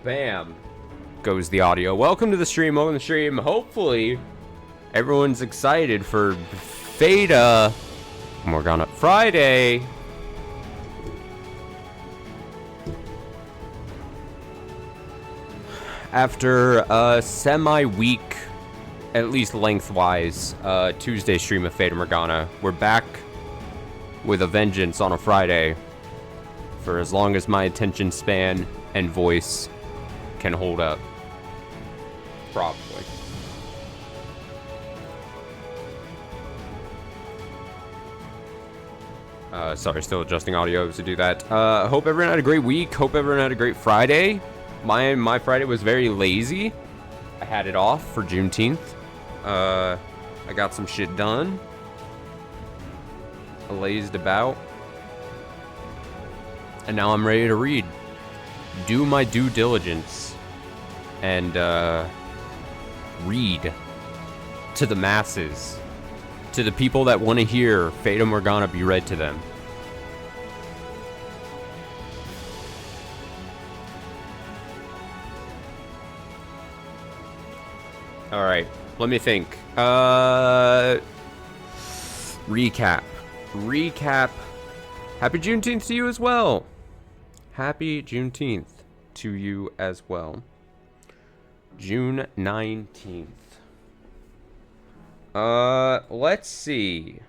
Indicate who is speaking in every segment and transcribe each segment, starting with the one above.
Speaker 1: Bam. Goes the audio. Welcome to the stream. Welcome to the stream. Hopefully, everyone's excited for Fata Morgana Friday. After a semi-week, at least lengthwise, Tuesday stream of Fata Morgana, we're back with a vengeance on a Friday for as long as my attention span and voice can hold up. Probably. Sorry, still adjusting audio to do that. Hope everyone had a great week. Hope everyone had a great Friday. My Friday was very lazy. I had it off for Juneteenth. I got some shit done. I lazed about. And now I'm ready to read. Do my due diligence. And, read to the masses. To the people that want to hear Fata Morgana be read to them. Alright, let me think. Recap. Happy Juneteenth to you as well. Happy Juneteenth to you as well. June 19th. Let's see.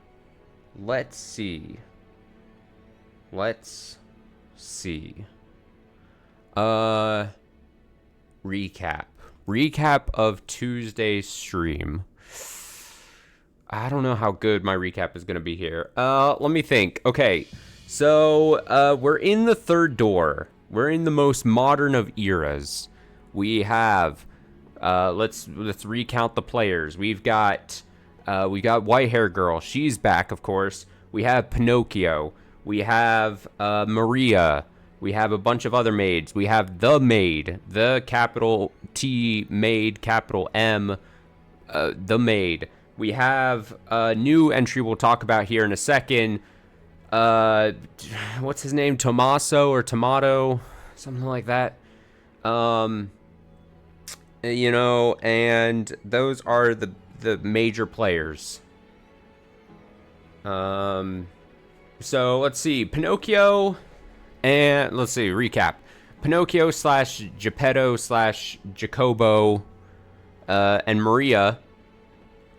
Speaker 1: Recap of Tuesday's stream. I don't know how good my recap is going to be here. Let me think. Okay, so we're in the third door. We're in the most modern of eras. We have, let's recount the players. We got White Hair Girl. She's back, of course. We have Pinocchio. We have Maria. We have a bunch of other maids. We have the maid, the capital T maid, capital M, the maid. We have a new entry we'll talk about here in a second. What's his name? Tommaso or Tomato? Something like that. You know, and those are the major players. So let's see. Pinocchio and let's see, recap. Pinocchio slash Geppetto slash Jacobo and Maria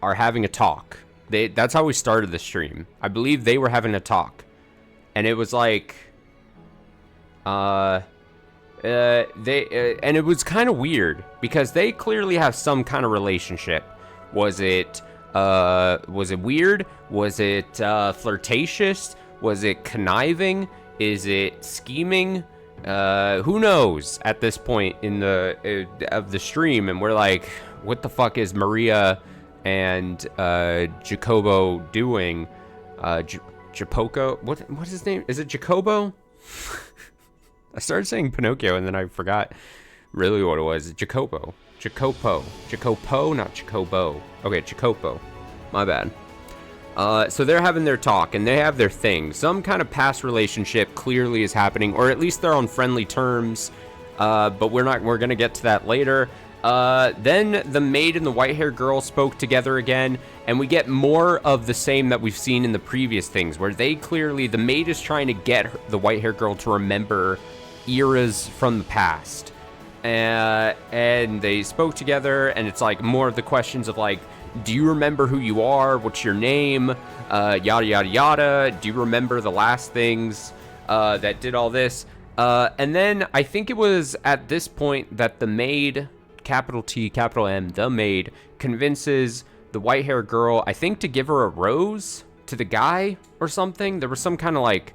Speaker 1: are having a talk. That's how we started the stream. I believe they were having a talk. And it was like and it was kind of weird because they clearly have some kind of relationship. Was it weird? Was it flirtatious? Was it conniving? Is it scheming? Who knows at this point in the of the stream? And we're like, what the fuck is Maria and Jacobo doing? Japoco? What's his name? Is it Jacobo? I started saying Pinocchio and then I forgot really what it was. Jacopo, not Jacobo. Okay, Jacopo. My bad. So they're having their talk and they have their thing. Some kind of past relationship clearly is happening, or at least they're on friendly terms. But we're gonna get to that later. Then the maid and the white hair girl spoke together again, and we get more of the same that we've seen in the previous things, where the maid is trying to get the white hair girl to remember eras from the past. And they spoke together, and it's like more of the questions of like, do you remember who you are? What's your name? Yada, yada, yada. Do you remember the last things that did all this? And then I think it was at this point that the maid, capital T, capital M, the maid, convinces the white hair girl, I think, to give her a rose to the guy or something. There was some kind of like,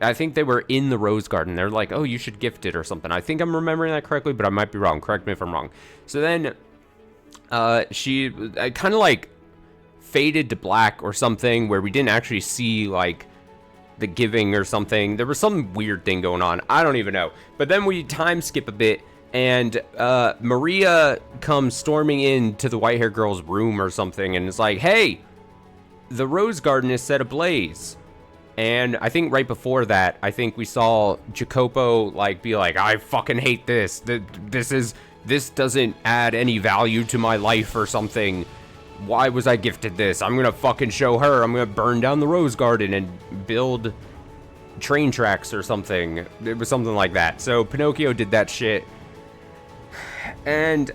Speaker 1: I think they were in the rose garden. They're like, oh, you should gift it or something. I think I'm remembering that correctly, but I might be wrong. Correct me if I'm wrong. So then she kind of like faded to black or something, where we didn't actually see like the giving or something. There was some weird thing going on. I don't even know. But then we time skip a bit, and Maria comes storming into the white hair girl's room or something, and is like, hey, the rose garden is set ablaze. And I think right before that, I think we saw Jacopo like be like, I fucking hate this. This doesn't add any value to my life or something. Why was I gifted this? I'm gonna fucking show her. I'm gonna burn down the rose garden and build train tracks or something. It was something like that. So Pinocchio did that shit. And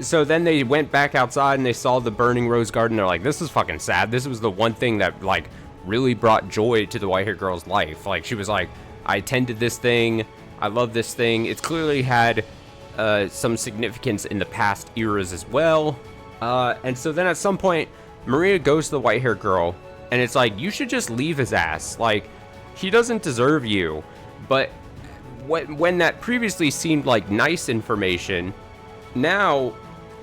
Speaker 1: so then they went back outside and they saw the burning rose garden. They're like, this is fucking sad. This was the one thing that like really brought joy to the white-haired girl's life. Like, she was like, I tended this thing. I love this thing. It's clearly had some significance in the past eras as well. And so then at some point, Maria goes to the white-haired girl, and it's like, you should just leave his ass. Like, he doesn't deserve you. But when that previously seemed like nice information, now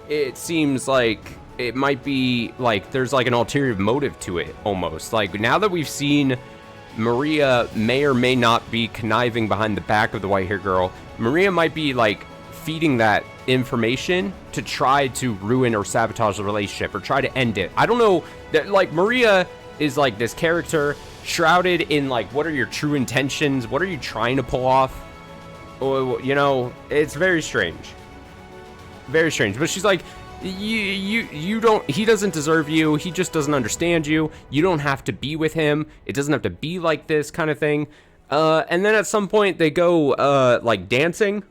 Speaker 1: it seems like it might be like there's like an ulterior motive to it almost. Like, now that we've seen Maria may or may not be conniving behind the back of the white-haired girl, Maria might be like feeding that information to try to ruin or sabotage the relationship or try to end it. I don't know, that like Maria is like this character shrouded in like, what are your true intentions? What are you trying to pull off? You know, it's very strange. Very strange. But she's like, you don't, he doesn't deserve you. He just doesn't understand you. You don't have to be with him. It doesn't have to be like this kind of thing. And then at some point they go, like dancing,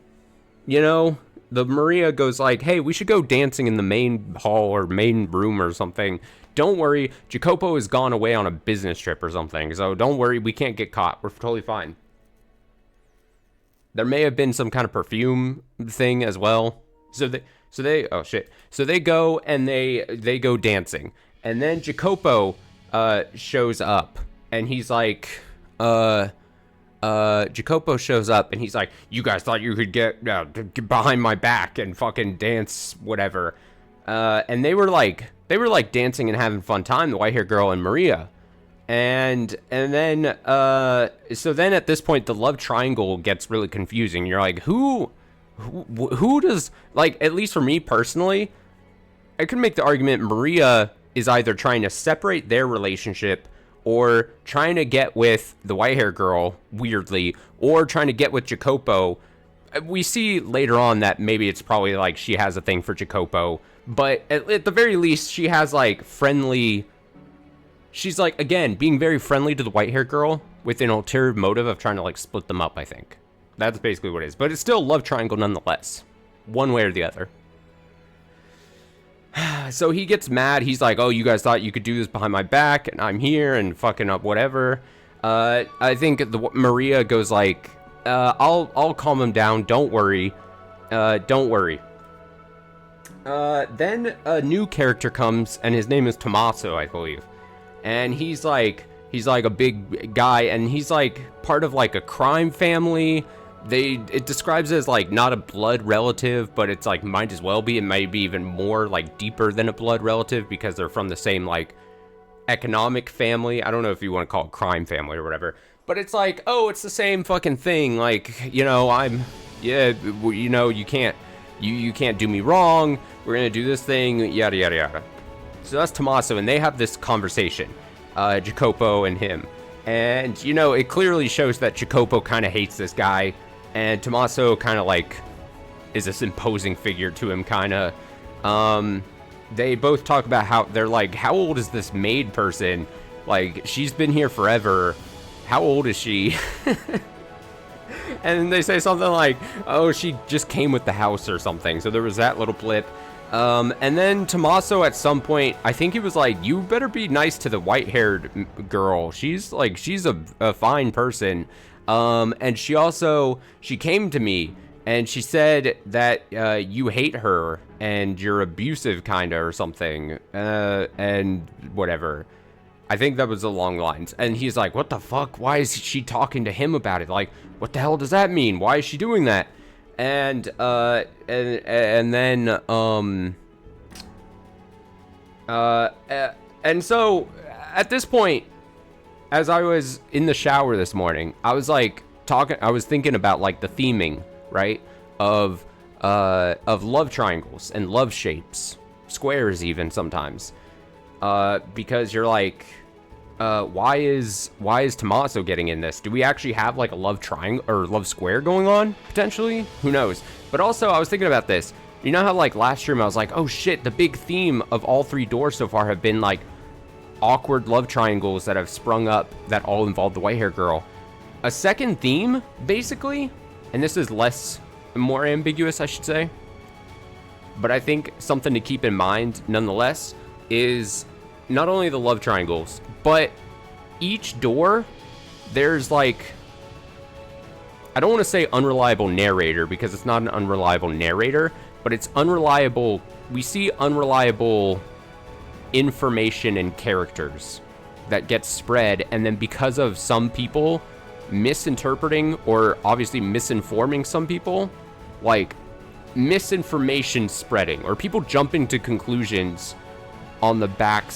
Speaker 1: you know, the Maria goes like, hey, we should go dancing in the main hall or main room or something. Don't worry. Jacopo has gone away on a business trip or something. So don't worry. We can't get caught. We're totally fine. There may have been some kind of perfume thing as well. So they oh shit. So they go and they go dancing. And then Jacopo shows up and he's like, Jacopo shows up and he's like, you guys thought you could get behind my back and fucking dance whatever. And they were like dancing and having fun time, the white-haired girl and Maria. And then so then at this point the love triangle gets really confusing. You're like, who does, like, at least for me personally, I could make the argument Maria is either trying to separate their relationship or trying to get with the white-haired girl, weirdly, or trying to get with Jacopo. We see later on that maybe it's probably like she has a thing for Jacopo, but at the very least she has like friendly, she's like, again, being very friendly to the white-haired girl with an ulterior motive of trying to like split them up, I think. That's basically what it is. But it's still a love triangle nonetheless, one way or the other. So he gets mad. He's like, oh, you guys thought you could do this behind my back, and I'm here and fucking up whatever. I think Maria goes like, I'll calm him down. Don't worry. Don't worry. Then a new character comes, and his name is Tommaso, I believe. And he's like a big guy, and he's like part of like a crime family. It describes it as like not a blood relative, but it's like might as well be. It might be even more like deeper than a blood relative because they're from the same like economic family. I don't know if you want to call it crime family or whatever, but it's like, oh, it's the same fucking thing. Like, you know, you know, you can't do me wrong. We're gonna do this thing, yada yada yada. So that's Tommaso, and they have this conversation, Jacopo and him. And, you know, it clearly shows that Jacopo kind of hates this guy, and Tommaso kind of, like, is this imposing figure to him, kind of. They both talk about how, they're like, how old is this maid person? Like, she's been here forever. How old is she? And they say something like, oh, she just came with the house or something. So there was that little blip. And then Tommaso at some point, I think he was like, you better be nice to the white-haired girl. She's a fine person. And she came to me and she said that, you hate her and you're abusive kinda or something. And whatever. I think that was along the lines. And he's like, what the fuck? Why is she talking to him about it? Like, what the hell does that mean? Why is she doing that? And then and so at this point, as I was in the shower this morning, I was like I was thinking about like the theming, right, of love triangles and love shapes, squares even sometimes, because you're like, why is Tommaso getting in this? Do we actually have like a love triangle or love square going on potentially? Who knows? But also, I was thinking about this. You know how like last stream I was like, oh shit, the big theme of all 3 doors so far have been like awkward love triangles that have sprung up that all involve the white hair girl. A second theme, basically, and this is more ambiguous, I should say. But I think something to keep in mind, nonetheless, is not only the love triangles, but each door, there's like, I don't want to say unreliable narrator because it's not an unreliable narrator, but it's unreliable. We see unreliable information and characters that get spread, and then because of some people misinterpreting or obviously misinforming some people, like misinformation spreading or people jumping to conclusions on the back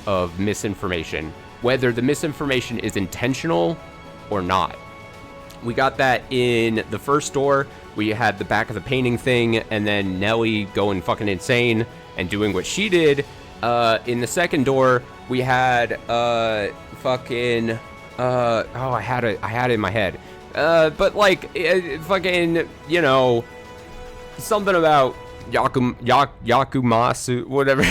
Speaker 1: of misinformation, whether the misinformation is intentional or not. We got that in the first door. We had the back of the painting thing, and then Nelly going fucking insane and doing what she did. In the second door, we had fucking I had it in my head. But like fucking, you know, something about Yakumasu, whatever,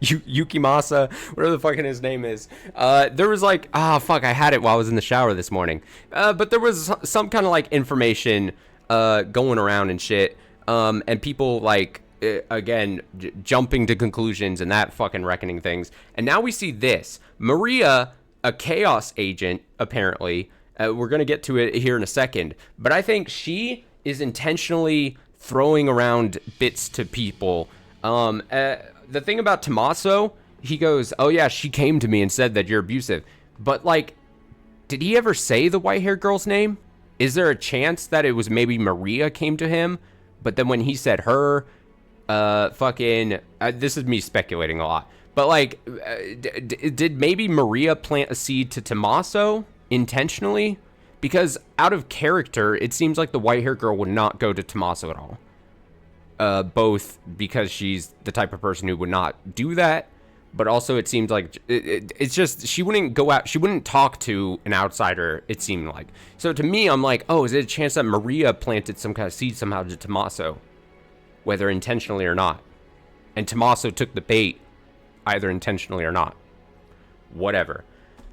Speaker 1: Yukimasa, whatever the fucking his name is. There was like, I had it while I was in the shower this morning. But there was some kind of like information going around and shit. And people like, again, jumping to conclusions and that fucking reckoning things. And now we see this. Maria, a chaos agent, apparently. We're going to get to it here in a second. But I think she is intentionally throwing around bits to people. The thing about Tommaso, he goes, oh yeah, she came to me and said that you're abusive. But like, did he ever say the white hair girl's name? Is there a chance that it was maybe Maria came to him, but then when he said her, this is me speculating a lot, but like, did maybe Maria plant a seed to Tommaso intentionally? Because out of character, it seems like the white hair girl would not go to Tommaso at all. Both because she's the type of person who would not do that, but also it seems like it's just, she wouldn't go out, she wouldn't talk to an outsider, it seemed like. So to me, I'm like, oh, is it a chance that Maria planted some kind of seed somehow to Tommaso, whether intentionally or not? And Tommaso took the bait, either intentionally or not. Whatever.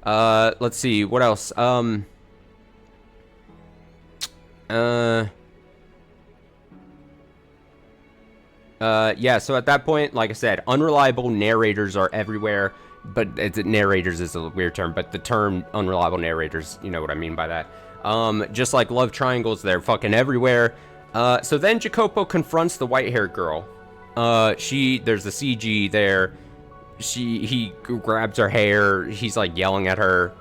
Speaker 1: Let's see, what else? Yeah, so at that point, like I said, unreliable narrators are everywhere, but narrators is a weird term, but the term unreliable narrators, you know what I mean by that. Just like love triangles, they're fucking everywhere. So then Jacopo confronts the white-haired girl. There's the CG there. He grabs her hair. He's like yelling at her.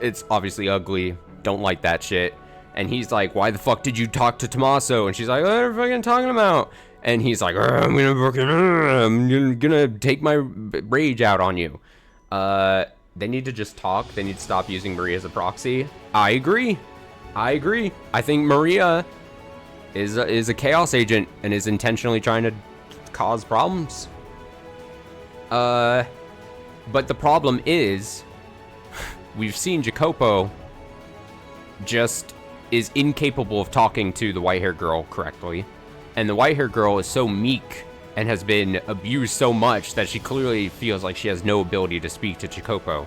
Speaker 1: It's obviously ugly. Don't like that shit. And he's like, why the fuck did you talk to Tommaso? And she's like, what are you fucking talking about? And he's like, I'm gonna take my rage out on you. They need to just talk. They need to stop using Maria as a proxy. I agree. I think Maria is a chaos agent and is intentionally trying to cause problems. But the problem is, we've seen Jacopo just is incapable of talking to the white-haired girl correctly. And the white-haired girl is so meek and has been abused so much that she clearly feels like she has no ability to speak to Jacopo.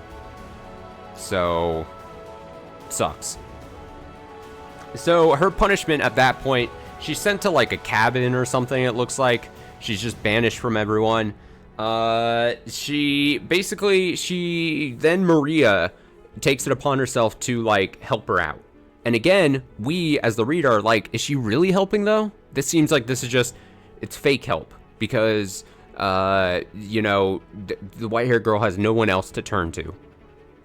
Speaker 1: So, sucks. So her punishment at that point, she's sent to like a cabin or something, it looks like. She's just banished from everyone. Then Maria takes it upon herself to like help her out. And again, we as the reader are like, is she really helping though? This seems like this is just, it's fake help because, you know, the white-haired girl has no one else to turn to,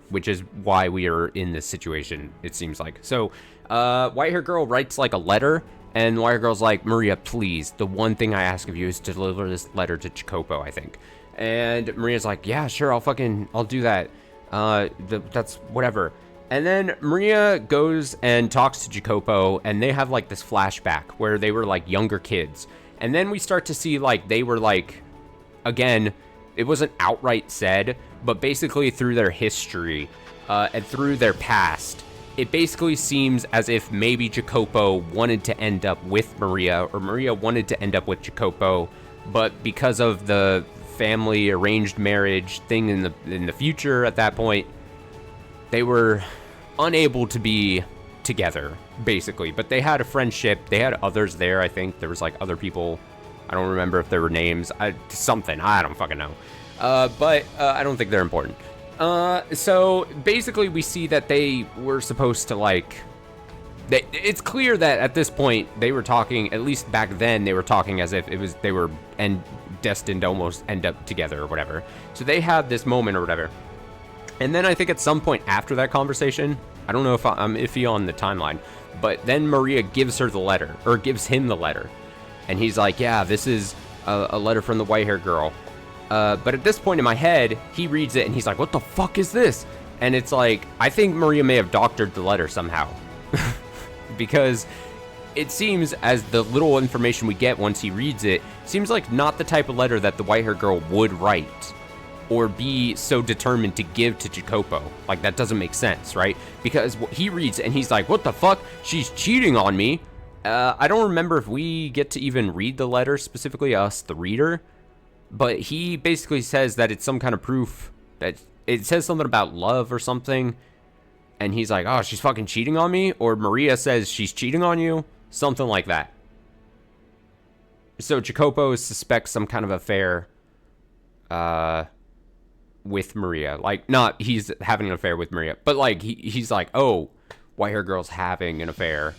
Speaker 1: which is why we are in this situation, it seems like. So, white-haired girl writes like a letter, and the white-haired girl's like, Maria, please, the one thing I ask of you is to deliver this letter to Jacopo, I think. And Maria's like, yeah, sure, I'll do that. That's whatever. And then Maria goes and talks to Jacopo, and they have like this flashback where they were like younger kids. And then we start to see like they were like, again, it wasn't outright said, but basically through their history and through their past, it basically seems as if maybe Jacopo wanted to end up with Maria, or Maria wanted to end up with Jacopo, but because of the family arranged marriage thing in the future at that point, they were unable to be together, basically. But they had a friendship. They had others there, I think. There was, like, other people. I don't remember if there were names. Something. I don't fucking know. But I don't think they're important. So basically we see that they were supposed to, like... It's clear that at this point they were talking, at least back then, they were talking as if they were destined to almost end up together or whatever. So they had this moment or whatever. And then I think at some point after that conversation, I don't know if I'm iffy on the timeline, but then Maria gives her the letter, or gives him the letter. And he's like, yeah, this is a letter from the white-haired girl. But at this point in my head, he reads it and he's like, what the fuck is this? And it's like, I think Maria may have doctored the letter somehow. Because it seems, as the little information we get once he reads it, seems like not the type of letter that the white-haired girl would write. Or be so determined to give to Jacopo. Like, that doesn't make sense, right? Because he reads and he's like, what the fuck? She's cheating on me. I don't remember if we get to even read the letter, specifically us, the reader. But he basically says that it's some kind of proof that it says something about love or something. And he's like, oh, she's fucking cheating on me? Or Maria says she's cheating on you? Something like that. So Jacopo suspects some kind of affair with Maria. Like, not he's having an affair with Maria, but like he's like, oh, white-haired girl's having an affair.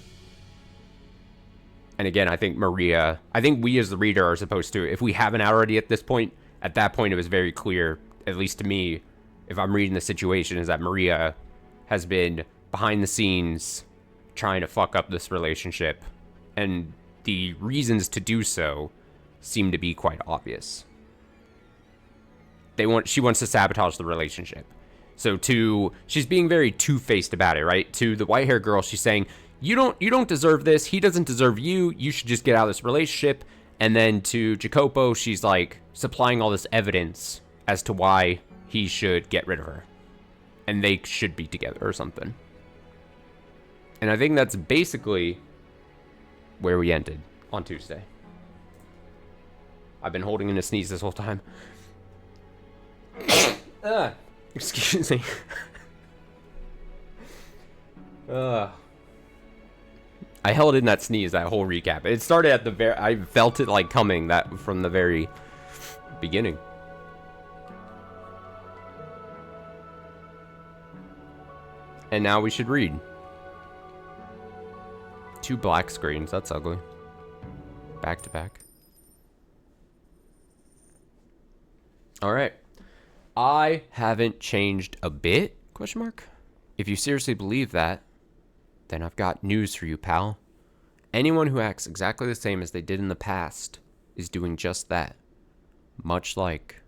Speaker 1: And again, I think we as the reader are supposed to, if we haven't already at this point, at that point it was very clear, at least to me, if I'm reading the situation, is that Maria has been behind the scenes trying to fuck up this relationship. And the reasons to do so seem to be quite obvious. She wants to sabotage the relationship. So she's being very two-faced about it, right? To the white-haired girl, she's saying, you don't deserve this. He doesn't deserve you. You should just get out of this relationship. And then to Jacopo, she's like supplying all this evidence as to why he should get rid of her. And they should be together or something. And I think that's basically where we ended on Tuesday. I've been holding in a sneeze this whole time. Excuse me. I held in that sneeze that whole recap. It started at the I felt it like coming that from the very beginning. And now we should read. 2 black screens. That's ugly. Back to back. All right. I haven't changed a bit? Question mark. If you seriously believe that, then I've got news for you, pal. Anyone who acts exactly the same as they did in the past is doing just that. Much like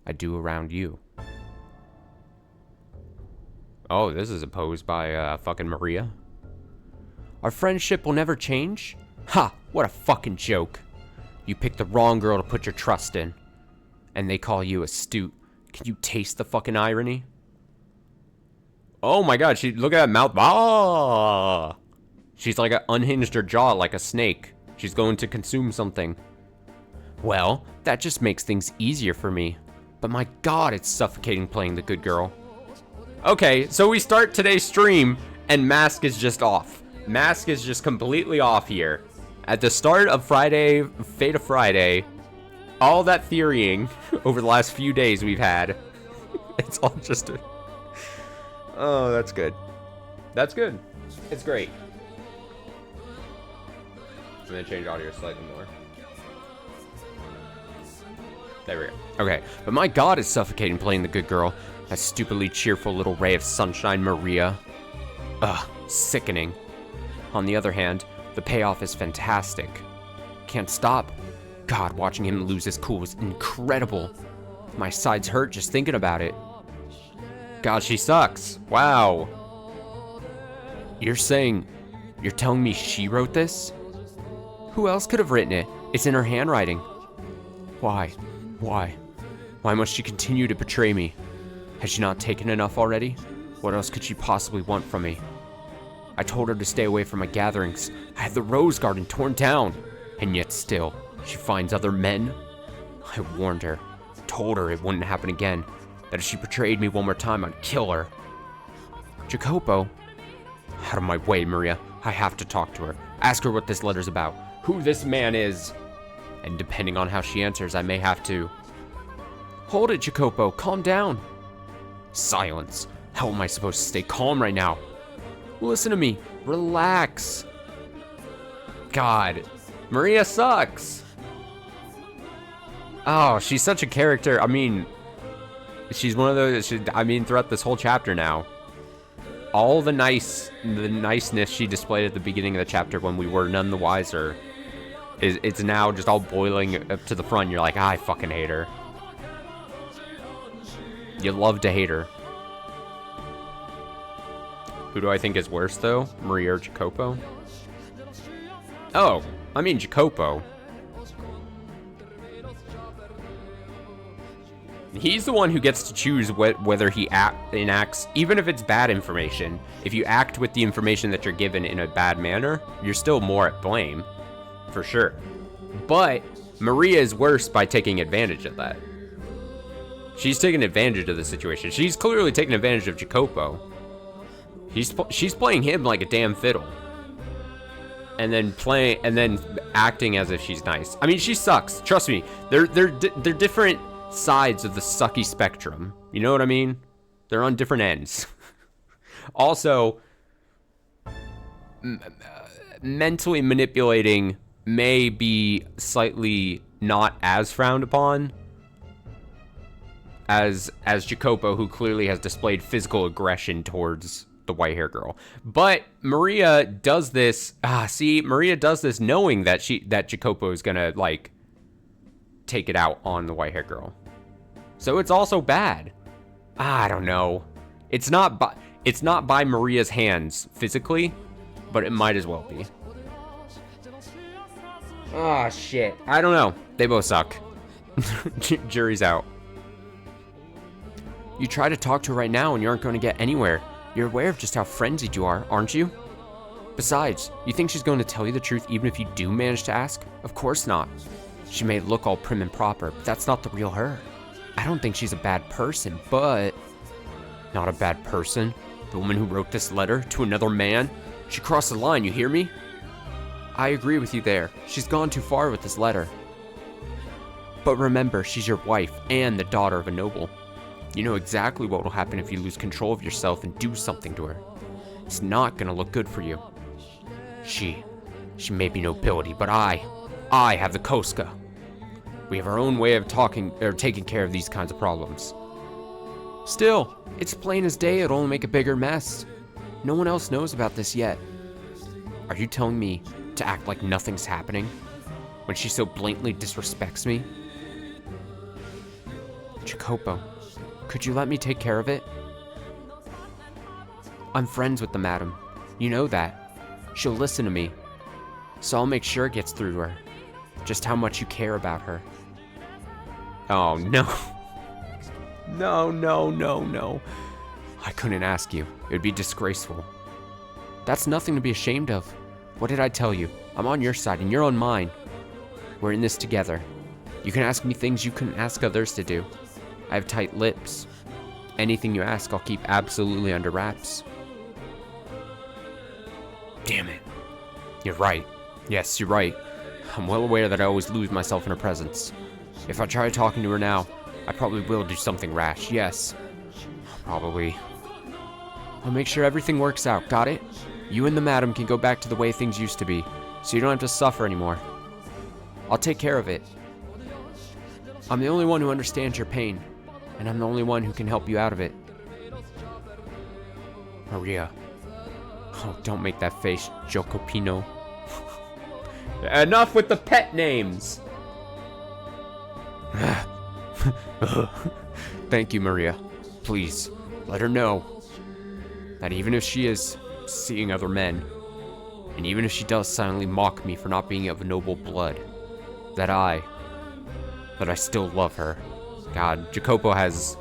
Speaker 1: I do around you. Oh, this is a pose by fucking Maria. Our friendship will never change? Ha! What a fucking joke. You picked the wrong girl to put your trust in. And they call you astute. Can you taste the fucking irony? Oh my god, look at that mouth. Ah! She's like unhinged her jaw like a snake. She's going to consume something. Well, that just makes things easier for me. But my god, it's suffocating playing the good girl. Okay, so we start today's stream and Mask is just off. Mask is just completely off here. At the start of Friday, Fata Friday, all that theorying over the last few days we've had, it's all just a... Oh, that's good. That's good. It's great. I'm gonna change audio slightly more. There we go. Okay, but my god, it's suffocating playing the good girl. That stupidly cheerful little ray of sunshine, Maria. Ugh, sickening. On the other hand, the payoff is fantastic. Can't stop. God, watching him lose his cool was incredible. My sides hurt just thinking about it. God, she sucks. Wow. You're telling me she wrote this? Who else could have written it? It's in her handwriting. Why? Why? Why must she continue to betray me? Has she not taken enough already? What else could she possibly want from me? I told her to stay away from my gatherings. I had the rose garden torn down. And yet still, she finds other men? I warned her, told her it wouldn't happen again, that if she betrayed me one more time, I'd kill her. Jacopo? Out of my way, Maria. I have to talk to her. Ask her what this letter's about, who this man is. And depending on how she answers, I may have to. Hold it, Jacopo. Calm down. Silence. How am I supposed to stay calm right now? Listen to me. Relax. God. Maria sucks. Oh, she's such a character. I mean, she's one of those, throughout this whole chapter now, all the niceness she displayed at the beginning of the chapter when we were none the wiser, it's now just all boiling up to the front. You're like, I fucking hate her. You love to hate her. Who do I think is worse, though? Maria or Jacopo? Oh, I mean Jacopo. He's the one who gets to choose whether he enacts, even if it's bad information. If you act with the information that you're given in a bad manner, you're still more at blame, for sure. But Maria is worse by taking advantage of that. She's taking advantage of the situation. She's clearly taking advantage of Jacopo. She's playing him like a damn fiddle. And then acting as if she's nice. I mean, she sucks. Trust me. They're different sides of the sucky spectrum. You know what I mean? They're on different ends. Also, mentally manipulating may be slightly not as frowned upon as Jacopo, who clearly has displayed physical aggression towards the white hair girl. But Maria does this. Maria does this knowing that Jacopo is gonna like take it out on the white hair girl. So it's also bad. I don't know. It's not by Maria's hands physically, but it might as well be. Ah, shit. I don't know. They both suck. Jury's out. You try to talk to her right now and you aren't going to get anywhere. You're aware of just how frenzied you are, aren't you? Besides, you think she's going to tell you the truth even if you do manage to ask? Of course not. She may look all prim and proper, but that's not the real her. I don't think she's a bad person, but... Not a bad person? The woman who wrote this letter to another man? She crossed the line, you hear me? I agree with you there. She's gone too far with this letter. But remember, she's your wife and the daughter of a noble. You know exactly what will happen if you lose control of yourself and do something to her. It's not gonna look good for you. She may be nobility, but I have the Koska. We have our own way of taking care of these kinds of problems. Still, it's plain as day it'll only make a bigger mess. No one else knows about this yet. Are you telling me to act like nothing's happening when she so blatantly disrespects me? Jacopo, could you let me take care of it? I'm friends with the madam. You know that. She'll listen to me. So I'll make sure it gets through to her. Just how much you care about her. Oh, no. No. I couldn't ask you. It would be disgraceful. That's nothing to be ashamed of. What did I tell you? I'm on your side and you're on mine. We're in this together. You can ask me things you couldn't ask others to do. I have tight lips. Anything you ask, I'll keep absolutely under wraps. Damn it. You're right. Yes, you're right. I'm well aware that I always lose myself in her presence. If I try talking to her now, I probably will do something rash, yes. Probably. I'll make sure everything works out, got it? You and the madam can go back to the way things used to be, so you don't have to suffer anymore. I'll take care of it. I'm the only one who understands your pain, and I'm the only one who can help you out of it. Maria. Oh, don't make that face, Jocopino. Enough with the pet names! Thank you, Maria. Please, let her know that even if she is seeing other men, and even if she does silently mock me for not being of noble blood, that I still love her. God, Jacopo has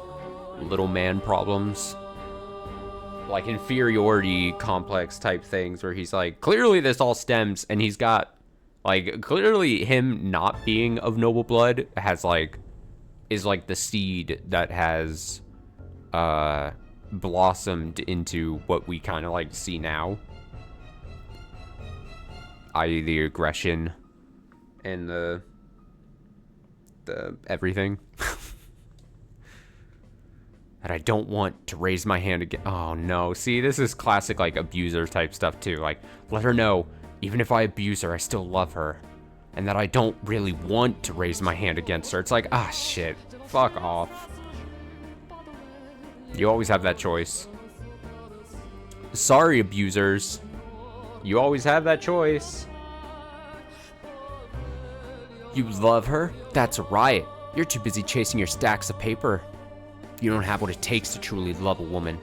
Speaker 1: little man problems. Like inferiority complex type things where he's like, clearly this all stems, and he's got, like, clearly him not being of noble blood has, like, is like the seed that has blossomed into what we kind of like see now, i.e. the aggression and the everything. That I don't want to raise my hand again. Oh no, see, this is classic like abuser type stuff too. Like, let her know, even if I abuse her, I still love her. And that I don't really want to raise my hand against her. It's like, ah, shit, fuck off. You always have that choice. Sorry, abusers. You always have that choice. You love her? That's a riot. You're too busy chasing your stacks of paper. You don't have what it takes to truly love a woman.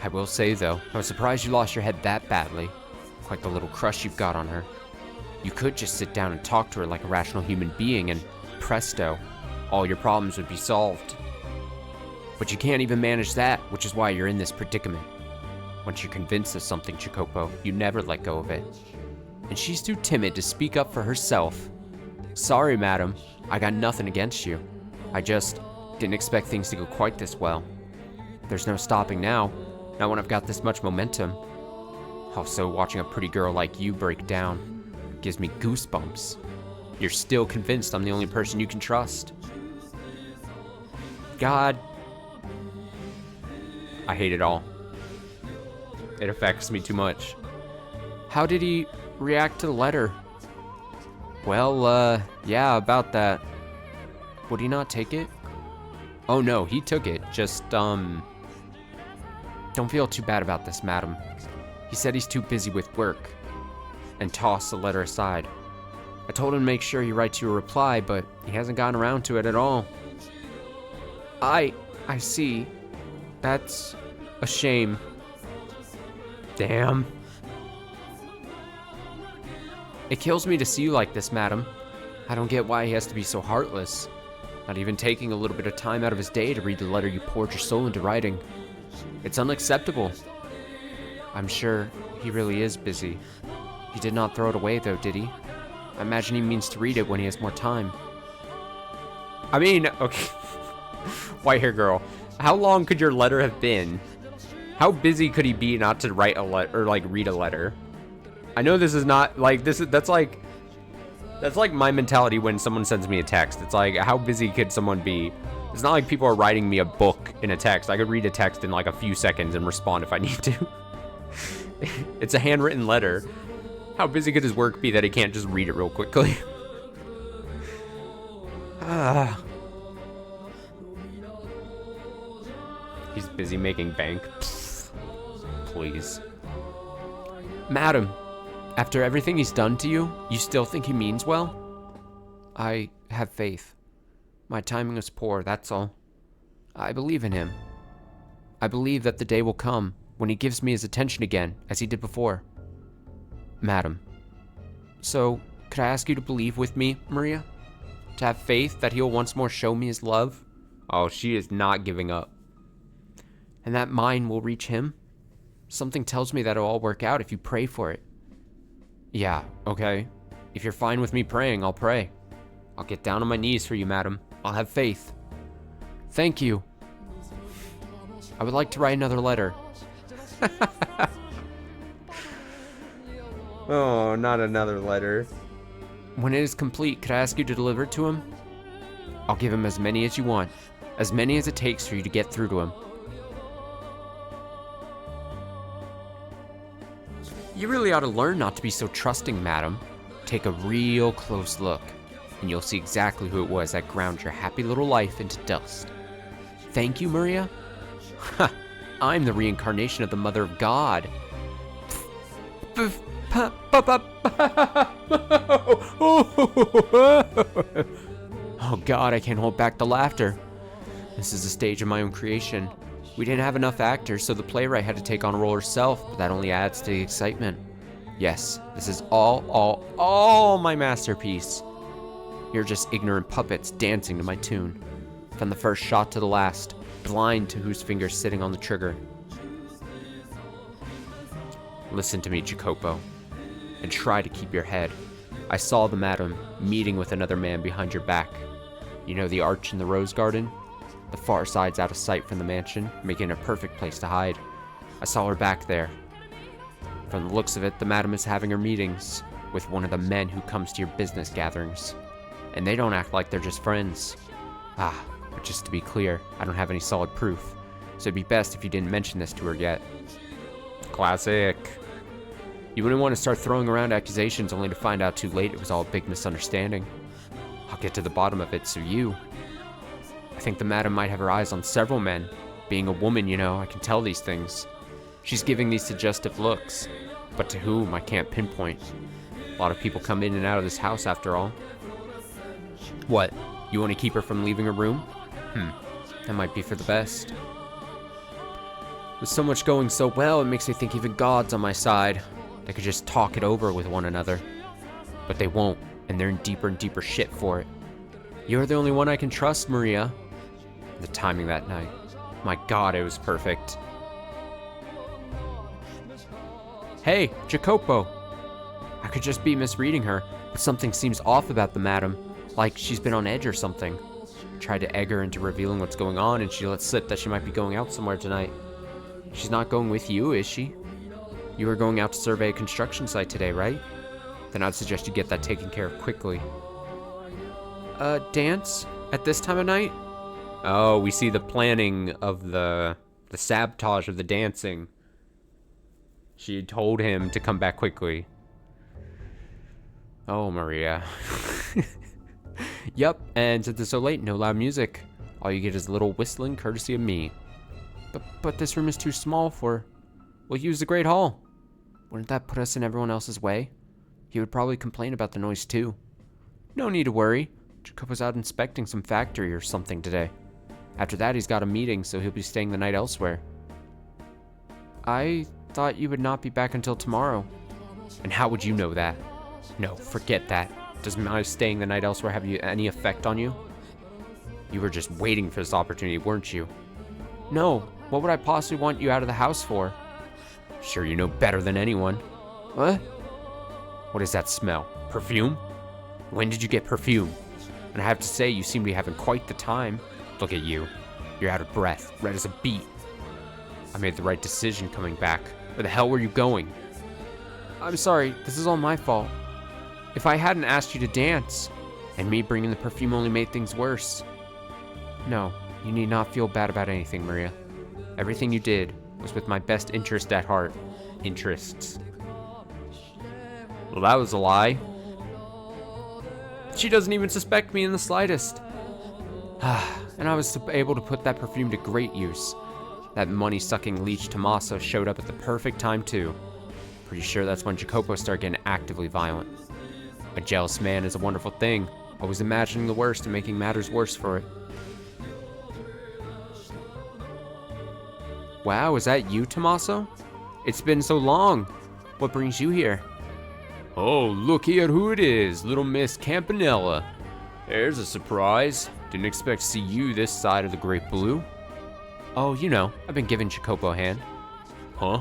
Speaker 1: I will say, though, I was surprised you lost your head that badly. Quite the little crush you've got on her. You could just sit down and talk to her like a rational human being, and presto, all your problems would be solved. But you can't even manage that, which is why you're in this predicament. Once you're convinced of something, Chikopo, you never let go of it. And she's too timid to speak up for herself. Sorry, madam. I got nothing against you. I just didn't expect things to go quite this well. There's no stopping now, not when I've got this much momentum. Also, watching a pretty girl like you break down gives me goosebumps. You're still convinced I'm the only person you can trust. God. I hate it all. It affects me too much. How did he react to the letter? Well, yeah, about that. Would he not take it? Oh no, he took it. Just, don't feel too bad about this, madam. He said he's too busy with work, and tossed the letter aside. I told him to make sure he writes you a reply, but he hasn't gotten around to it at all. I see. That's a shame. Damn. It kills me to see you like this, madam. I don't get why he has to be so heartless. Not even taking a little bit of time out of his day to read the letter you poured your soul into writing. It's unacceptable. I'm sure he really is busy. He did not throw it away, though, did he? I imagine he means to read it when he has more time. I mean, okay. White hair girl, how long could your letter have been? How busy could he be not to write a letter or like read a letter? I know this is not like that's like my mentality when someone sends me a text. It's like, how busy could someone be? It's not like people are writing me a book in a text. I could read a text in like a few seconds and respond if I need to. It's a handwritten letter. How busy could his work be that he can't just read it real quickly? He's busy making bank. Pfft. Please. Madam, after everything he's done to you, you still think he means well? I have faith. My timing was poor, that's all. I believe in him. I believe that the day will come when he gives me his attention again, as he did before. Madam. So, could I ask you to believe with me, Maria? To have faith that he'll once more show me his love? Oh, she is not giving up. And that mine will reach him? Something tells me that it'll all work out if you pray for it. Yeah, okay. If you're fine with me praying, I'll pray. I'll get down on my knees for you, madam. I'll have faith. Thank you. I would like to write another letter. Oh, not another letter. When it is complete, could I ask you to deliver it to him? I'll give him as many as you want. As many as it takes for you to get through to him. You really ought to learn not to be so trusting, madam. Take a real close look, and you'll see exactly who it was that ground your happy little life into dust. Thank you, Maria? Ha! I'm the reincarnation of the Mother of God. Oh God, I can't hold back the laughter. This is a stage of my own creation. We didn't have enough actors, so the playwright had to take on a role herself, but that only adds to the excitement. Yes, this is all my masterpiece. You're just ignorant puppets dancing to my tune. From the first shot to the last, blind to whose finger's sitting on the trigger. Listen to me, Jacopo, and try to keep your head. I saw the madam meeting with another man behind your back. You know the arch in the rose garden? The far side's out of sight from the mansion, making it a perfect place to hide. I saw her back there. From the looks of it, the madam is having her meetings with one of the men who comes to your business gatherings. And they don't act like they're just friends. But just to be clear, I don't have any solid proof, so it'd be best if you didn't mention this to her yet. Classic. You wouldn't want to start throwing around accusations only to find out too late it was all a big misunderstanding. I'll get to the bottom of it, so I think the madam might have her eyes on several men. Being a woman, you know, I can tell these things. She's giving these suggestive looks, but to whom I can't pinpoint. A lot of people come in and out of this house after all. What, you want to keep her from leaving her room? That might be for the best. With so much going so well, it makes me think even God's on my side. They could just talk it over with one another. But they won't, and they're in deeper and deeper shit for it. You're the only one I can trust, Maria. The timing that night. My God, it was perfect. Hey, Jacopo. I could just be misreading her, but something seems off about the madam. Like she's been on edge or something. I tried to egg her into revealing what's going on, and she let slip that she might be going out somewhere tonight. She's not going with you, is she? You were going out to survey a construction site today, right? Then I'd suggest you get that taken care of quickly. Dance? At this time of night? Oh, we see the planning of the sabotage of the dancing. She told him to come back quickly. Oh, Maria. Yep, and since it's so late, no loud music. All you get is a little whistling courtesy of me. But this room is too small for... We'll use the Great Hall. Wouldn't that put us in everyone else's way? He would probably complain about the noise too. No need to worry. Jacopo's out inspecting some factory or something today. After that, he's got a meeting, so he'll be staying the night elsewhere. I thought you would not be back until tomorrow. And how would you know that? No, forget that. Does my staying the night elsewhere have any effect on you? You were just waiting for this opportunity, weren't you? No, what would I possibly want you out of the house for? Sure, you know better than anyone. What? What is that smell? Perfume? When did you get perfume? And I have to say, you seem to be having quite the time. Look at you. You're out of breath, red as a beet. I made the right decision coming back. Where the hell were you going? I'm sorry, this is all my fault. If I hadn't asked you to dance, and me bringing the perfume only made things worse. No, you need not feel bad about anything, Maria. Everything you did was with my best interest at heart. Interests. Well, that was a lie. She doesn't even suspect me in the slightest. And I was able to put that perfume to great use. That money-sucking leech Tommaso showed up at the perfect time, too. Pretty sure that's when Jacopo started getting actively violent. A jealous man is a wonderful thing, always imagining the worst and making matters worse for it. Wow, is that you, Tommaso? It's been so long. What brings you here? Oh, look here who it is, little Miss Campanella. There's a surprise. Didn't expect to see you this side of the Great Blue. Oh, you know, I've been giving Jacopo a hand. Huh?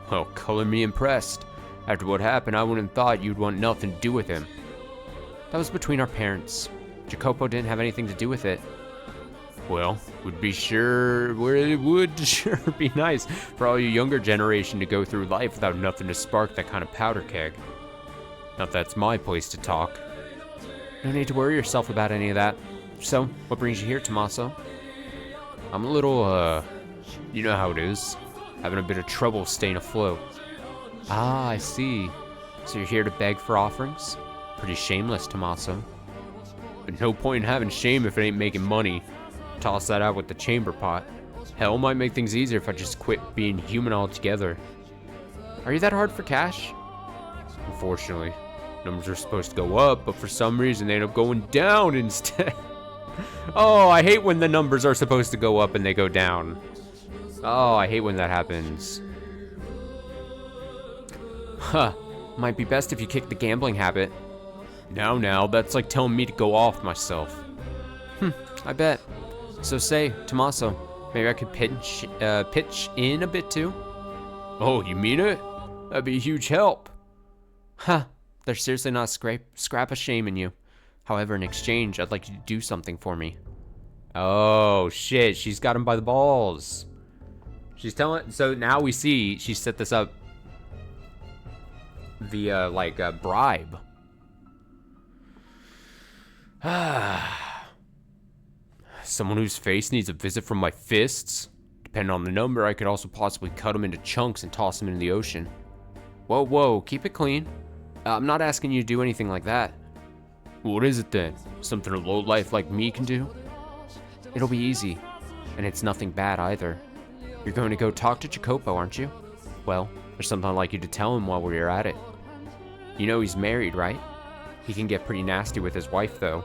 Speaker 1: Well, color me impressed. After what happened, I wouldn't have thought you'd want nothing to do with him. That was between our parents. Jacopo didn't have anything to do with it. Well, it would sure be nice for all you younger generation to go through life without nothing to spark that kind of powder keg. Not that's my place to talk. No need to worry yourself about any of that. So, what brings you here, Tommaso? I'm a little, you know how it is. Having a bit of trouble staying afloat. Ah, I see. So you're here to beg for offerings? Pretty shameless, Tommaso. But no point in having shame if it ain't making money. Toss that out with the chamber pot. Hell, might make things easier if I just quit being human altogether. Are you that hard for cash? Unfortunately. Numbers are supposed to go up, but for some reason they end up going down instead. Oh, I hate when the numbers are supposed to go up and they go down. Oh, I hate when that happens. Huh. Might be best if you kick the gambling habit. Now, that's like telling me to go off myself. I bet. So say, Tommaso, Maybe I could pitch in a bit too. Oh, you mean it? That'd be a huge help. Huh. There's seriously not a scrap of shame in you. However, in exchange, I'd like you to do something for me. Oh, shit. She's got him by the balls. She's telling... So now we see she set this up via, like, a bribe. Someone whose face needs a visit from my fists? Depending on the number, I could also possibly cut him into chunks and toss him into the ocean. Whoa, whoa, keep it clean. I'm not asking you to do anything like that. What is it then? Something a lowlife like me can do? It'll be easy, and it's nothing bad either. You're going to go talk to Jacopo, aren't you? Well, there's something I'd like you to tell him while we're at it. You know he's married, right? He can get pretty nasty with his wife, though.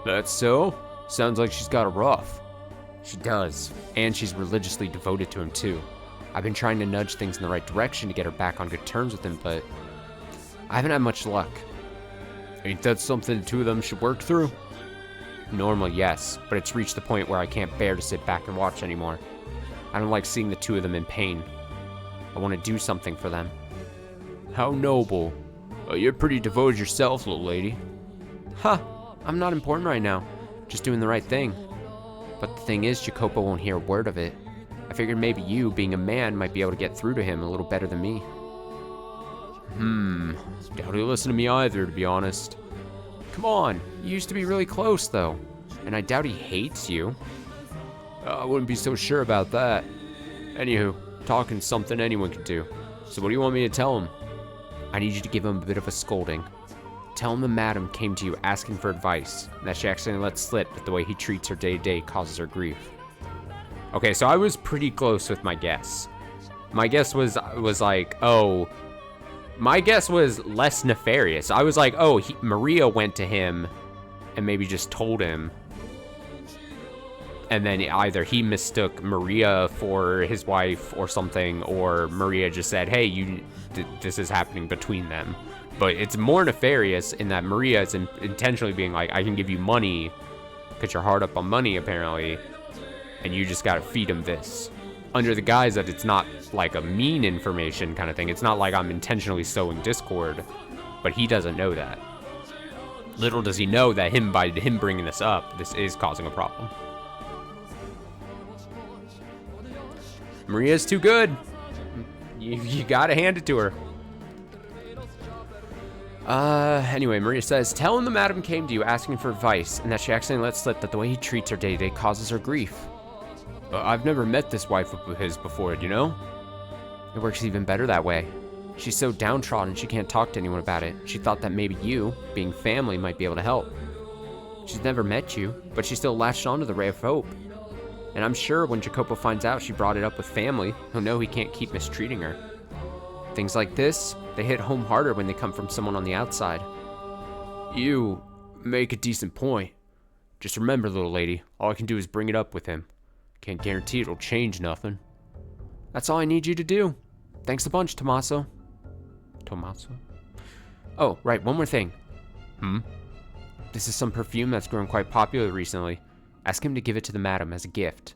Speaker 1: That's so? Sounds like she's got it rough. She does, and she's religiously devoted to him, too. I've been trying to nudge things in the right direction to get her back on good terms with him, but I haven't had much luck. Ain't that something the two of them should work through? Normally, yes, but it's reached the point where I can't bear to sit back and watch anymore. I don't like seeing the two of them in pain. I want to do something for them. How noble. You're pretty devoted yourself, little lady. Huh, I'm not important right now. Just doing the right thing. But the thing is, Jacopo won't hear a word of it. I figured maybe you, being a man, might be able to get through to him a little better than me. Doubt he'll listen to me either, to be honest. Come on, you used to be really close, though. And I doubt he hates you. I wouldn't be so sure about that. Anywho, talking's something anyone can do. So what do you want me to tell him? I need you to give him a bit of a scolding. Tell him the madam came to you asking for advice, and that she accidentally let slip that the way he treats her day-to-day causes her grief. Okay, so I was pretty close with my guess. My guess was like, oh... My guess was less nefarious. I was like, oh, Maria went to him and maybe just told him. And then either he mistook Maria for his wife or something, or Maria just said, hey, this is happening between them. But it's more nefarious in that Maria is intentionally being like, I can give you money because you're hard up on money, apparently, and you just gotta feed him this. Under the guise that it's not like a mean information kind of thing. It's not like I'm intentionally sowing discord, but he doesn't know that. Little does he know that by him bringing this up, this is causing a problem. Maria's too good. You gotta hand it to her. Anyway, Maria says, tell him the madam came to you asking for advice, and that she accidentally let slip that the way he treats her day-to-day causes her grief. I've never met this wife of his before, you know? It works even better that way. She's so downtrodden she can't talk to anyone about it. She thought that maybe you, being family, might be able to help. She's never met you, but she still latched onto the ray of hope. And I'm sure when Jacopo finds out she brought it up with family, he'll know he can't keep mistreating her. Things like this, they hit home harder when they come from someone on the outside. You make a decent point. Just remember, little lady, all I can do is bring it up with him. Can't guarantee it'll change nothing. That's all I need you to do. Thanks a bunch, Tommaso. Tommaso? Oh, right, one more thing. This is some perfume that's grown quite popular recently. Ask him to give it to the madam as a gift.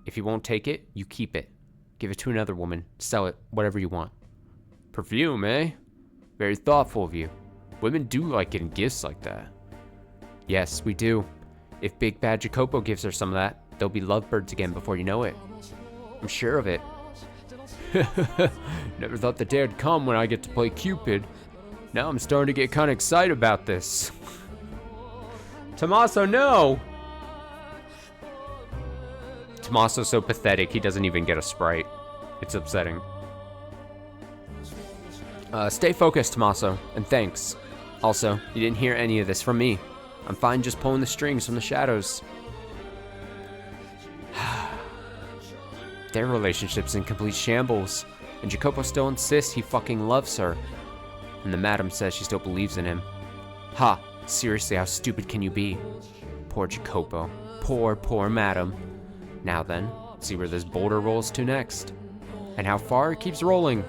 Speaker 1: If he won't take it, you keep it. Give it to another woman. Sell it, whatever you want. Perfume, eh? Very thoughtful of you. Women do like getting gifts like that. Yes, we do. If Big Bad Jacopo gives her some of that, they'll be lovebirds again before you know it. I'm sure of it. Never thought the day would come when I get to play Cupid. Now I'm starting to get kind of excited about this. Tommaso, no! Tommaso's so pathetic, he doesn't even get a Sprite. It's upsetting. Stay focused, Tommaso, and thanks. Also, you didn't hear any of this from me. I'm fine just pulling the strings from the shadows. Their relationship's in complete shambles, and Jacopo still insists he fucking loves her. And the madam says she still believes in him. Ha! Seriously, how stupid can you be? Poor Jacopo. Poor madam. Now then, let's see where this boulder rolls to next. And how far it keeps rolling.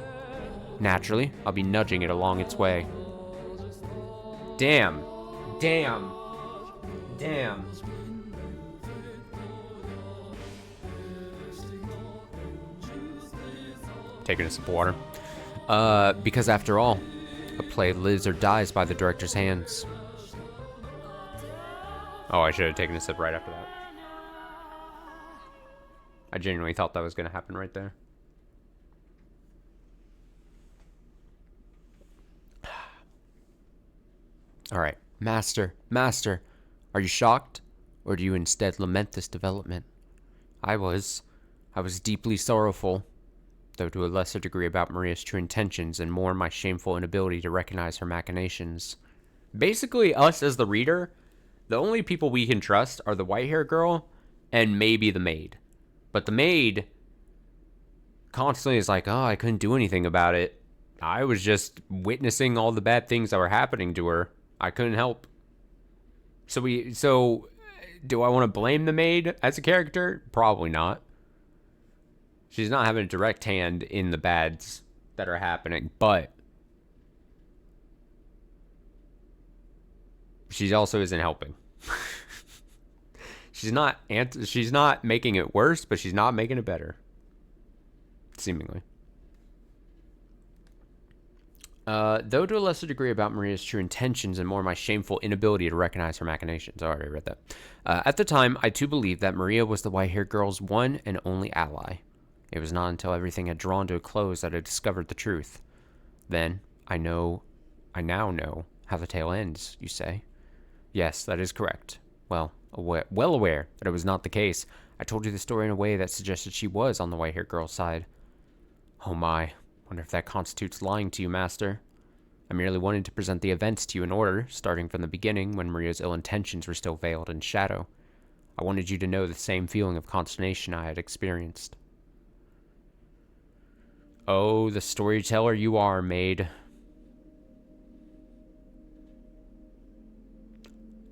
Speaker 1: Naturally, I'll be nudging it along its way. Damn. taking a sip of water. Because after all, a play lives or dies by the director's hands. Oh, I should have taken a sip right after that. I genuinely thought that was going to happen right there. All right. Master, are you shocked? Or do you instead lament this development? I was deeply sorrowful, though to a lesser degree about Maria's true intentions and more my shameful inability to recognize her machinations. Basically, us as the reader, the only people we can trust are the white-haired girl and maybe the maid. But the maid constantly is like, oh, I couldn't do anything about it. I was just witnessing all the bad things that were happening to her. I couldn't help. So do I want to blame the maid as a character? Probably not. She's not having a direct hand in the bads that are happening, but she also isn't helping. She's not making it worse, but she's not making it better. Seemingly. Though to a lesser degree about Maria's true intentions and more my shameful inability to recognize her machinations. I already read that. At the time, I too believed that Maria was the white-haired girl's one and only ally. It was not until everything had drawn to a close that I discovered the truth. Then, I now know how the tale ends, you say? Yes, that is correct. Well aware that it was not the case. I told you the story in a way that suggested she was on the white-haired girl's side. Oh my, wonder if that constitutes lying to you, Master. I merely wanted to present the events to you in order, starting from the beginning when Maria's ill intentions were still veiled in shadow. I wanted you to know the same feeling of consternation I had experienced. Oh, the storyteller you are, maid.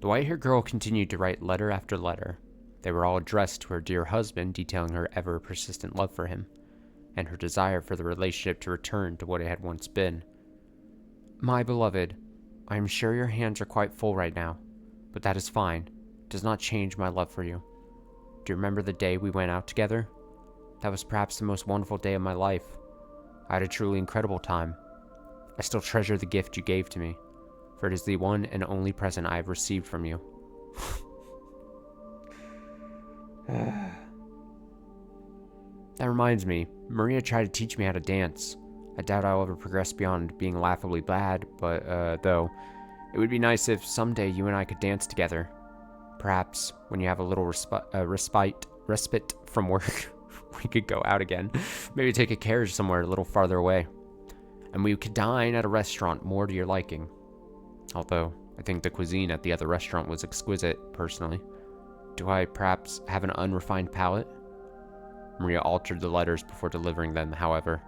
Speaker 1: The white-haired girl continued to write letter after letter. They were all addressed to her dear husband, detailing her ever-persistent love for him, and her desire for the relationship to return to what it had once been. My beloved, I am sure your hands are quite full right now, but that is fine. It does not change my love for you. Do you remember the day we went out together? That was perhaps the most wonderful day of my life. I had a truly incredible time. I still treasure the gift you gave to me, for it is the one and only present I have received from you. That reminds me, Maria tried to teach me how to dance. I doubt I'll ever progress beyond being laughably bad, but, though, it would be nice if someday you and I could dance together. Perhaps, when you have a little respite from work, we could go out again. Maybe take a carriage somewhere a little farther away. And we could dine at a restaurant more to your liking. Although, I think the cuisine at the other restaurant was exquisite, personally. Do I perhaps have an unrefined palate? Maria altered the letters before delivering them, however.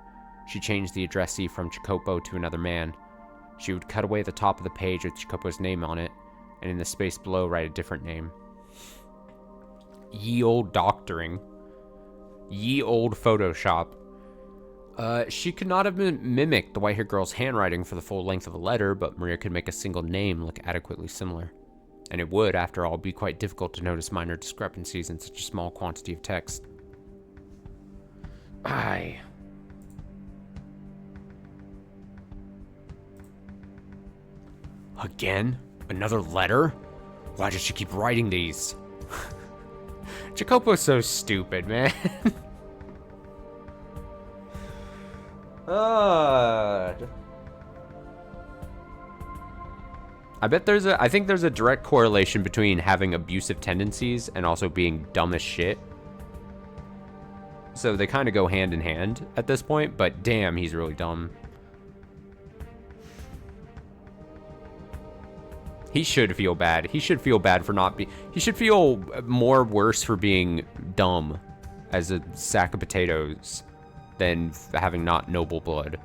Speaker 1: She changed the addressee from Jacopo to another man. She would cut away the top of the page with Jacopo's name on it, and in the space below write a different name. Ye old doctoring. Ye old Photoshop. She could not have mimicked the white-haired girl's handwriting for the full length of a letter, but Maria could make a single name look adequately similar. And it would, after all, be quite difficult to notice minor discrepancies in such a small quantity of text. Aye. Again? Another letter? Why does she keep writing these? Jacopo's so stupid, man. I think there's a direct correlation between having abusive tendencies and also being dumb as shit. So they kind of go hand in hand at this point, but damn, he's really dumb. He should feel bad. He should feel bad for not being... He should feel more worse for being dumb as a sack of potatoes than having non-noble blood.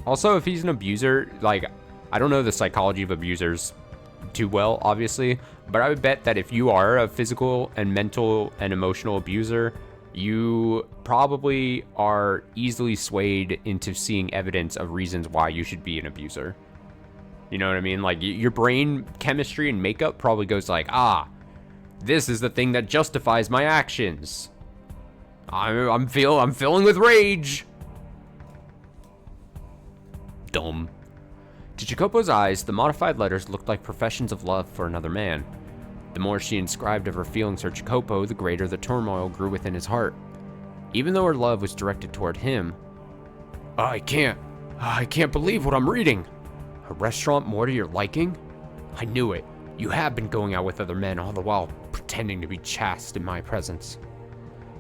Speaker 1: Also, if he's an abuser, like, I don't know the psychology of abusers too well, obviously, but I would bet that if you are a physical and mental and emotional abuser, you probably are easily swayed into seeing evidence of reasons why you should be an abuser. You know what I mean? Like, your brain chemistry and makeup probably goes like, This is the thing that justifies my actions. I'm filling with rage. Dumb. To Jacopo's eyes, the modified letters looked like professions of love for another man. The more she inscribed of her feelings for Jacopo, the greater the turmoil grew within his heart. Even though her love was directed toward him, I can't believe what I'm reading. A restaurant more to your liking? I knew it. You have been going out with other men all the while pretending to be chaste in my presence.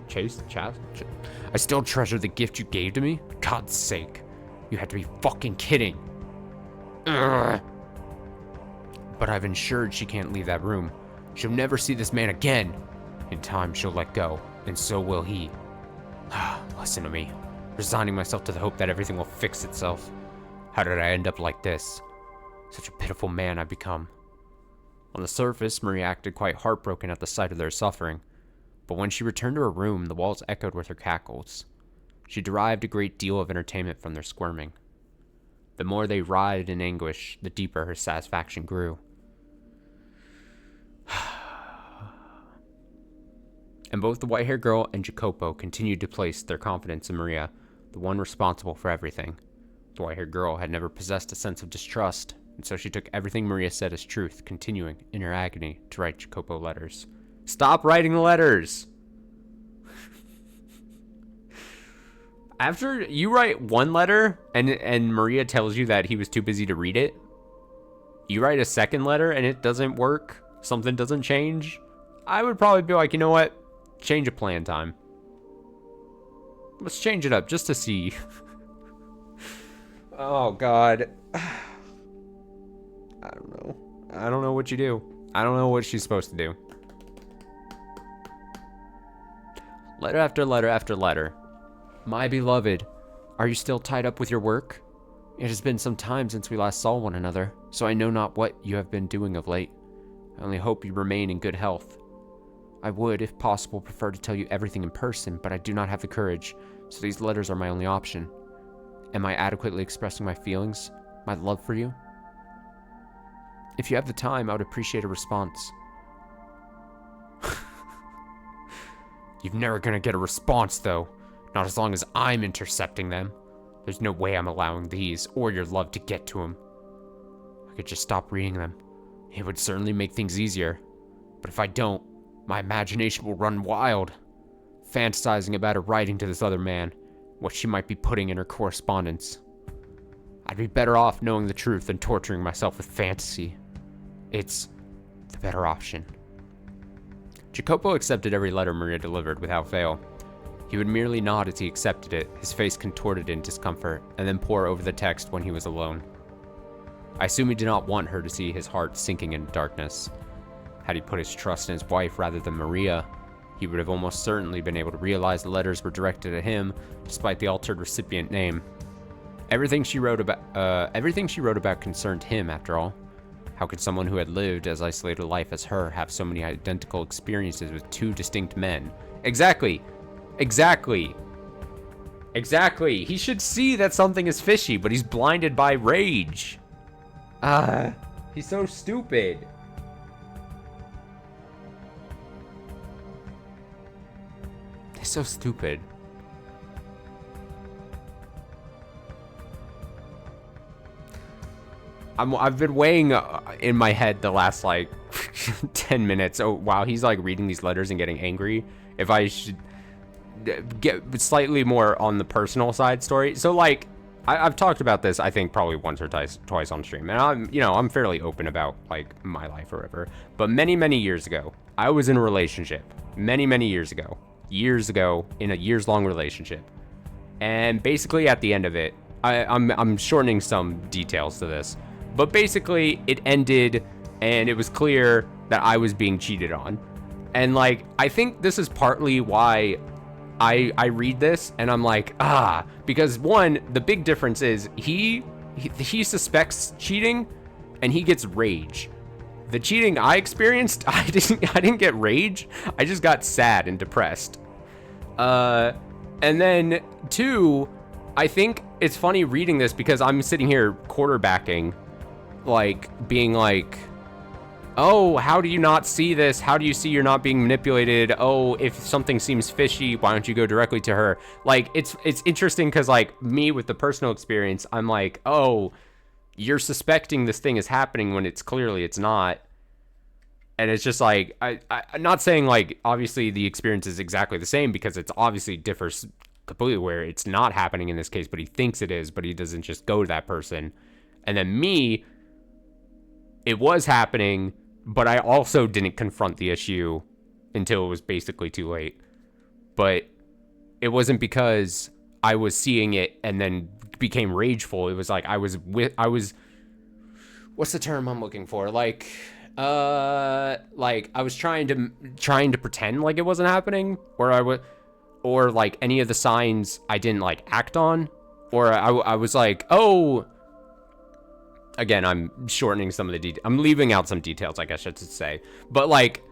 Speaker 1: Chaste? I still treasure the gift you gave to me? God's sake. You had to be fucking kidding. Ugh. But I've ensured she can't leave that room. She'll never see this man again. In time, she'll let go, and so will he. Listen to me. Resigning myself to the hope that everything will fix itself. How did I end up like this? Such a pitiful man I've become. On the surface, Maria acted quite heartbroken at the sight of their suffering. But when she returned to her room, the walls echoed with her cackles. She derived a great deal of entertainment from their squirming. The more they writhed in anguish, the deeper her satisfaction grew. And both the white-haired girl and Jacopo continued to place their confidence in Maria, the one responsible for everything. The white-haired girl had never possessed a sense of distrust, and so she took everything Maria said as truth, continuing, in her agony, to write Jacopo letters. Stop writing the letters! After you write one letter, and Maria tells you that he was too busy to read it, you write a second letter and it doesn't work, something doesn't change, I would probably be like, you know what? Change of plan time. Let's change it up just to see. Oh, God. I don't know. I don't know what you do. I don't know what she's supposed to do. Letter after letter after letter. My beloved, are you still tied up with your work? It has been some time since we last saw one another, so I know not what you have been doing of late. I only hope you remain in good health. I would, if possible, prefer to tell you everything in person, but I do not have the courage, so these letters are my only option. Am I adequately expressing my feelings, my love for you? If you have the time, I would appreciate a response. You're never gonna get a response, though. Not as long as I'm intercepting them. There's no way I'm allowing these, or your love, to get to him. I could just stop reading them. It would certainly make things easier. But if I don't, my imagination will run wild, fantasizing about her writing to this other man, what she might be putting in her correspondence. I'd be better off knowing the truth than torturing myself with fantasy. It's the better option. Jacopo accepted every letter Maria delivered without fail. He would merely nod as he accepted it, his face contorted in discomfort, and then pore over the text when he was alone. I assume he did not want her to see his heart sinking into darkness. Had he put his trust in his wife rather than Maria, he would have almost certainly been able to realize the letters were directed at him, despite the altered recipient name. Everything she wrote about concerned him, after all. How could someone who had lived as isolated a life as her have so many identical experiences with two distinct men? Exactly! He should see that something is fishy, but he's blinded by rage. He's so stupid. He's so stupid. I've been weighing in my head the last, like, 10 minutes. Oh, wow, he's, like, reading these letters and getting angry. If I should get slightly more on the personal side story. So, like, I've talked about this, I think, probably once or twice on stream. And I'm fairly open about, like, my life or whatever. But many, many years ago, I was in a relationship. Many, many years ago. In a years-long relationship. And basically, at the end of it, I'm shortening some details to this. But basically, it ended, and it was clear that I was being cheated on. And, like, I think this is partly why I read this, and I'm like, because one, the big difference is he suspects cheating, and he gets rage. The cheating I experienced, I didn't get rage. I just got sad and depressed. And then two, I think it's funny reading this because I'm sitting here quarterbacking, like, being like, Oh, how do you not see this? How do you see you're not being manipulated? Oh, if something seems fishy, why don't you go directly to her? Like, it's interesting because, like, me with the personal experience, I'm like, oh, you're suspecting this thing is happening when it's not. And it's just like, I'm not saying, like, obviously the experience is exactly the same because it's obviously differs completely where it's not happening in this case, but he thinks it is, but he doesn't just go to that person. And then me, it was happening, but I also didn't confront the issue until it was basically too late. But it wasn't because I was seeing it and then became rageful. It was like I was what's the term I'm looking for? Like I was trying to pretend like it wasn't happening, or like any of the signs I didn't like act on, or I was like, oh, again, I'm shortening some of the details. I'm leaving out some details, I guess I should say. But like,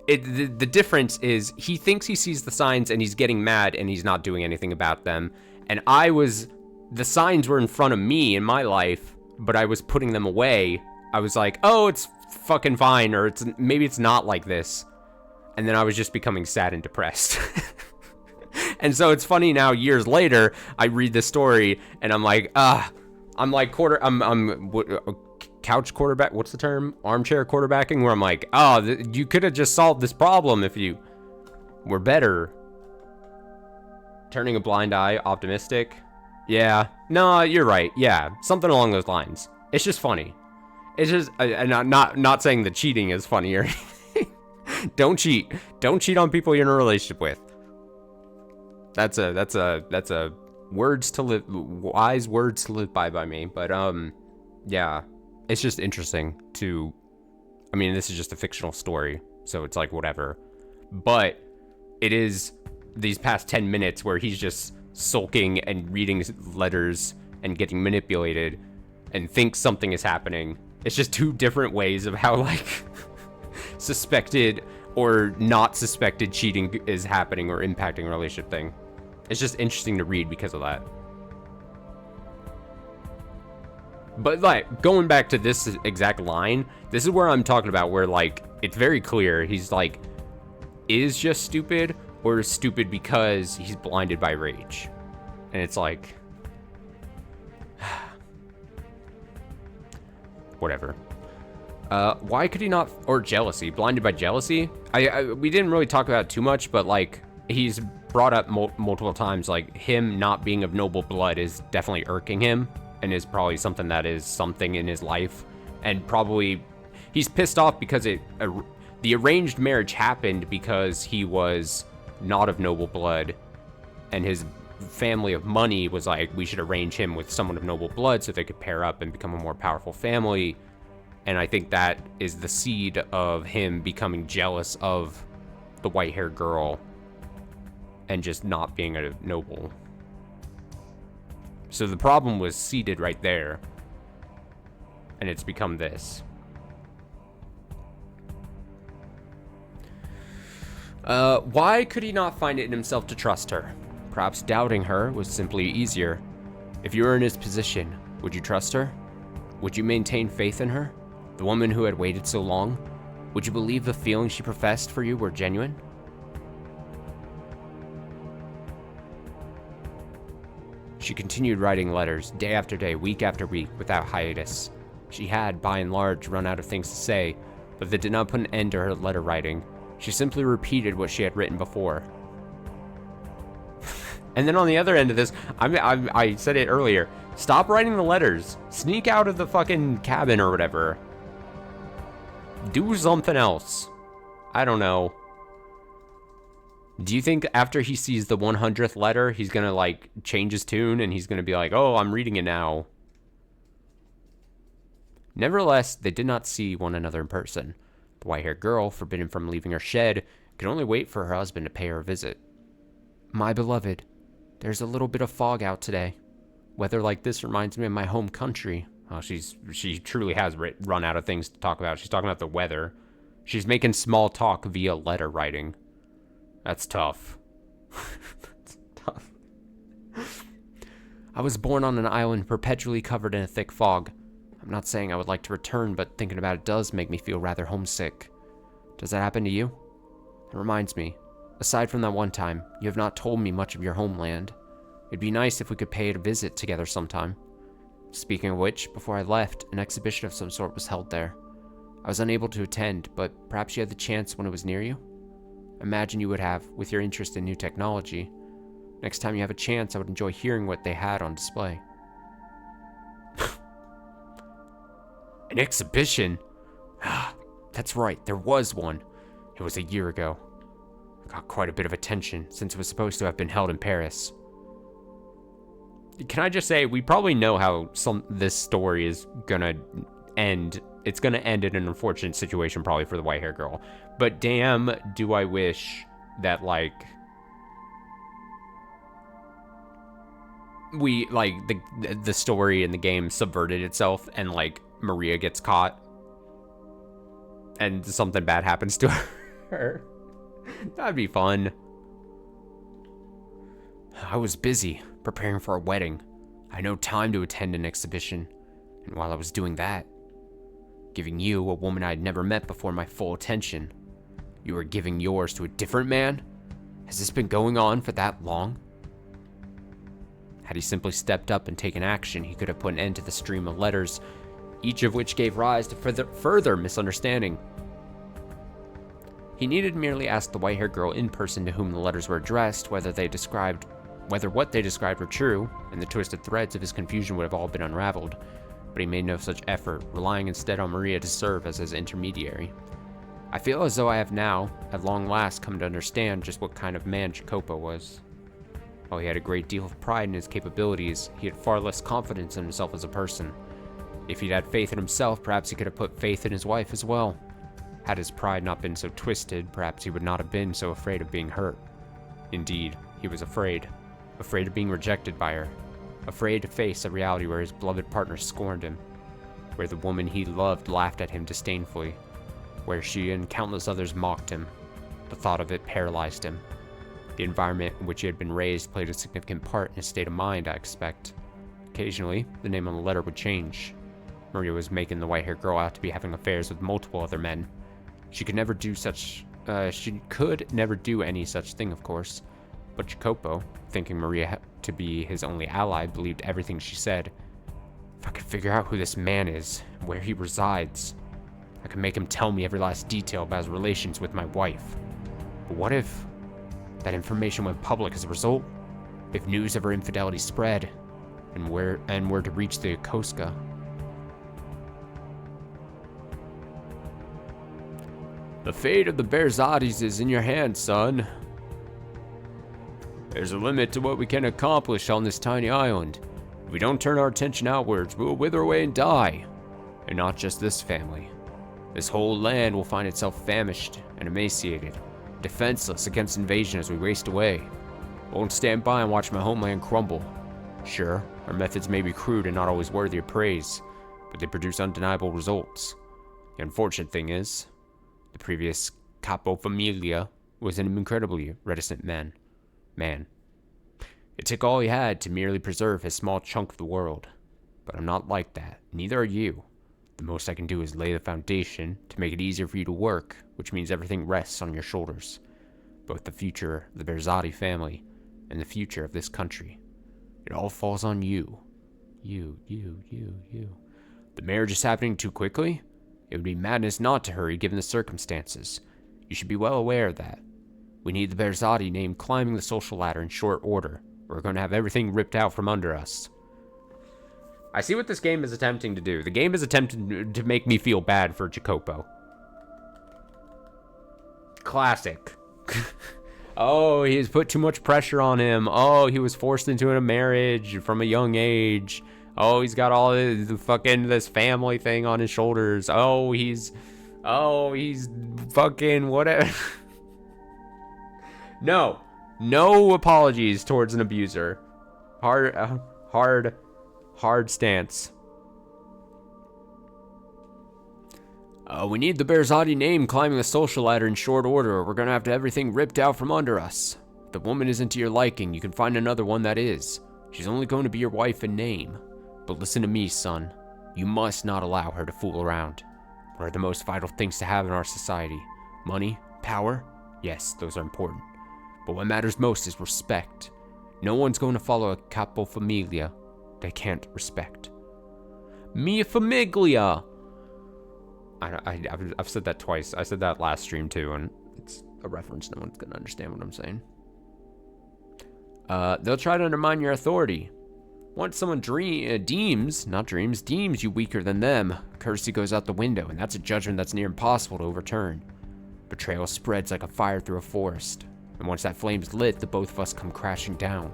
Speaker 1: the difference is he thinks he sees the signs and he's getting mad and he's not doing anything about them. And the signs were in front of me in my life, but I was putting them away. I was like, oh, it's fucking fine, or maybe it's not like this. And then I was just becoming sad and depressed. And so it's funny now, years later, I read this story and I'm like, I'm couch quarterback. What's the term? Armchair quarterbacking, where I'm like, oh, you could have just solved this problem if you were better. Turning a blind eye, optimistic. Yeah, no, you're right. Yeah, something along those lines. It's just funny. It's just, and not saying that cheating is funny or anything. Don't cheat. Don't cheat on people you're in a relationship with. That's a wise words to live by me. But yeah, it's just interesting to, I mean, this is just a fictional story, so it's like whatever. But it is these past 10 minutes where he's just sulking and reading letters and getting manipulated and thinks something is happening. It's just two different ways of how, like, suspected or not suspected cheating is happening or impacting a relationship thing. It's just interesting to read because of that. But, like, going back to this exact line, this is where I'm talking about where, like, it's very clear he's, like, is just stupid or is stupid because he's blinded by rage. And it's like, whatever. Why could he not, or jealousy, blinded by jealousy? We didn't really talk about it too much, but, like, he's brought up multiple times, like, him not being of noble blood is definitely irking him and is probably something that is something in his life. And probably he's pissed off because the arranged marriage happened because he was not of noble blood, and his family of money was like, we should arrange him with someone of noble blood so they could pair up and become a more powerful family. And I think that is the seed of him becoming jealous of the white-haired girl and just not being a noble. So the problem was seeded right there, and it's become this. Why could he not find it in himself to trust her? Perhaps doubting her was simply easier. If you were in his position, would you trust her? Would you maintain faith in her? The woman who had waited so long? Would you believe the feelings she professed for you were genuine? She continued writing letters, day after day, week after week, without hiatus. She had, by and large, run out of things to say, but that did not put an end to her letter writing. She simply repeated what she had written before. And then on the other end of this, I said it earlier, stop writing the letters. Sneak out of the fucking cabin or whatever. Do something else. I don't know. Do you think after he sees the 100th letter, he's gonna, like, change his tune and he's gonna be like, oh, I'm reading it now? Nevertheless, they did not see one another in person. The white-haired girl, forbidden from leaving her shed, could only wait for her husband to pay her a visit. My beloved, there's a little bit of fog out today. Weather like this reminds me of my home country. Oh, she truly has run out of things to talk about. She's talking about the weather. She's making small talk via letter writing. That's tough. That's tough. I was born on an island perpetually covered in a thick fog. I'm not saying I would like to return, but thinking about it does make me feel rather homesick. Does that happen to you? It reminds me, aside from that one time, you have not told me much of your homeland. It'd be nice if we could pay it a visit together sometime. Speaking of which, before I left, an exhibition of some sort was held there. I was unable to attend, but perhaps you had the chance when it was near you? Imagine you would have, with your interest in new technology. Next time you have a chance, I would enjoy hearing what they had on display. An exhibition? That's right, there was one. It was a year ago. It got quite a bit of attention, since it was supposed to have been held in Paris. Can I just say, we probably know how this story is gonna end. It's gonna end in an unfortunate situation, probably, for the white-haired girl. But damn, do I wish that, like, the story in the game subverted itself, and, like, Maria gets caught, and something bad happens to her. That'd be fun. I was busy, preparing for a wedding. I had no time to attend an exhibition, and while I was doing that, giving you, a woman I had never met before, my full attention, you were giving yours to a different man? Has this been going on for that long? Had he simply stepped up and taken action, he could have put an end to the stream of letters, each of which gave rise to further misunderstanding. He needed merely ask the white-haired girl in person to whom the letters were addressed whether what they described were true, and the twisted threads of his confusion would have all been unraveled. But he made no such effort, relying instead on Maria to serve as his intermediary. I feel as though I have now, at long last, come to understand just what kind of man Jacopo was. While he had a great deal of pride in his capabilities, he had far less confidence in himself as a person. If he'd had faith in himself, perhaps he could have put faith in his wife as well. Had his pride not been so twisted, perhaps he would not have been so afraid of being hurt. Indeed, he was afraid. Afraid of being rejected by her. Afraid to face a reality where his beloved partner scorned him. Where the woman he loved laughed at him disdainfully. Where she and countless others mocked him. The thought of it paralyzed him. The environment in which he had been raised played a significant part in his state of mind, I expect. Occasionally, the name on the letter would change. Maria was making the white-haired girl out to be having affairs with multiple other men. She could never do any such thing, of course. But Jacopo, thinking Maria to be his only ally, believed everything she said. If I could figure out who this man is, and where he resides, I could make him tell me every last detail about his relations with my wife. But what if that information went public as a result? If news of her infidelity spread, and were to reach the Yokosuka? The fate of the Berzadis is in your hands, son. There's a limit to what we can accomplish on this tiny island. If we don't turn our attention outwards, we will wither away and die. And not just this family. This whole land will find itself famished and emaciated, defenseless against invasion as we waste away. I won't stand by and watch my homeland crumble. Sure, our methods may be crude and not always worthy of praise, but they produce undeniable results. The unfortunate thing is, the previous capo familia was an incredibly reticent man. It took all he had to merely preserve his small chunk of the world. But I'm not like that. Neither are you. The most I can do is lay the foundation to make it easier for you to work, which means everything rests on your shoulders. Both the future of the Berzati family and the future of this country. It all falls on you. You. The marriage is happening too quickly? It would be madness not to hurry given the circumstances. You should be well aware of that. We need the Berzati name climbing the social ladder in short order. We're going to have everything ripped out from under us. I see what this game is attempting to do. The game is attempting to make me feel bad for Jacopo. Classic. Oh, he's put too much pressure on him. Oh, he was forced into a marriage from a young age. Oh, he's got all the fucking this family thing on his shoulders. Oh, he's fucking whatever. No apologies towards an abuser. Hard stance. We need the Berzati name climbing the social ladder in short order, or we're gonna have to have everything ripped out from under us. If the woman isn't to your liking, you can find another one that is. She's only going to be your wife in name. But listen to me, son. You must not allow her to fool around. What are the most vital things to have in our society? Money? Power? Yes, those are important. But what matters most is respect. No one's going to follow a capo familia they can't respect. Mia famiglia! I've said that twice. I said that last stream too, and it's a reference. No one's gonna understand what I'm saying. They'll try to undermine your authority. Once someone deems you weaker than them, courtesy goes out the window, and that's a judgment that's near impossible to overturn. Betrayal spreads like a fire through a forest, and once that flame's lit, the both of us come crashing down.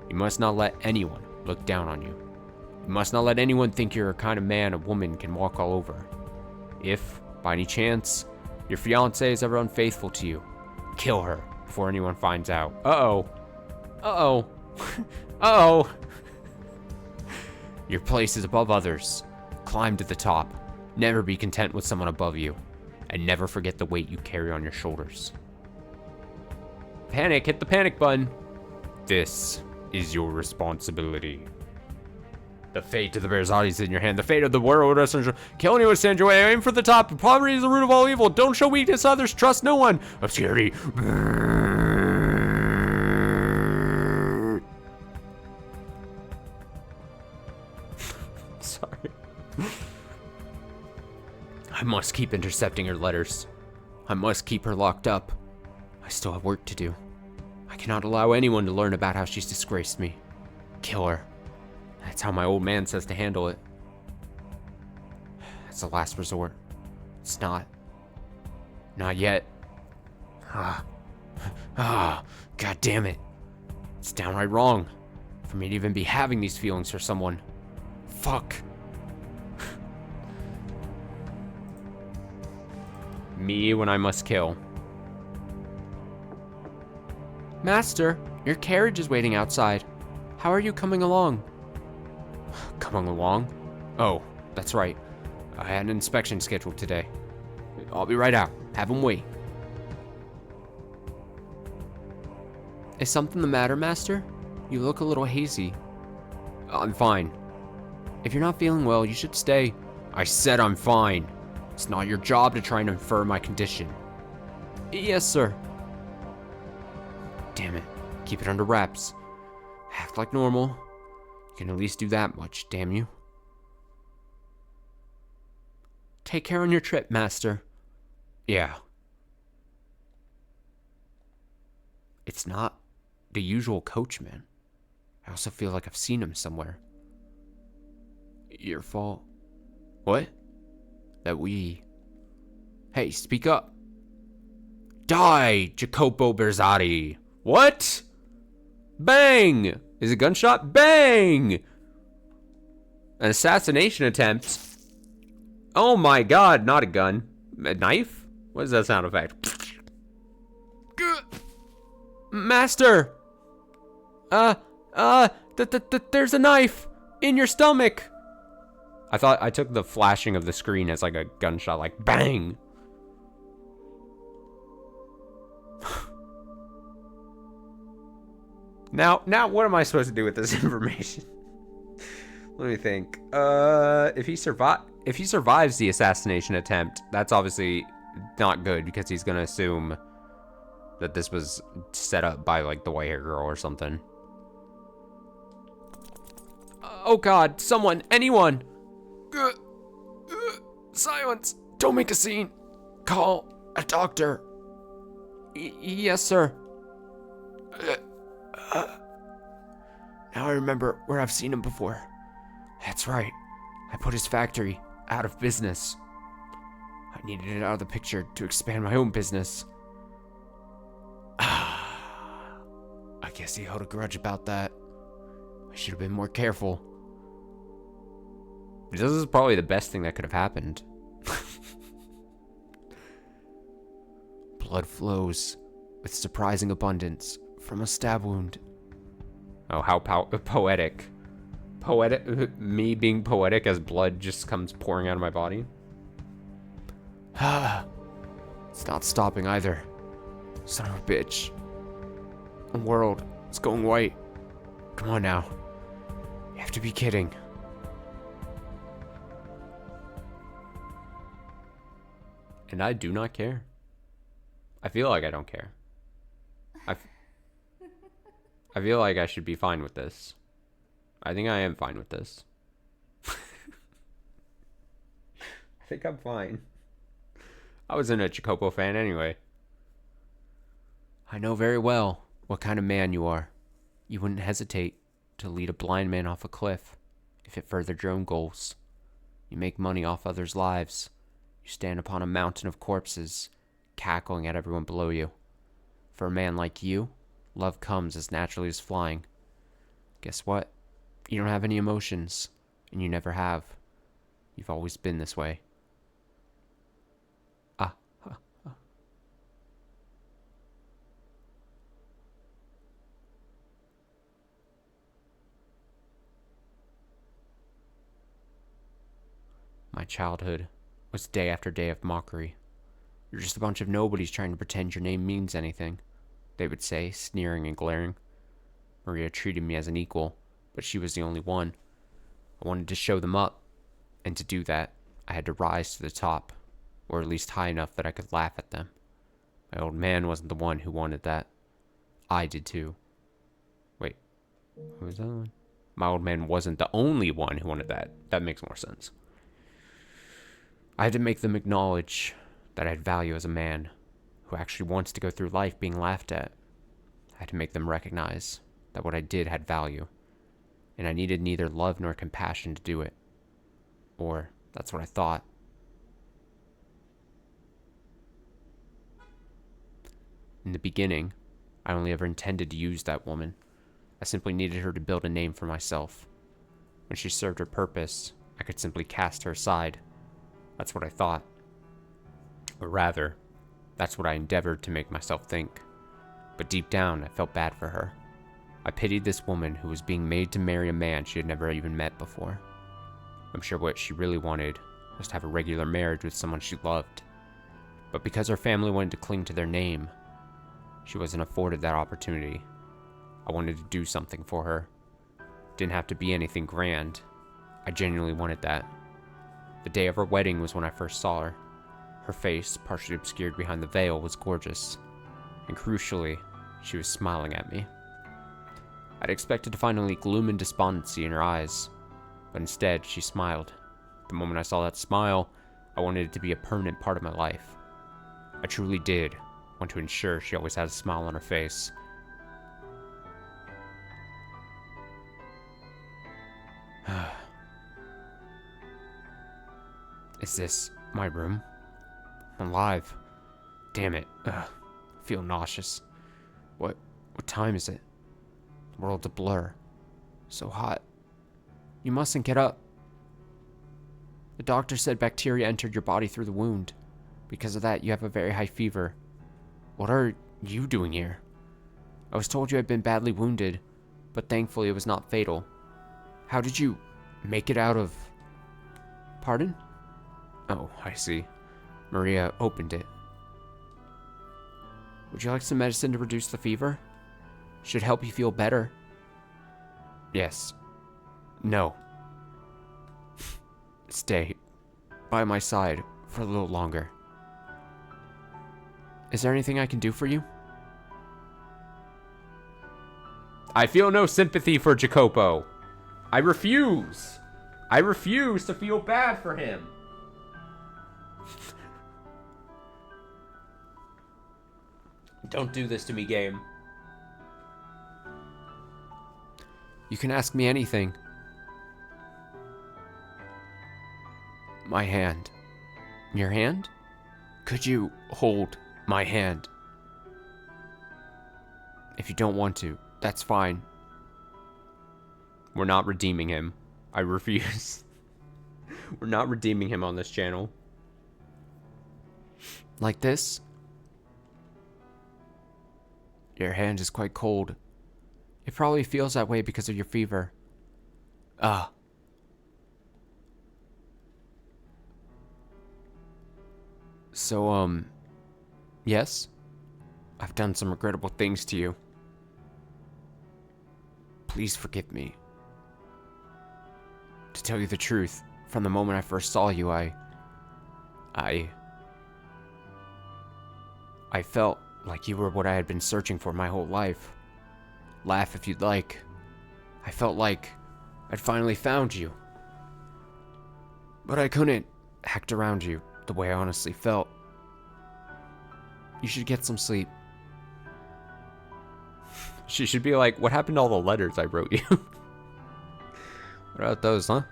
Speaker 1: You must not let anyone look down on you. You must not let anyone think you're a kind of man a woman can walk all over. If, by any chance, your fiancée is ever unfaithful to you, kill her before anyone finds out. Uh-oh. Uh-oh. Uh-oh. Your place is above others. Climb to the top. Never be content with someone above you. And never forget the weight you carry on your shoulders. Panic, hit the panic button. This is your responsibility. The fate of the Berzati is in your hand. The fate of the world. Kill anyone who stands your way. Aim for the top. Poverty is the root of all evil. Don't show weakness to others. Trust no one. Obscurity. Sorry. I must keep intercepting her letters. I must keep her locked up. I still have work to do. I cannot allow anyone to learn about how she's disgraced me. Kill her. That's how my old man says to handle it. It's the last resort. It's not. Not yet. God damn it. It's downright wrong for me to even be having these feelings for someone. Fuck. Me when I must kill. Master, your carriage is waiting outside. How are you coming along? Coming along? Oh, that's right. I had an inspection scheduled today. I'll be right out. Have him wait. Is something the matter, Master? You look a little hazy. I'm fine. If you're not feeling well, you should stay. I said I'm fine. It's not your job to try and infer my condition. Yes, sir. Damn it. Keep it under wraps. Act like normal. You can at least do that much, damn you. Take care on your trip, Master. Yeah. It's not the usual coachman. I also feel like I've seen him somewhere. Your fault. What? That we... Hey, speak up. Die, Jacopo Berzati. What? Bang! Is it a gunshot? Bang! An assassination attempt. Oh my god, not a gun. A knife? What is that sound effect? Master! There's a knife in your stomach. I thought I took the flashing of the screen as like a gunshot, like bang. Now what am I supposed to do with this information? Let me think. If he survives the assassination attempt, that's obviously not good because he's gonna assume that this was set up by like the white hair girl or something. Oh god, someone, anyone. Silence. Don't make a scene. Call a doctor. Yes, sir. Now I remember where I've seen him before. That's right. I put his factory out of business. I needed it out of the picture to expand my own business. I guess he held a grudge about that. I should have been more careful. This is probably the best thing that could have happened. Blood flows with surprising abundance from a stab wound. Oh, how poetic. Me being poetic as blood just comes pouring out of my body. It's not stopping either. Son of a bitch. The world, it's going white. Come on now. You have to be kidding. And I do not care. I feel like I don't care. I feel like I should be fine with this. I think I am fine with this. I think I'm fine. I wasn't a Jacopo fan anyway. I know very well what kind of man you are. You wouldn't hesitate to lead a blind man off a cliff if it furthered your own goals. You make money off others' lives. You stand upon a mountain of corpses, cackling at everyone below you. For a man like you, love comes as naturally as flying. Guess what? You don't have any emotions, and you never have. You've always been this way. Ah. My childhood was day after day of mockery. You're just a bunch of nobodies trying to pretend your name means anything, they would say, sneering and glaring. Maria treated me as an equal, but she was the only one. I wanted to show them up, and to do that, I had to rise to the top, or at least high enough that I could laugh at them. My old man wasn't the one who wanted that. I did too. Wait, who was that one? My old man wasn't the only one who wanted that. That makes more sense. I had to make them acknowledge that I had value as a man who actually wants to go through life being laughed at. I had to make them recognize that what I did had value, and I needed neither love nor compassion to do it. Or, that's what I thought. In the beginning, I only ever intended to use that woman. I simply needed her to build a name for myself. When she served her purpose, I could simply cast her aside. That's what I thought. Or rather, that's what I endeavored to make myself think. But deep down, I felt bad for her. I pitied this woman who was being made to marry a man she had never even met before. I'm sure what she really wanted was to have a regular marriage with someone she loved. But because her family wanted to cling to their name, she wasn't afforded that opportunity. I wanted to do something for her. Didn't have to be anything grand. I genuinely wanted that. The day of her wedding was when I first saw her. Her face, partially obscured behind the veil, was gorgeous. And crucially, she was smiling at me. I'd expected to find only gloom and despondency in her eyes, but instead, she smiled. The moment I saw that smile, I wanted it to be a permanent part of my life. I truly did want to ensure she always had a smile on her face. Is this my room? I'm alive. Damn it. I feel nauseous. What time is it? The world's a blur. So hot. You mustn't get up. The doctor said bacteria entered your body through the wound. Because of that, you have a very high fever. What are you doing here? I was told you had been badly wounded, but thankfully it was not fatal. How did you make it out of... Pardon? Oh, I see. Maria opened it. Would you like some medicine to reduce the fever? Should help you feel better. Yes. No. Stay by my side for a little longer. Is there anything I can do for you? I feel no sympathy for Jacopo. I refuse. I refuse to feel bad for him. Don't do this to me, game. You can ask me anything. My hand. Your hand? Could you hold my hand? If you don't want to, that's fine. We're not redeeming him. I refuse. We're not redeeming him on this channel. Like this? Your hand is quite cold. It probably feels that way because of your fever. So, yes? I've done some regrettable things to you. Please forgive me. To tell you the truth, from the moment I first saw you, I I felt like you were what I had been searching for my whole life. Laugh if you'd like. I felt like I'd finally found you. But I couldn't act around you the way I honestly felt. You should get some sleep. She should be like, what happened to all the letters I wrote you? What about those, huh?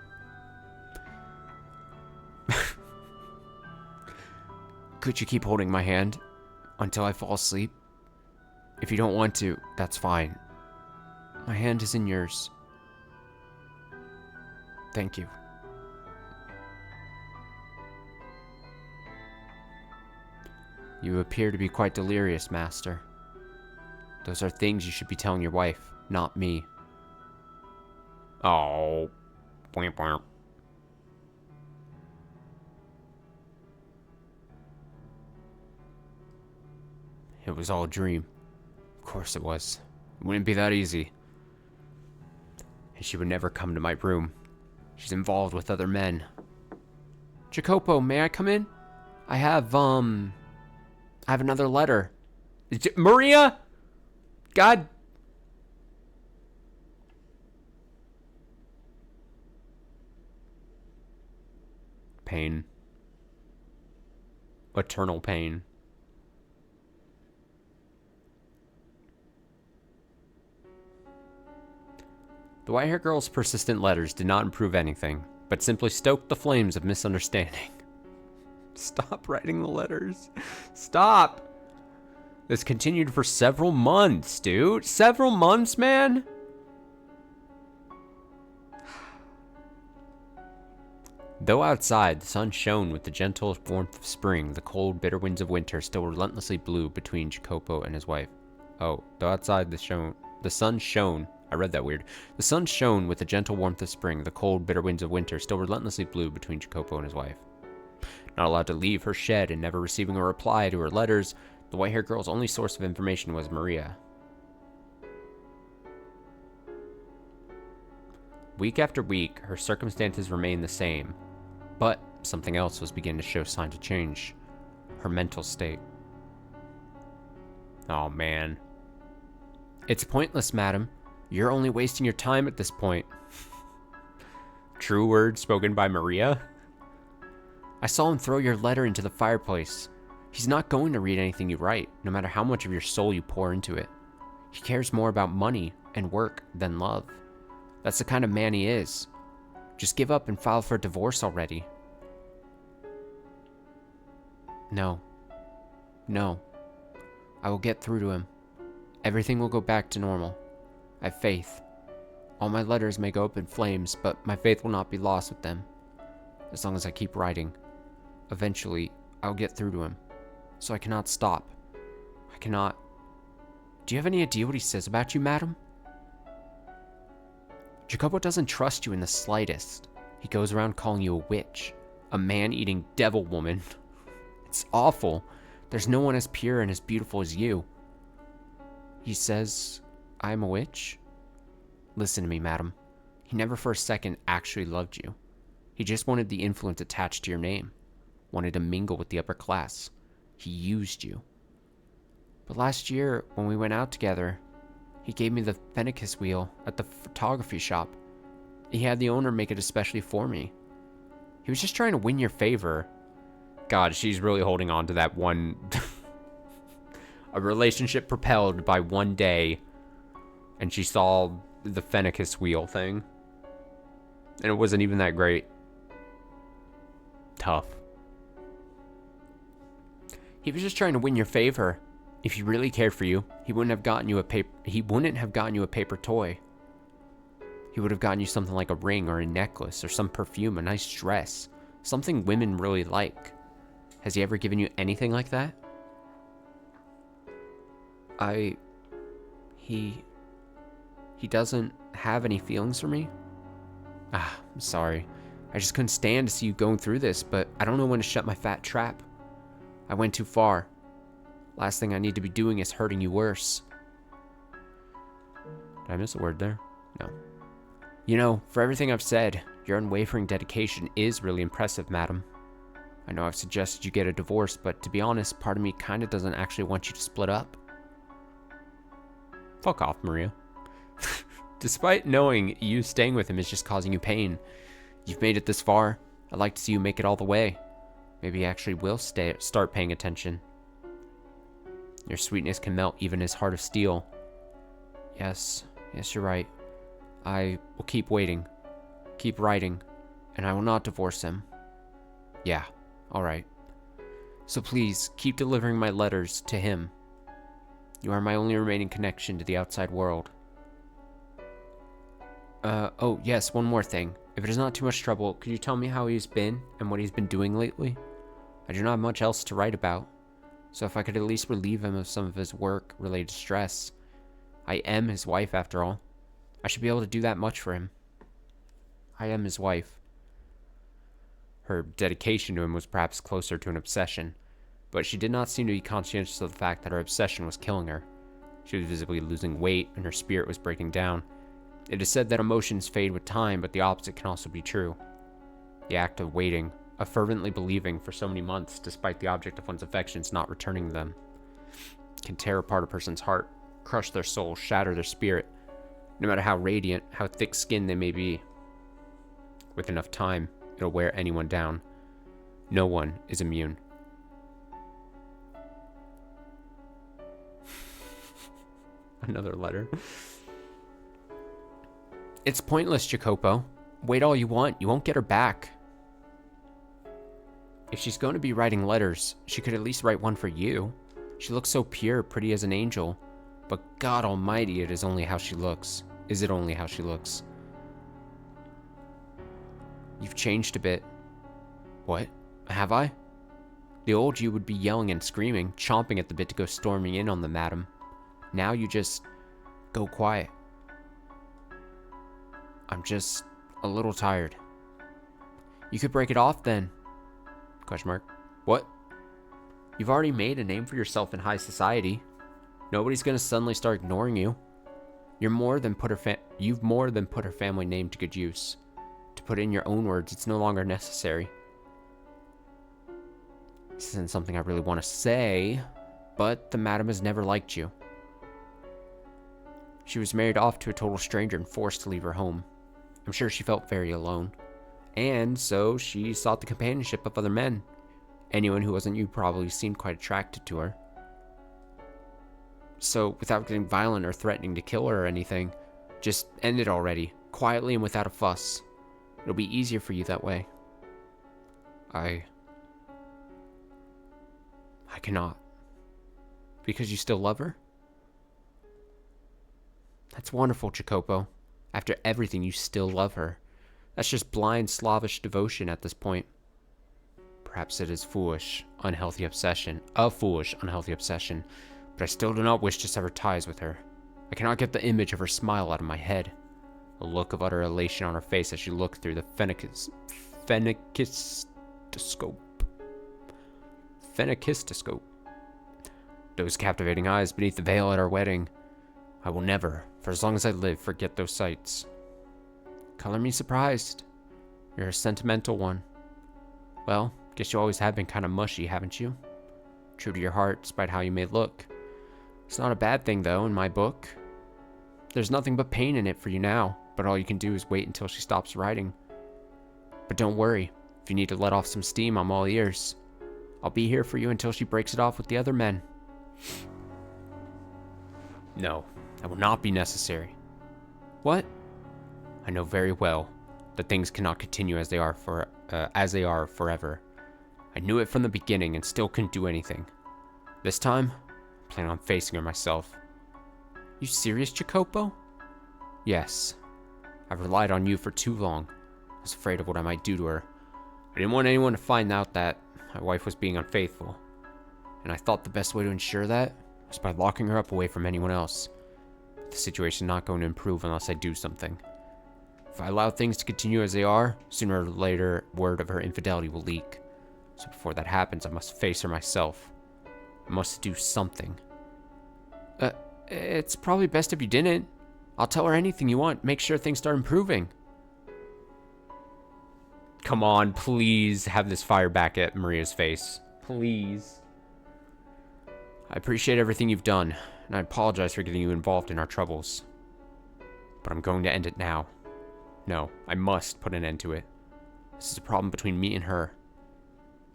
Speaker 1: Could you keep holding my hand until I fall asleep? If you don't want to, that's fine. My hand is in yours. Thank you. You appear to be quite delirious, Master. Those are things you should be telling your wife, not me. Oh. Bwamp, bwamp. It was all a dream. Of course it was. It wouldn't be that easy. And she would never come to my room. She's involved with other men. Jacopo, may I come in? I have another letter. Maria? God. Pain. Eternal pain. The white-haired girl's persistent letters did not improve anything, but simply stoked the flames of misunderstanding. Stop writing the letters. Stop! This continued for several months, dude. Several months, man? Though outside, the sun shone with the gentle warmth of spring, the cold, bitter winds of winter still relentlessly blew between Jacopo and his wife. Oh, though outside the sun shone. I read that weird. The sun shone with the gentle warmth of spring, the cold, bitter winds of winter still relentlessly blew between Jacopo and his wife. Not allowed to leave her shed and never receiving a reply to her letters, the white-haired girl's only source of information was Maria. Week after week, her circumstances remained the same, but something else was beginning to show signs of change. Her mental state. Oh, man. It's pointless, madam. You're only wasting your time at this point. True words spoken by Maria? I saw him throw your letter into the fireplace. He's not going to read anything you write, no matter how much of your soul you pour into it. He cares more about money and work than love. That's the kind of man he is. Just give up and file for a divorce already. No. No. I will get through to him. Everything will go back to normal. I have faith. All my letters may go up in flames, but my faith will not be lost with them. As long as I keep writing. Eventually, I'll get through to him. So I cannot stop. I cannot... Do you have any idea what he says about you, madam? Jacopo doesn't trust you in the slightest. He goes around calling you a witch. A man-eating devil woman. It's awful. There's no one as pure and as beautiful as you. He says, I'm a witch? Listen to me, madam. He never for a second actually loved you. He just wanted the influence attached to your name. Wanted to mingle with the upper class. He used you. But last year, when we went out together, he gave me the Fennicus wheel at the photography shop. He had the owner make it especially for me. He was just trying to win your favor. God, she's really holding on to that one... a relationship propelled by one day, and she saw the Fennicus wheel thing. And it wasn't even that great. Tough. He was just trying to win your favor. If he really cared for you, he wouldn't have gotten you a paper toy. He would have gotten you something like a ring or a necklace or some perfume, a nice dress, something women really like. Has he ever given you anything like that? He doesn't have any feelings for me? I'm sorry. I just couldn't stand to see you going through this, but I don't know when to shut my fat trap. I went too far. Last thing I need to be doing is hurting you worse. Did I miss a word there? No. You know, for everything I've said, your unwavering dedication is really impressive, madam. I know I've suggested you get a divorce, but to be honest, part of me kind of doesn't actually want you to split up. Fuck off, Maria. Despite knowing you staying with him is just causing you pain, you've made it this far. I'd like to see you make it all the way. Maybe he actually will start paying attention. Your sweetness can melt even his heart of steel. Yes, you're right. I will keep waiting, keep writing, and I will not divorce him. Yeah, alright. So please, keep delivering my letters to him. You are my only remaining connection to the outside world. Oh, yes, one more thing. If it is not too much trouble, could you tell me how he's been and what he's been doing lately? I do not have much else to write about, so if I could at least relieve him of some of his work-related stress. I am his wife, after all. I should be able to do that much for him. I am his wife. Her dedication to him was perhaps closer to an obsession, but she did not seem to be conscientious of the fact that her obsession was killing her. She was visibly losing weight, and her spirit was breaking down. It is said that emotions fade with time, but the opposite can also be true. The act of waiting, of fervently believing for so many months, despite the object of one's affections not returning them, can tear apart a person's heart, crush their soul, shatter their spirit, no matter how radiant, how thick-skinned they may be. With enough time, it'll wear anyone down. No one is immune. Another letter. It's pointless, Jacopo. Wait all you want, you won't get her back. If she's going to be writing letters, she could at least write one for you. She looks so pure, pretty as an angel. But God almighty, it is only how she looks. Is it only how she looks? You've changed a bit. What? Have I? The old you would be yelling and screaming, chomping at the bit to go storming in on the madam. Now you just go quiet. I'm just a little tired. You could break it off then. Question mark. What? You've already made a name for yourself in high society. Nobody's gonna suddenly start ignoring you. You've more than put her family name to good use. To put it in your own words, it's no longer necessary. This isn't something I really want to say, but the madam has never liked you. She was married off to a total stranger and forced to leave her home. I'm sure she felt very alone. And so she sought the companionship of other men. Anyone who wasn't you probably seemed quite attracted to her. So, without getting violent or threatening to kill her or anything, just end it already, quietly and without a fuss. It'll be easier for you that way. I cannot. Because you still love her? That's wonderful, Jacopo. After everything, you still love her. That's just blind Slavish devotion at this point. Perhaps it is a foolish, unhealthy obsession, but I still do not wish to sever ties with her. I cannot get the image of her smile out of my head. The look of utter elation on her face as she looked through the phenakistoscope. Those captivating eyes beneath the veil at our wedding. I will never, for as long as I live, forget those sights. Color me surprised. You're a sentimental one. Well, guess you always have been kind of mushy, haven't you? True to your heart, despite how you may look. It's not a bad thing, though, in my book. There's nothing but pain in it for you now, but all you can do is wait until she stops writing. But don't worry. If you need to let off some steam, I'm all ears. I'll be here for you until she breaks it off with the other men. No, that will not be necessary. What? I know very well that things cannot continue as they are forever. I knew it from the beginning and still couldn't do anything. This time, I plan on facing her myself. You serious, Jacopo? Yes. I've relied on you for too long. I was afraid of what I might do to her. I didn't want anyone to find out that my wife was being unfaithful. And I thought the best way to ensure that was by locking her up away from anyone else. But the situation's not going to improve unless I do something. If I allow things to continue as they are, sooner or later, word of her infidelity will leak. So before that happens, I must face her myself. I must do something. It's probably best if you didn't. I'll tell her anything you want. Make sure things start improving. Come on, please have this fire back at Maria's face. Please. I appreciate everything you've done, and I apologize for getting you involved in our troubles. But I'm going to end it now. No, I must put an end to it. This is a problem between me and her.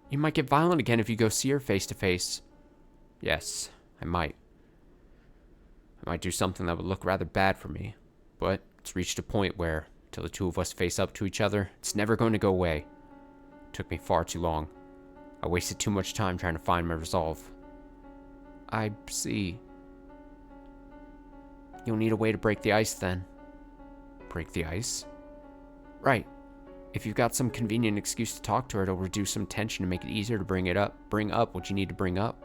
Speaker 1: You might get violent again if you go see her face to face. Yes, I might. I might do something that would look rather bad for me, but it's reached a point where, till the two of us face up to each other, it's never going to go away. It took me far too long. I wasted too much time trying to find my resolve. I see. You'll need a way to break the ice then. Break the ice? Right. If you've got some convenient excuse to talk to her, it'll reduce some tension and make it easier to bring up what you need to bring up.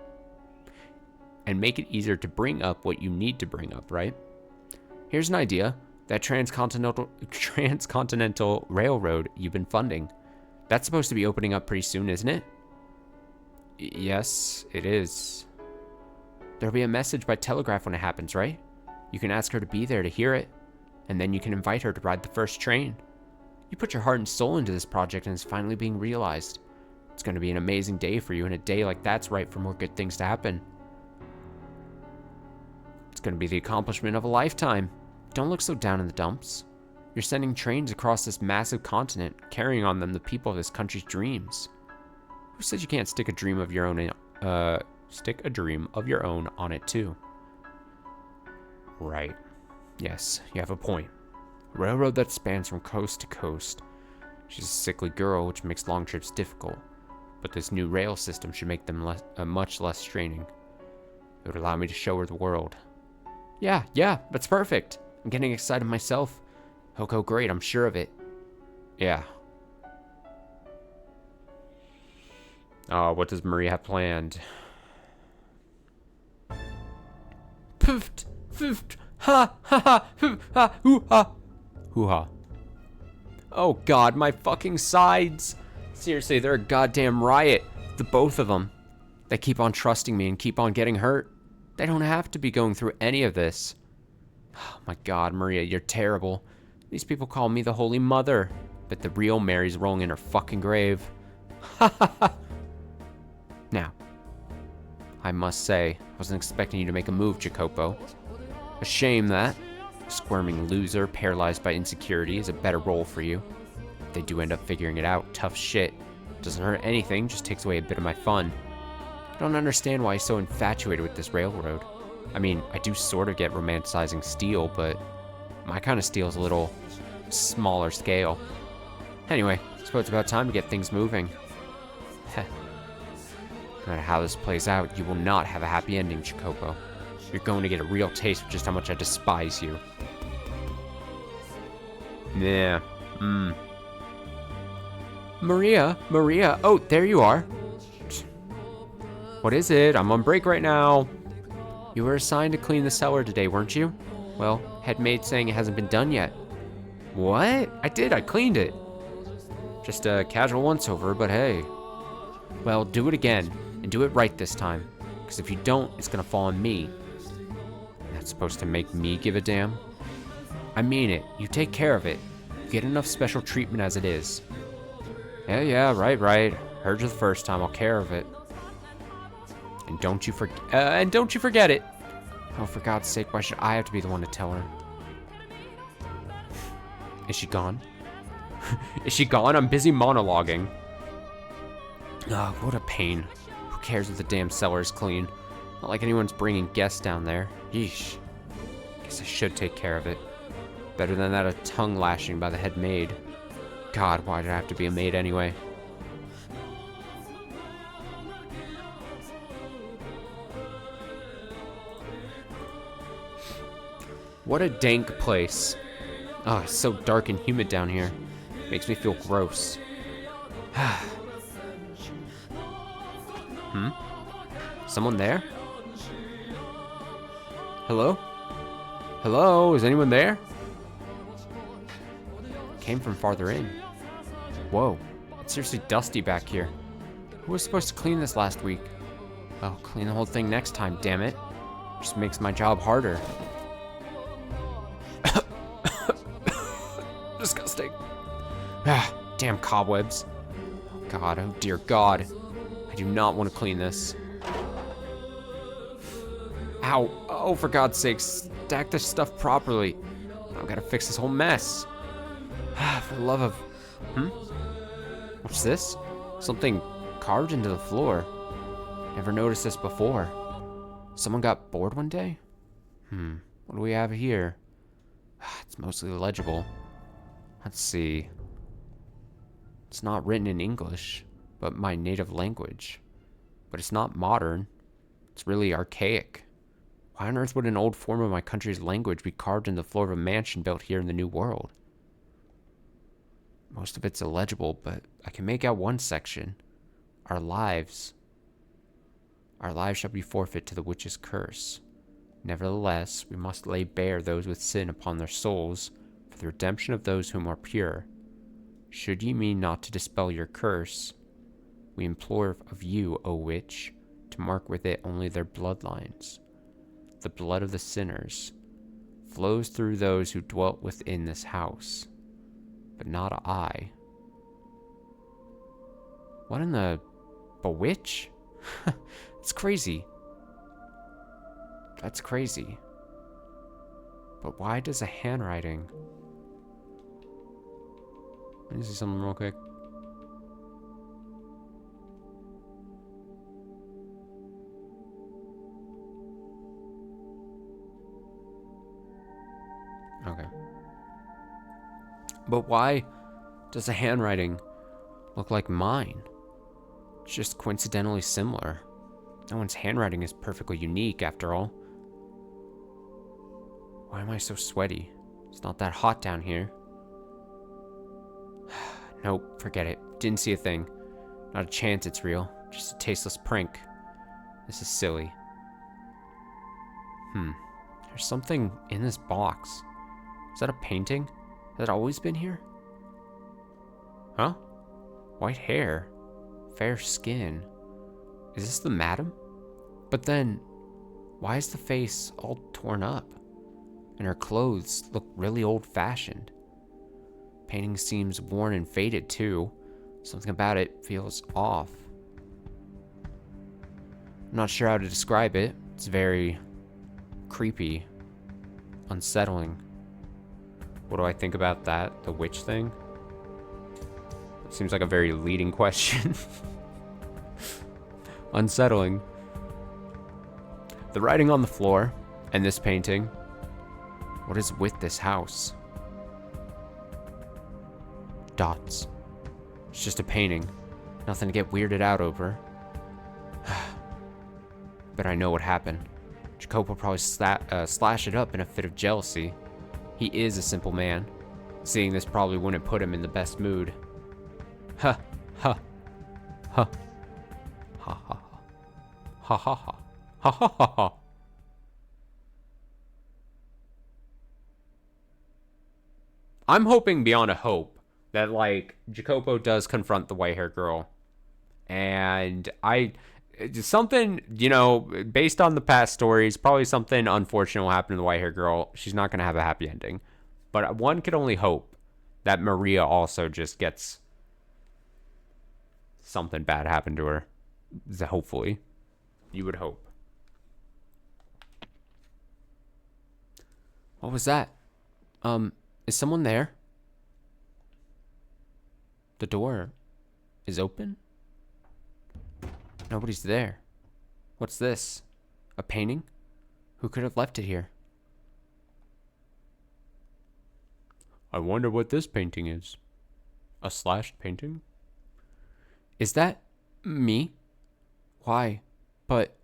Speaker 1: And make it easier to bring up what you need to bring up, right? Here's an idea. That transcontinental railroad you've been funding. That's supposed to be opening up pretty soon, isn't it? Yes, it is. There'll be a message by telegraph when it happens, right? You can ask her to be there to hear it, and then you can invite her to ride the first train. You put your heart and soul into this project and it's finally being realized. It's going to be an amazing day for you, and a day like that's right for more good things to happen. It's going to be the accomplishment of a lifetime. Don't look so down in the dumps. You're sending trains across this massive continent, carrying on them the people of this country's dreams. Who said you can't stick a dream of your own on it too? Right. Yes, you have a point. A railroad that spans from coast to coast. She's a sickly girl, which makes long trips difficult. But this new rail system should make them much less straining. It would allow me to show her the world. Yeah, that's perfect. I'm getting excited myself. He'll go great, I'm sure of it. Yeah. What does Maria have planned? Poofed, poofed, ha, ha, ha, hoo, ha, hoo, ha. Hoo-ha. Oh god, my fucking sides. Seriously, they're a goddamn riot. The both of them. They keep on trusting me and keep on getting hurt. They don't have to be going through any of this. Oh my god, Maria, you're terrible. These people call me the Holy Mother, but the real Mary's rolling in her fucking grave. Ha ha ha. Now, I must say, I wasn't expecting you to make a move, Jacopo. A shame that. A squirming loser, paralyzed by insecurity, is a better role for you. If they do end up figuring it out, tough shit. Doesn't hurt anything, just takes away a bit of my fun. I don't understand why he's so infatuated with this railroad. I mean, I do sort of get romanticizing steel, but my kind of steel is a little smaller scale. Anyway, I suppose it's about time to get things moving. No matter how this plays out, you will not have a happy ending, Jacopo. You're going to get a real taste of just how much I despise you. Yeah. Maria, oh, there you are. What is it? I'm on break right now. You were assigned to clean the cellar today, weren't you? Well, head maid saying it hasn't been done yet. What? I did, I cleaned it. Just a casual once-over, but hey. Well, do it again, and do it right this time. Because if you don't, it's gonna fall on me. That's supposed to make me give a damn? I mean it. You take care of it. You get enough special treatment as it is. Yeah, right. Heard you the first time. I'll care of it. And don't you forget it. Oh, for God's sake, why should I have to be the one to tell her? Is she gone? Is she gone? I'm busy monologuing. Oh, what a pain. Who cares if the damn cellar is clean? Not like anyone's bringing guests down there. Yeesh. Guess I should take care of it. Better than that a tongue lashing by the head maid. God, why did I have to be a maid anyway? What a dank place. Oh, it's so dark and humid down here. Makes me feel gross. Someone there? Hello? Hello? Is anyone there? Came from farther in. Whoa. It's seriously dusty back here. Who was supposed to clean this last week? I'll clean the whole thing next time, damn it. Just makes my job harder. Disgusting. Damn Damn cobwebs. Oh God, oh dear God. I do not want to clean this. Ow. Oh, for God's sake, stack this stuff properly. I've got to fix this whole mess. For the love of... What's this? Something carved into the floor. Never noticed this before. Someone got bored one day? What do we have here? It's mostly legible. Let's see. It's not written in English, but my native language. But it's not modern. It's really archaic. Why on earth would an old form of my country's language be carved in the floor of a mansion built here in the New World? Most of it's illegible, but I can make out one section. Our lives. Our lives shall be forfeit to the witch's curse. Nevertheless, we must lay bare those with sin upon their souls, for the redemption of those whom are pure. Should ye mean not to dispel your curse, we implore of you, O witch, to mark with it only their bloodlines. The blood of the sinners flows through those who dwelt within this house, but not I. What in the... bewitch? It's crazy. That's crazy. But why does a handwriting... Let me see something real quick. Okay. But why does a handwriting look like mine? It's just coincidentally similar. No one's handwriting is perfectly unique, after all. Why am I so sweaty? It's not that hot down here. Nope, forget it. Didn't see a thing. Not a chance it's real. Just a tasteless prank. This is silly. There's something in this box. Is that a painting? Has it always been here? Huh? White hair. Fair skin. Is this the madam? But then, why is the face all torn up? And her clothes look really old-fashioned. Painting seems worn and faded, too. Something about it feels off. I'm not sure how to describe it. It's very creepy, unsettling. What do I think about that? The witch thing? It seems like a very leading question. Unsettling. The writing on the floor and this painting. What is with this house? Dots. It's just a painting. Nothing to get weirded out over. But I know what happened. Jacopo probably slashed it up in a fit of jealousy. He is a simple man. Seeing this probably wouldn't put him in the best mood. Ha, ha, ha, ha, ha, ha, ha, ha, ha, ha, ha, ha. I'm hoping beyond a hope that, like, Jacopo does confront the white-haired girl. And something, you know, based on the past stories, probably something unfortunate will happen to the white-haired girl. She's not going to have a happy ending. But one could only hope that Maria also just gets something bad happen to her. Hopefully. You would hope. What was that? Is someone there? The door is open? Nobody's there. What's this? A painting? Who could have left it here? I wonder what this painting is. A slashed painting? Is that me? Why? But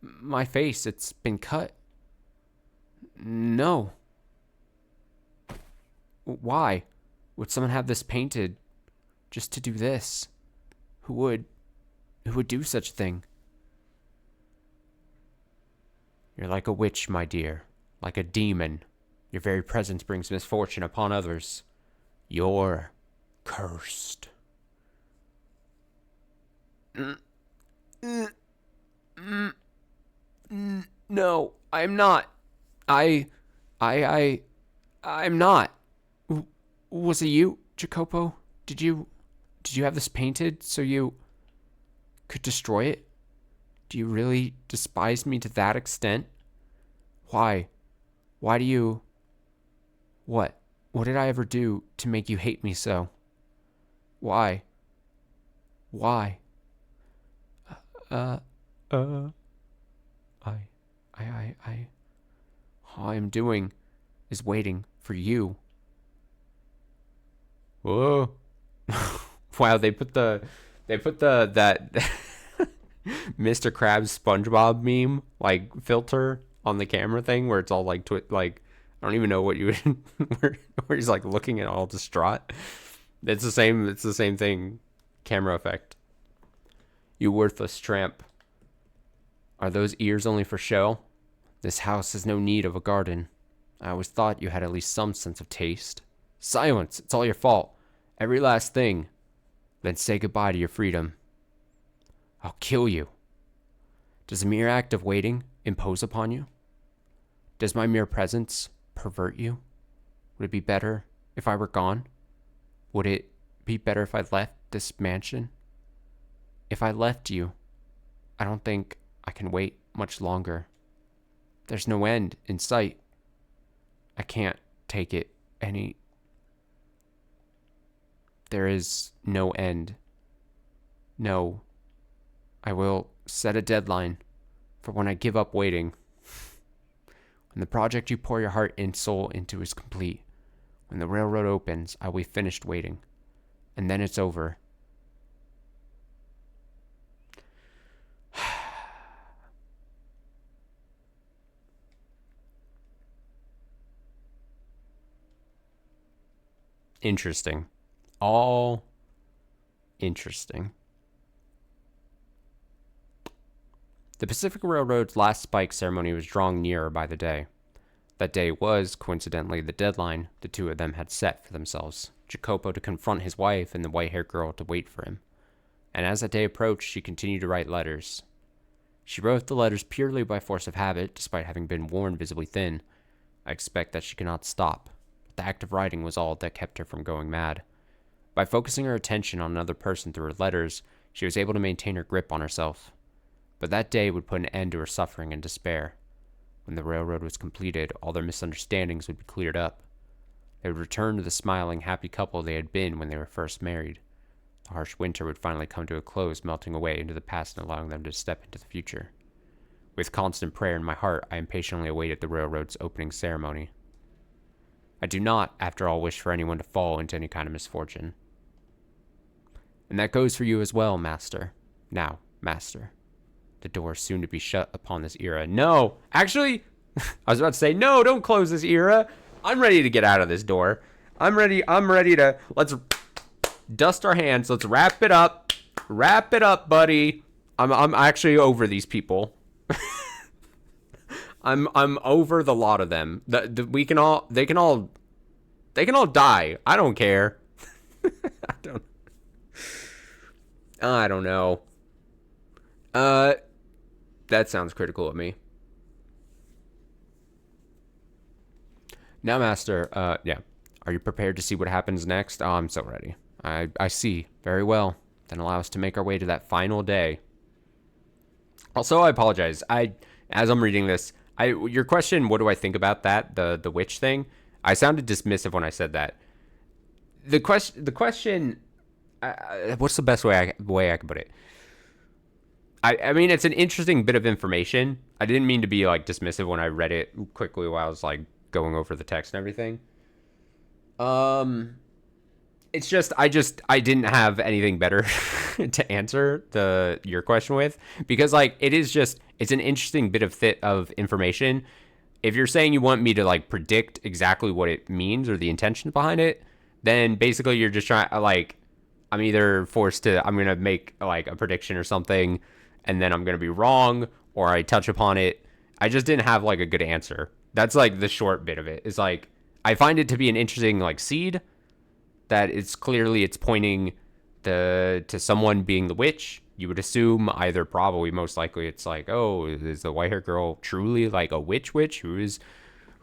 Speaker 1: my face, it's been cut. No. Why would someone have this painted just to do this? Who would do such a thing? You're like a witch, my dear, like a demon. Your very presence brings misfortune upon others. You're cursed. No, I'm not. I'm not. Was it you, Jacopo? Did you have this painted so you could destroy it? Do you really despise me to that extent? Why? Why do you... What? What did I ever do to make you hate me so? Why? Why? Uh, uh, I, all I'm doing is waiting for you. Whoa. Wow, they put that Mr. Krabs SpongeBob meme like filter on the camera thing where it's all like like I don't even know what you would where he's like looking at all distraught. It's the same thing. Camera effect. You worthless tramp. Are those ears only for show? This house has no need of a garden. I always thought you had at least some sense of taste. Silence! It's all your fault. Every last thing. Then say goodbye to your freedom. I'll kill you. Does the mere act of waiting impose upon you? Does my mere presence pervert you? Would it be better if I were gone? Would it be better if I left this mansion? If I left you, I don't think I can wait much longer. There's no end in sight. I can't take it any... There is no end. No. I will set a deadline for when I give up waiting. When the project you pour your heart and soul into is complete, when the railroad opens, I will be finished waiting. And then it's over. Interesting. All interesting. The Pacific Railroad's last spike ceremony was drawing nearer by the day. That day was, coincidentally, the deadline the two of them had set for themselves. Jacopo to confront his wife and the white-haired girl to wait for him. And as that day approached, she continued to write letters. She wrote the letters purely by force of habit, despite having been worn visibly thin. I expect that she could not stop. The act of writing was all that kept her from going mad. By focusing her attention on another person through her letters, she was able to maintain her grip on herself. But that day would put an end to her suffering and despair. When the railroad was completed, all their misunderstandings would be cleared up. They would return to the smiling, happy couple they had been when they were first married. The harsh winter would finally come to a close, melting away into the past and allowing them to step into the future. With constant prayer in my heart, I impatiently awaited the railroad's opening ceremony. I do not, after all, wish for anyone to fall into any kind of misfortune. And that goes for you as well, Master. Now, Master. The door is soon to be shut upon this era. No! Actually, I was about to say, no, don't close this era. I'm ready to get out of this door. I'm ready to... Let's dust our hands. Let's wrap it up. Wrap it up, buddy. I'm actually over these people. I'm over the lot of them. They can all die. I don't care. I don't know. That sounds critical of me. Now, Master, yeah. Are you prepared to see what happens next? Oh, I'm so ready. I see. Very well. Then allow us to make our way to that final day. Also, I apologize. As I'm reading this, your question, what do I think about that, the witch thing? I sounded dismissive when I said that. The question, what's the best way I can put it? I mean, it's an interesting bit of information. I didn't mean to be like dismissive when I read it quickly while I was like going over the text and everything. It's just I didn't have anything better to answer your question with, because like it's an interesting bit of information. If you're saying you want me to like predict exactly what it means or the intention behind it, then basically you're just trying like I'm either forced to I'm gonna make like a prediction or something, and then I'm gonna be wrong, or I touch upon it. I just didn't have like a good answer. That's like the short bit of it. Is like I find it to be an interesting like seed that it's pointing to someone being the witch. You would assume either probably most likely it's like, oh, is the white hair girl truly like a witch who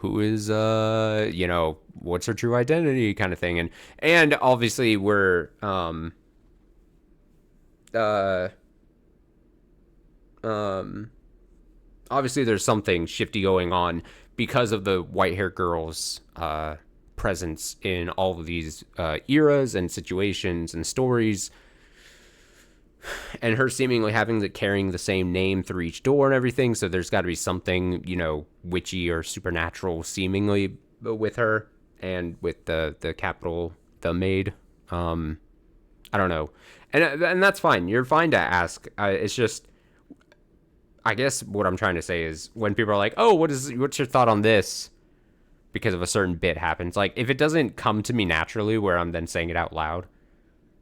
Speaker 1: who is what's her true identity kind of thing. And obviously we're uh obviously there's something shifty going on because of the white hair girl's presence in all of these eras and situations and stories, and her seemingly carrying the same name through each door and everything. So there's got to be something, witchy or supernatural seemingly with her and with the capital, the maid. I don't know. And that's fine. You're fine to ask. It's just, I guess what I'm trying to say is when people are like, oh, what's your thought on this? Because of a certain bit happens. Like, if it doesn't come to me naturally where I'm then saying it out loud,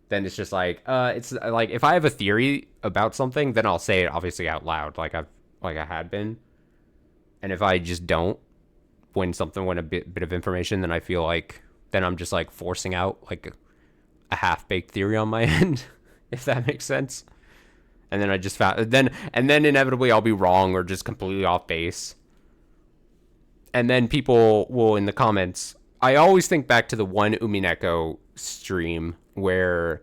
Speaker 1: then it's just like, it's like, if I have a theory about something, then I'll say it obviously out loud, like I had been. And if I just don't, when a bit of information, then I feel like, then I'm just like forcing out like a half-baked theory on my end, if that makes sense. And then I just found, then inevitably I'll be wrong or just completely off base. And then people will, in the comments, I always think back to the one Umineko stream where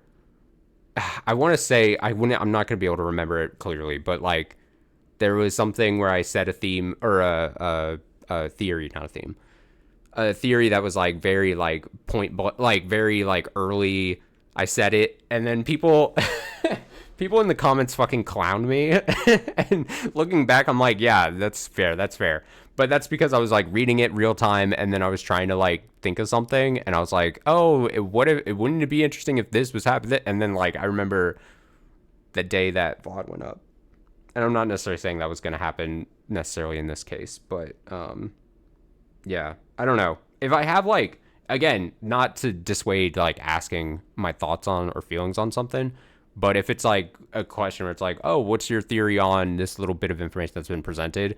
Speaker 1: I want to say, I'm not going to be able to remember it clearly, but like there was something where I said a theme or a theory, not a theme, a theory that was like very like very like early. I said it, and then people in the comments fucking clowned me. And looking back, I'm like, yeah, that's fair. But that's because I was like reading it real time, and then I was trying to like think of something, and I was like, oh, wouldn't it be interesting if this was happening? And then like I remember the day that VOD went up, and I'm not necessarily saying that was going to happen necessarily in this case, but yeah, I don't know. If I have like, again, not to dissuade like asking my thoughts on or feelings on something, but if it's like a question where it's like, oh, what's your theory on this little bit of information that's been presented?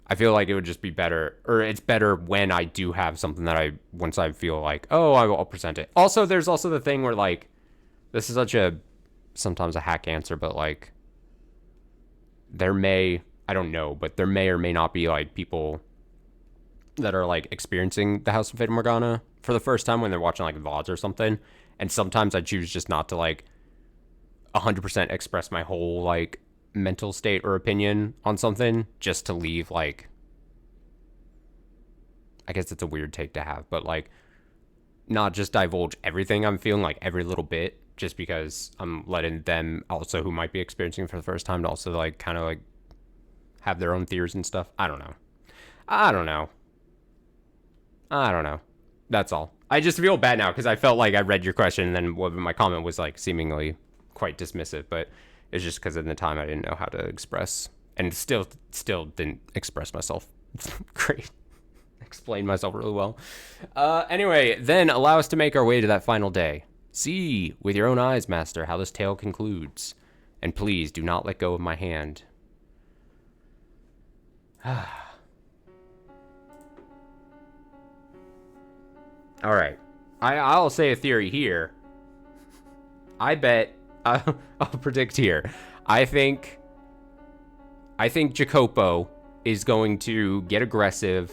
Speaker 1: I feel like it would just be better, or it's better when I do have something that once I feel like, oh, I'll present it. Also, there's also the thing where like, this is sometimes a hack answer, but like, I don't know, but there may or may not be like people that are like experiencing the House of Fata Morgana for the first time when they're watching like VODs or something. And sometimes I choose just not to like 100% express my whole like mental state or opinion on something, just to leave like, I guess it's a weird take to have, but like not just divulge everything I'm feeling, like every little bit, just because I'm letting them also who might be experiencing for the first time to also like kind of like have their own theories and stuff. I don't know. That's all. I just feel bad now because I felt like I read your question and then my comment was like seemingly quite dismissive, but it's just because in the time I didn't know how to express, and still didn't express myself great. Explain myself really well. Anyway, then allow us to make our way to that final day. See with your own eyes, master, how this tale concludes, and please do not let go of my hand. All right, I'll say a theory here. I bet I'll predict here. I think Jacopo is going to get aggressive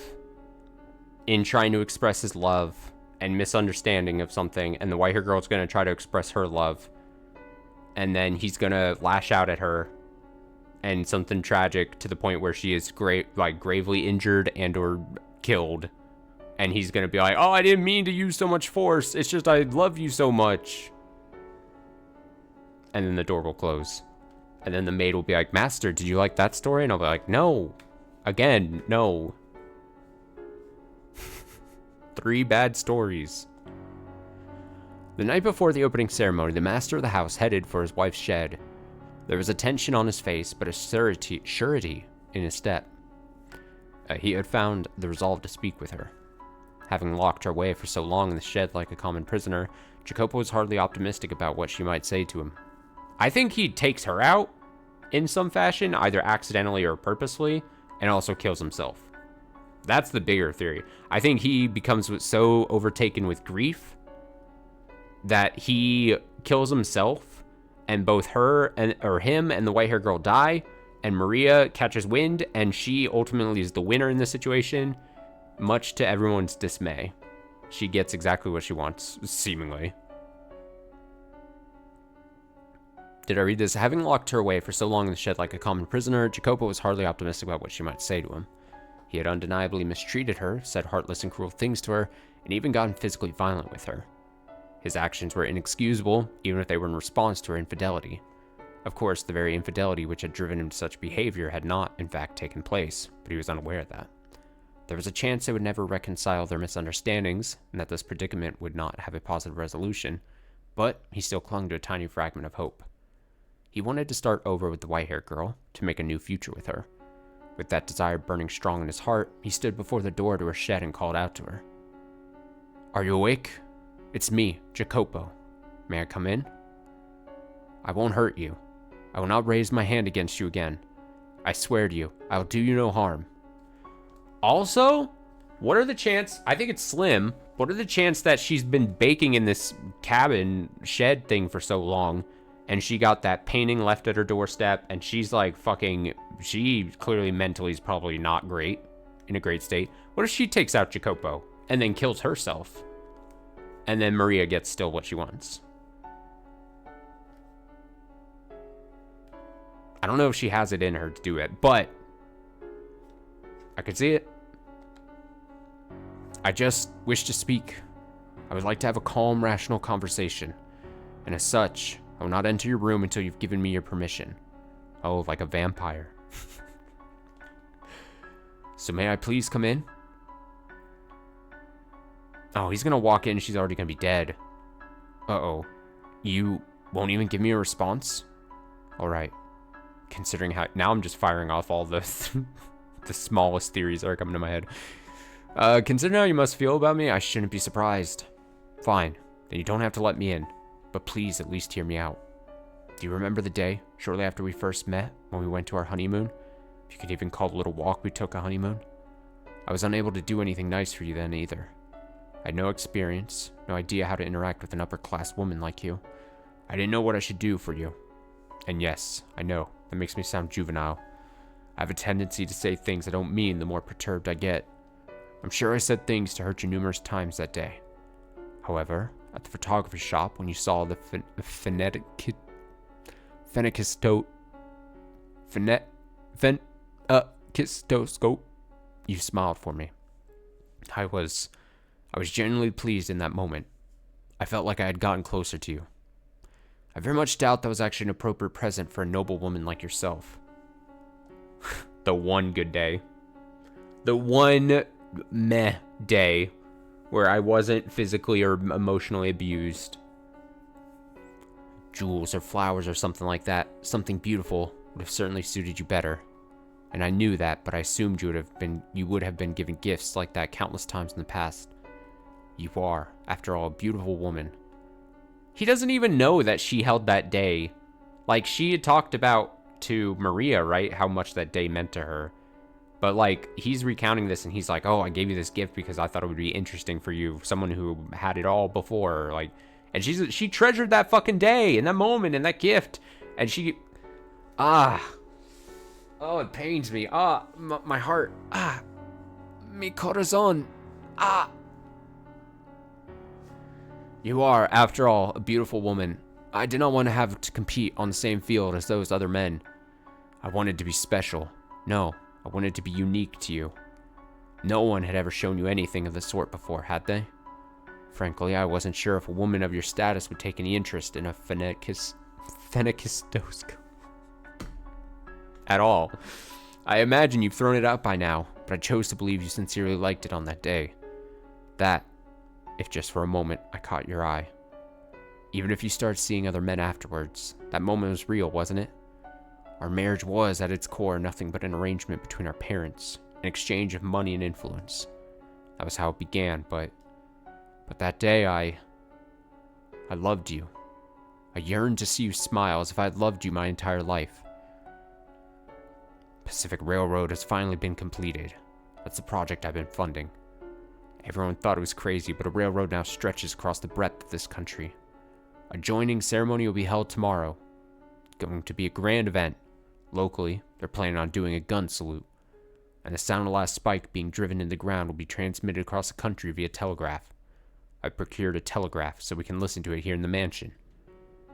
Speaker 1: in trying to express his love and misunderstanding of something, and the white hair girl's going to try to express her love, and then he's going to lash out at her, and something tragic to the point where she is gravely injured and or killed, and he's going to be like, oh, I didn't mean to use so much force, it's just I love you so much. And then the door will close. And then the maid will be like, master, did you like that story? And I'll be like, no. Again, no. 3 bad stories. The night before the opening ceremony, the master of the house headed for his wife's shed. There was a tension on his face, but a surety in his step. He had found the resolve to speak with her. Having locked her away for so long in the shed like a common prisoner, Jacopo was hardly optimistic about what she might say to him. I think he takes her out in some fashion, either accidentally or purposely, and also kills himself. That's the bigger theory. I think he becomes so overtaken with grief that he kills himself, and both him and the white hair girl die, and Maria catches wind, and she ultimately is the winner in this situation. much to everyone's dismay. She gets exactly what she wants, seemingly. Did I read this? Having locked her away for so long in the shed like a common prisoner, Jacopo was hardly optimistic about what she might say to him. He had undeniably mistreated her, said heartless and cruel things to her, and even gotten physically violent with her. His actions were inexcusable, even if they were in response to her infidelity. Of course, the very infidelity which had driven him to such behavior had not, in fact, taken place, but he was unaware of that. There was a chance they would never reconcile their misunderstandings, and that this predicament would not have a positive resolution, but he still clung to a tiny fragment of hope. He wanted to start over with the white-haired girl, to make a new future with her. With that desire burning strong in his heart, he stood before the door to her shed and called out to her. "Are you awake? It's me, Jacopo. May I come in? I won't hurt you. I will not raise my hand against you again. I swear to you, I will do you no harm." Also, what are the chances? I think it's slim. What are the chances that she's been baking in this cabin shed thing for so long, and she got that painting left at her doorstep, and she's like fucking, she clearly mentally is probably not great, in a great state. What if she takes out Jacopo and then kills herself? And then Maria gets still what she wants. I don't know if she has it in her to do it, but I could see it. I just wish to speak. I would like to have a calm, rational conversation. And as such, I will not enter your room until you've given me your permission. Oh, like a vampire. So may I please come in? Oh, he's gonna walk in, she's already gonna be dead. Uh-oh. You won't even give me a response? Alright. Considering how... Now I'm just firing off all the the smallest theories that are coming to my head. Considering how you must feel about me, I shouldn't be surprised. Fine. Then you don't have to let me in. But please at least hear me out. Do you remember the day, shortly after we first met, when we went to our honeymoon? If you could even call the little walk we took a honeymoon? I was unable to do anything nice for you then either. I had no experience, no idea how to interact with an upper-class woman like you. I didn't know what I should do for you. And yes, I know, that makes me sound juvenile. I have a tendency to say things I don't mean the more perturbed I get. I'm sure I said things to hurt you numerous times that day. However, at the photography shop, when you saw the phenakistoscope, you smiled for me. I was genuinely pleased in that moment. I felt like I had gotten closer to you. I very much doubt that was actually an appropriate present for a noble woman like yourself. The one good day. The one meh day where I wasn't physically or emotionally abused. Jewels or flowers or something like that, something beautiful, would have certainly suited you better. And I knew that, but I assumed you would have been given gifts like that countless times in the past. You are, after all, a beautiful woman. He doesn't even know that she held that day. Like, she had talked about to Maria, right, how much that day meant to her. But, like, he's recounting this, and he's like, oh, I gave you this gift because I thought it would be interesting for you, someone who had it all before, like, and she treasured that fucking day, and that moment, and that gift, and she, oh, it pains me, my heart, mi corazon, You are, after all, a beautiful woman. I did not want to have to compete on the same field as those other men. I wanted to be special. No, I wanted to be unique to you. No one had ever shown you anything of the sort before, had they? Frankly, I wasn't sure if a woman of your status would take any interest in a phenakistoscope at all. I imagine you've thrown it out by now, but I chose to believe you sincerely liked it on that day. That, if just for a moment, I caught your eye. Even if you started seeing other men afterwards, that moment was real, wasn't it? Our marriage was, at its core, nothing but an arrangement between our parents, an exchange of money and influence. That was how it began, but that day I loved you. I yearned to see you smile as if I had loved you my entire life. Pacific Railroad has finally been completed. That's the project I've been funding. Everyone thought it was crazy, but a railroad now stretches across the breadth of this country. A joining ceremony will be held tomorrow. It's going to be a grand event. Locally, they're planning on doing a gun salute. and the sound of the last spike being driven in the ground will be transmitted across the country via telegraph. I've procured a telegraph so we can listen to it here in the mansion.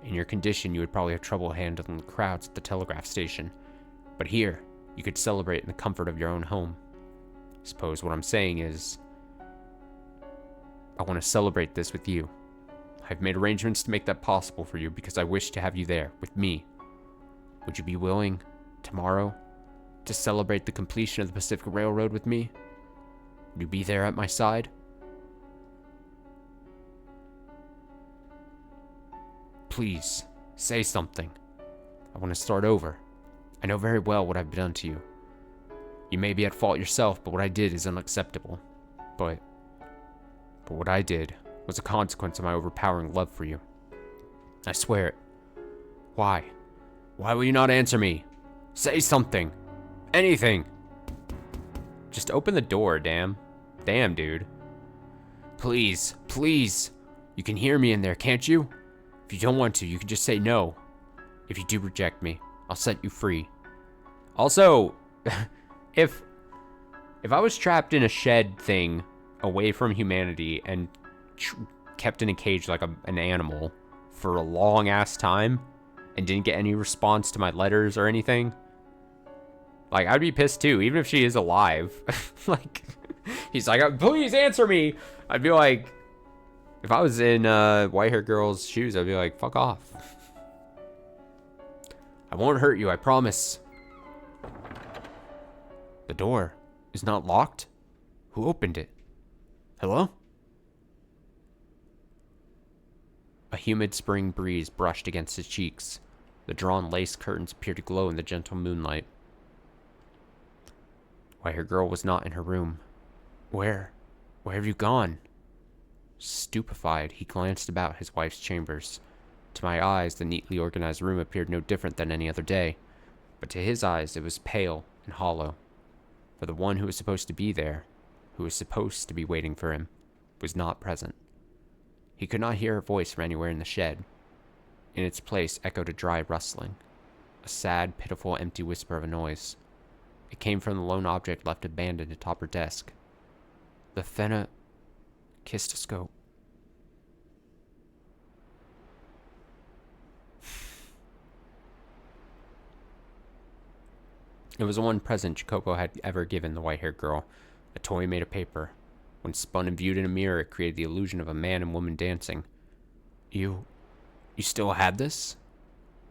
Speaker 1: In your condition, you would probably have trouble handling the crowds at the telegraph station, but here, you could celebrate in the comfort of your own home. I suppose what I'm saying is, I want to celebrate this with you. I've made arrangements to make that possible for you because I wish to have you there with me. Would you be willing, tomorrow, to celebrate the completion of the Pacific Railroad with me? Would you be there at my side? Please, say something. I want to start over. I know very well what I've done to you. You may be at fault yourself, but what I did is unacceptable. But what I did was a consequence of my overpowering love for you. I swear it. Why? Why will you not answer me? Say something. Anything. Just open the door, damn. Damn, dude. Please, please. You can hear me in there, can't you? If you don't want to, you can just say no. If you do reject me, I'll set you free. Also, if I was trapped in a shed thing away from humanity and kept in a cage like an animal for a long ass time and didn't get any response to my letters or anything, like, I'd be pissed too, even if she is alive. Like, he's like, please answer me. I'd be like, if I was in white hair girl's shoes, I'd be like, fuck off. I won't hurt you, I promise. The door is not locked? Who opened it? Hello? A humid spring breeze brushed against his cheeks. The drawn lace curtains appeared to glow in the gentle moonlight. Why, her girl was not in her room. Where have you gone? Stupefied, he glanced about his wife's chambers. To my eyes, the neatly organized room appeared no different than any other day, but to his eyes it was pale and hollow. For the one who was supposed to be there, who was supposed to be waiting for him, was not present. He could not hear her voice from anywhere in the shed. In its place echoed a dry rustling, a sad, pitiful, empty whisper of a noise. It came from the lone object left abandoned atop her desk. The phenakistoscope. It was the one present Jacopo had ever given the white-haired girl, a toy made of paper. When spun and viewed in a mirror, it created the illusion of a man and woman dancing. You still had this?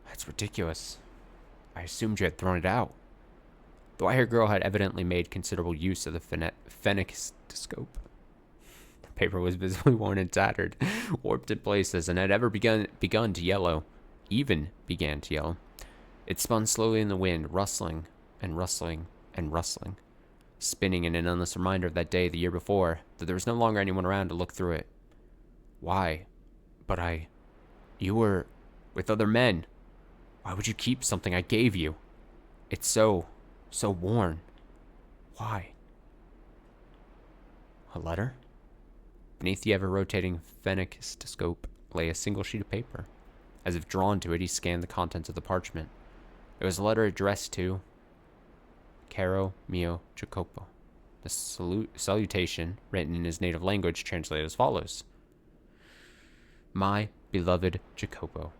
Speaker 1: That's ridiculous. I assumed you had thrown it out. The white-haired girl had evidently made considerable use of the phenakistoscope. The paper was visibly worn and tattered, warped in places, and had ever begun to yellow. Even began to yellow. It spun slowly in the wind, rustling and rustling and rustling, spinning in an endless reminder of that day the year before, that there was no longer anyone around to look through it. Why? But you were with other men. Why would you keep something I gave you? It's so worn. Why? A letter? Beneath the ever-rotating phenakistoscope lay a single sheet of paper. As if drawn to it, he scanned the contents of the parchment. It was a letter addressed to Caro mio Jacopo. The salutation, written in his native language, translated as follows. My beloved Jacopo.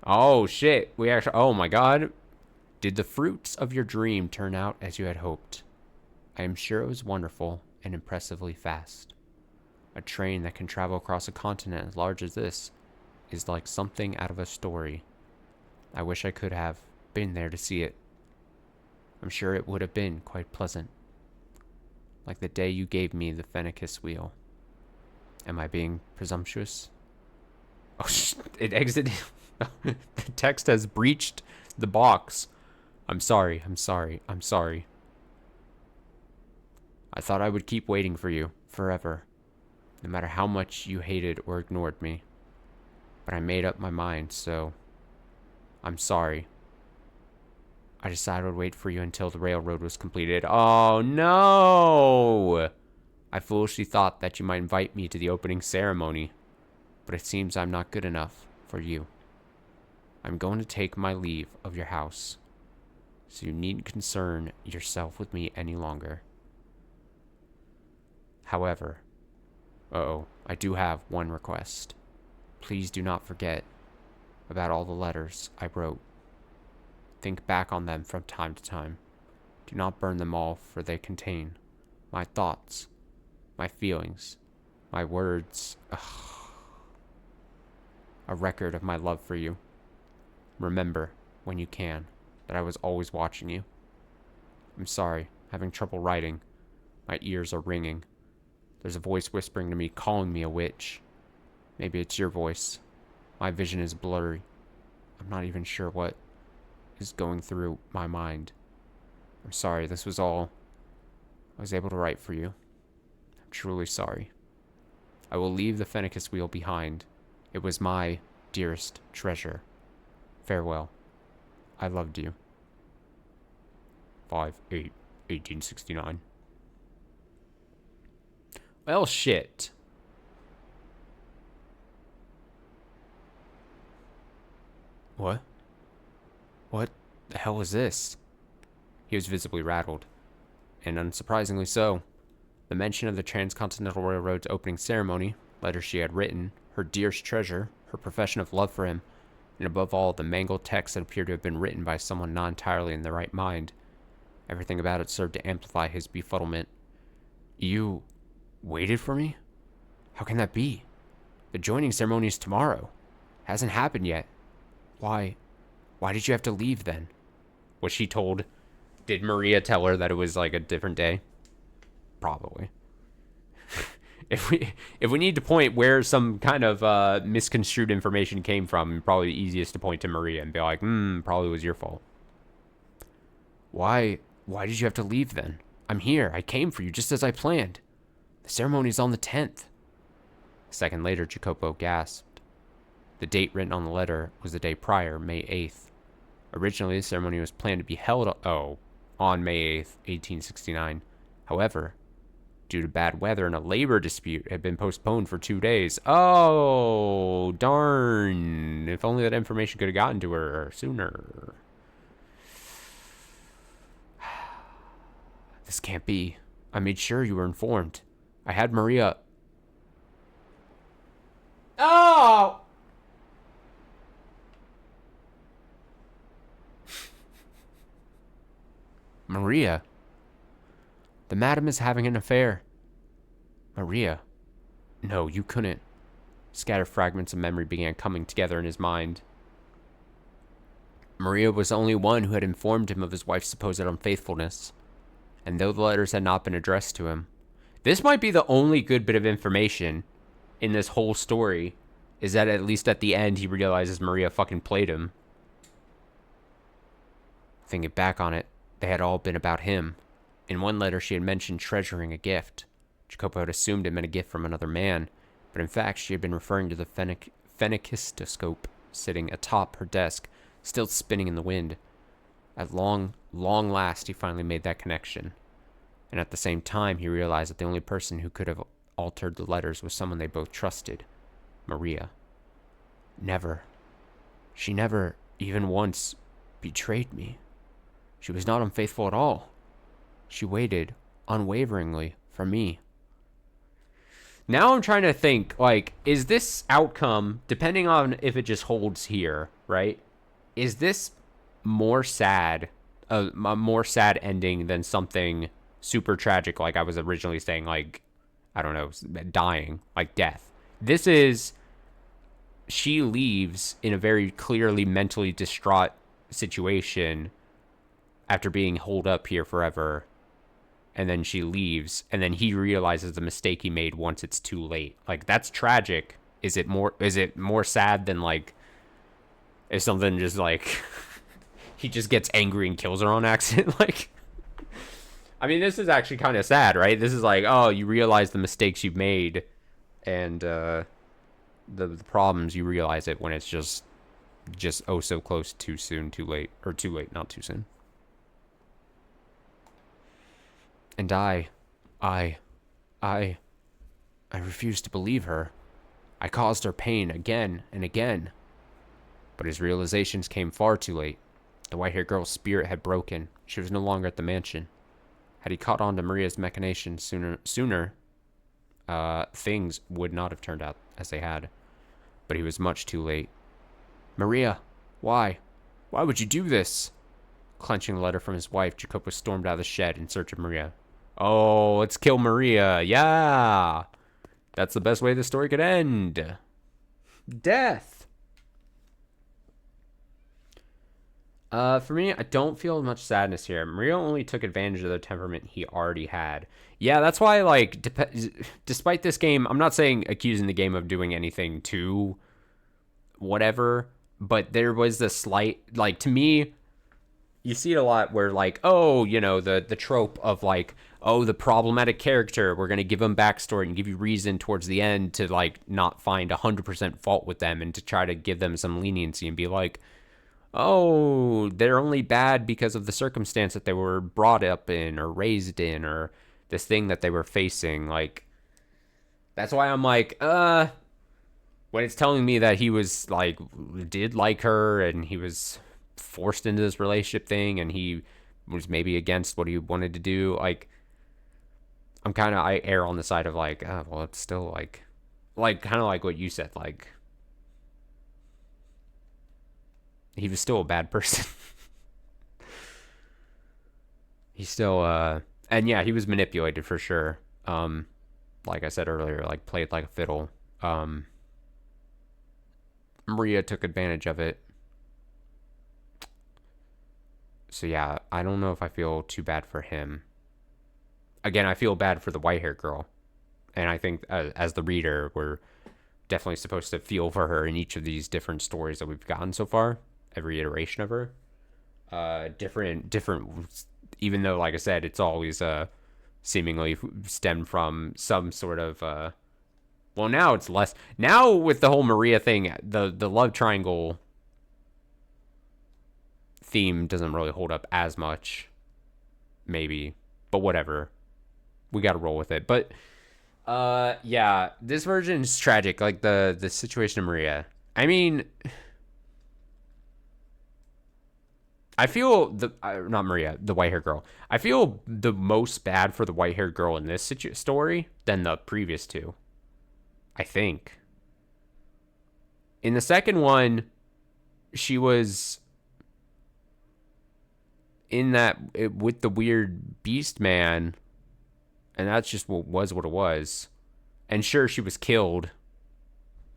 Speaker 1: Oh, shit. Oh my god. Did the fruits of your dream turn out as you had hoped? I am sure it was wonderful and impressively fast. A train that can travel across a continent as large as this is like something out of a story. I wish I could have been there to see it. I'm sure it would have been quite pleasant. Like the day you gave me the Phoenix wheel. Am I being presumptuous? Oh, it exited. The text has breached the box. I'm sorry. I thought I would keep waiting for you forever, no matter how much you hated or ignored me. But I made up my mind, so I'm sorry. I decided I would wait for you until the railroad was completed. Oh, no! I foolishly thought that you might invite me to the opening ceremony, but it seems I'm not good enough for you. I'm going to take my leave of your house. so you needn't concern yourself with me any longer. However, I do have one request. Please do not forget about all the letters I wrote. Think back on them from time to time. Do not burn them all, for they contain my thoughts, my feelings, my words, a record of my love for you. Remember, when you can, that I was always watching you. I'm sorry, having trouble writing. My ears are ringing. There's a voice whispering to me, calling me a witch. Maybe it's your voice. My vision is blurry. I'm not even sure what is going through my mind. I'm sorry, this was all I was able to write for you. I'm truly sorry. I will leave the Fennecis wheel behind. It was my dearest treasure. Farewell. I loved you. 5/8/1869. Well, shit. What? What the hell was this? He was visibly rattled, and unsurprisingly so. The mention of the Transcontinental Railroad's opening ceremony, letters she had written, her dearest treasure, her profession of love for him, and above all, the mangled text that appeared to have been written by someone not entirely in their right mind. Everything about it served to amplify his befuddlement. You waited for me? How can that be? The joining ceremony is tomorrow. Hasn't happened yet. Why did you have to leave then? Was she told? Did Maria tell her that it was like a different day? Probably. If we need to point where some kind of misconstrued information came from, probably the easiest to point to Maria and be like, probably was your fault. Why did you have to leave then? I'm here. I came for you just as I planned. The ceremony's on the 10th. A second later, Jacopo gasped. The date written on the letter was the day prior, May 8th. Originally, the ceremony was planned to be held on May 8th, 1869. However, due to bad weather and a labor dispute, it had been postponed for 2 days. Oh, darn. If only that information could have gotten to her sooner. This can't be. I made sure you were informed. I had Maria... Oh! Maria. The madam is having an affair. Maria. No, you couldn't. Scattered fragments of memory began coming together in his mind. Maria was the only one who had informed him of his wife's supposed unfaithfulness. And though the letters had not been addressed to him, this might be the only good bit of information in this whole story, is that at least at the end he realizes Maria fucking played him. Thinking back on it, they had all been about him. In one letter she had mentioned treasuring a gift. Jacopo had assumed it meant a gift from another man, but in fact she had been referring to the phenakistoscope sitting atop her desk, still spinning in the wind. At long last he finally made that connection. And at the same time he realized that the only person who could have altered the letters was someone they both trusted. Maria. She never, even once, betrayed me. She was not unfaithful at all. She waited, unwaveringly, for me. Now I'm trying to think, like, is this outcome, depending on if it just holds here, right? Is this more sad, a more sad ending than something super tragic, like I was originally saying, like, I don't know, dying, like death? This is, she leaves in a very clearly mentally distraught situation after being holed up here forever, and then she leaves, and then he realizes the mistake he made once it's too late. Like, that's tragic. Is it more sad than, like, if something just, like, he just gets angry and kills her on accident? Like, I mean, this is actually kind of sad, right? This is like, oh, you realize the mistakes you've made, and the problems, you realize it when it's just oh so close, too soon, too late, or too late, not too soon. And I refused to believe her. I caused her pain again and again. But his realizations came far too late. The white-haired girl's spirit had broken. She was no longer at the mansion. Had he caught on to Maria's machinations sooner, things would not have turned out as they had. But he was much too late. Maria, why? Why would you do this? Clenching the letter from his wife, Jacopo stormed out of the shed in search of Maria. Oh, let's kill Maria. Yeah. That's the best way the story could end. Death. For me, I don't feel much sadness here. Maria only took advantage of the temperament he already had. Yeah, that's why, like, despite this game, I'm not saying accusing the game of doing anything too whatever, but there was a slight, like, to me, you see it a lot where, like, oh, you know, the trope of, like, oh, the problematic character, we're going to give them backstory and give you reason towards the end to, like, not find 100% fault with them and to try to give them some leniency and be like, oh, they're only bad because of the circumstance that they were brought up in or raised in or this thing that they were facing. Like, that's why I'm like, when it's telling me that he was, like, did like her and he was forced into this relationship thing and he was maybe against what he wanted to do, like, I err on the side of, like, oh, well, it's still, like, kind of like what you said, like, he was still a bad person. He's still, and yeah, he was manipulated for sure. Like I said earlier, like, played like a fiddle. Maria took advantage of it. So yeah, I don't know if I feel too bad for him. Again, I feel bad for the white-haired girl. And I think as the reader, we're definitely supposed to feel for her in each of these different stories that we've gotten so far. Every iteration of her. Different, even though, like I said, it's always seemingly stemmed from some sort of... well, now it's less... Now, with the whole Maria thing, the love triangle theme doesn't really hold up as much. Maybe. But whatever. We gotta roll with it. But, yeah, this version is tragic. Like, the situation of Maria. I mean... I feel not Maria, the white-haired girl. I feel the most bad for the white-haired girl in this story than the previous two. I think. In the second one, she was in that with the weird beast man, and that's just what it was. And sure, she was killed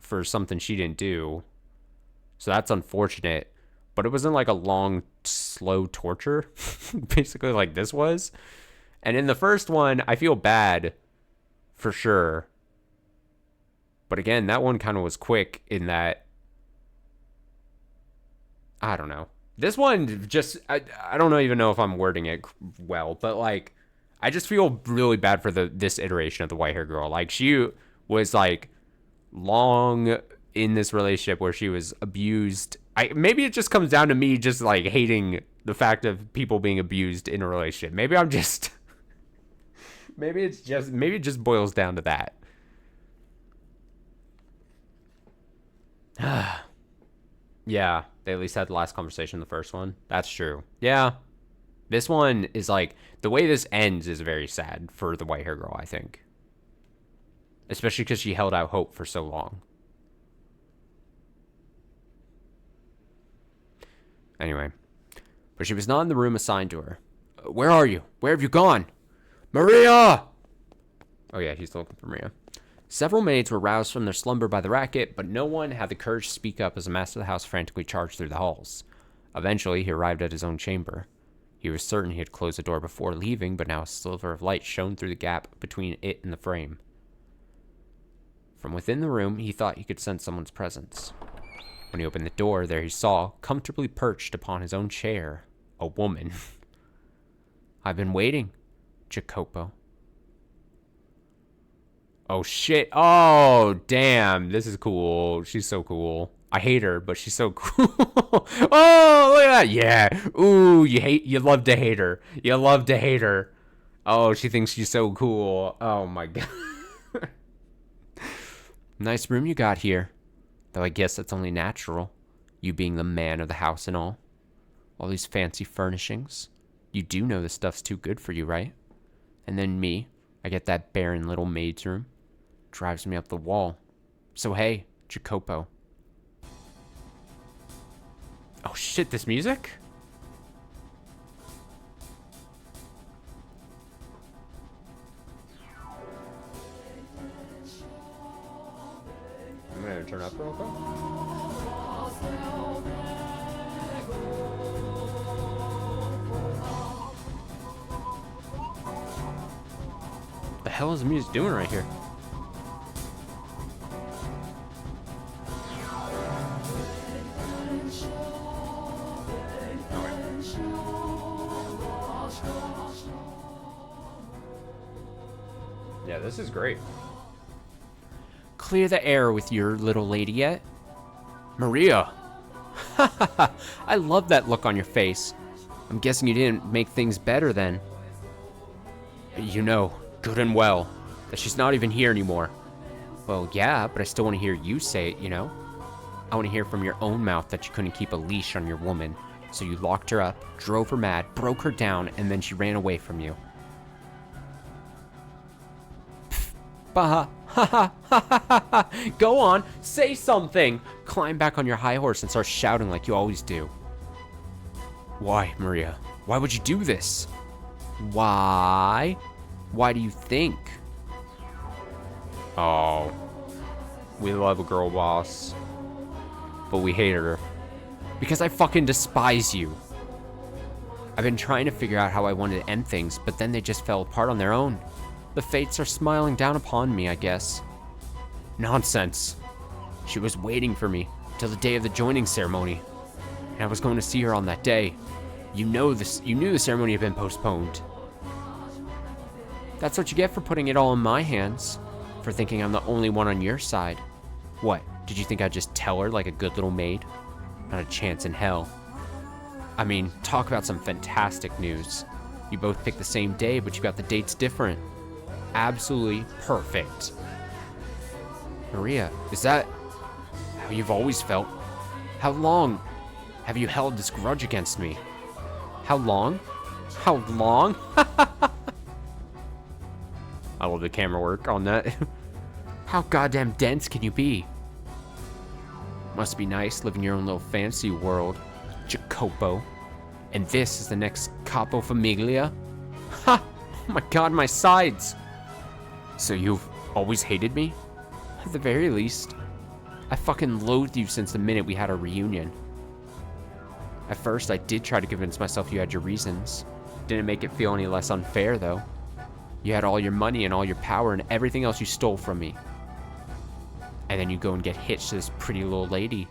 Speaker 1: for something she didn't do, so that's unfortunate. But it wasn't like a long, slow torture, basically, like this was. And in the first one, I feel bad for sure. But again, that one kind of was quick in that, I don't know. This one just, I don't even know if I'm wording it well, but like, I just feel really bad for this iteration of the white-haired girl. Like, she was like long in this relationship where she was abused. Maybe it just comes down to me just like hating the fact of people being abused in a relationship. Maybe I'm just, maybe it just boils down to that. Yeah, they at least had the last conversation in the first one. That's true. Yeah. This one is like, the way this ends is very sad for the white hair girl, I think. Especially because she held out hope for so long. Anyway. But she was not in the room assigned to her. Where are you? Where have you gone? Maria! Oh yeah, he's looking for Maria. Several maids were roused from their slumber by the racket, but no one had the courage to speak up as the master of the house frantically charged through the halls. Eventually, he arrived at his own chamber. He was certain he had closed the door before leaving, but now a sliver of light shone through the gap between it and the frame. From within the room, he thought he could sense someone's presence. When he opened the door, there he saw, comfortably perched upon his own chair, a woman. I've been waiting, Jacopo. Oh, shit. Oh, damn. This is cool. She's so cool. I hate her, but she's so cool. Oh, look at that. Yeah. Ooh, you love to hate her. You love to hate her. Oh, she thinks she's so cool. Oh, my God. Nice room you got here. Though I guess that's only natural. You being the man of the house and all. All these fancy furnishings. You do know this stuff's too good for you, right? And then me, I get that barren little maid's room. Drives me up the wall. So hey, Jacopo. Oh shit, this music? I'm gonna turn up real quick. The hell is the music doing right here? Yeah, this is great. Clear the air with your little lady yet? Maria! I love that look on your face. I'm guessing you didn't make things better then. You know, good and well, that she's not even here anymore. Well, yeah, but I still want to hear you say it, you know? I want to hear from your own mouth that you couldn't keep a leash on your woman. So you locked her up, drove her mad, broke her down, and then she ran away from you. Baha, ha ha ha ha ha. Go on, say something. Climb back on your high horse and start shouting like you always do. Why, Maria? Why would you do this? Why? Why do you think? Oh, we love a girl boss, but we hate her because I fucking despise you. I've been trying to figure out how I wanted to end things, but then they just fell apart on their own. The fates are smiling down upon me, I guess. Nonsense. She was waiting for me till the day of the joining ceremony, and I was going to see her on that day. You knew the ceremony had been postponed. That's what you get for putting it all in my hands, for thinking I'm the only one on your side. What, did you think I'd just tell her like a good little maid? Not a chance in hell. I mean, talk about some fantastic news. You both picked the same day, but you got the dates different. Absolutely perfect. Maria, is that how you've always felt? How long have you held this grudge against me? How long? How long? I love the camera work on that. How goddamn dense can you be? Must be nice living your own little fantasy world, Jacopo. And this is the next capo familia? Ha! Oh my god, my sides! So you've always hated me? At the very least. I fucking loathed you since the minute we had our reunion. At first, I did try to convince myself you had your reasons. Didn't make it feel any less unfair, though. You had all your money and all your power and everything else you stole from me. And then you go and get hitched to this pretty little lady.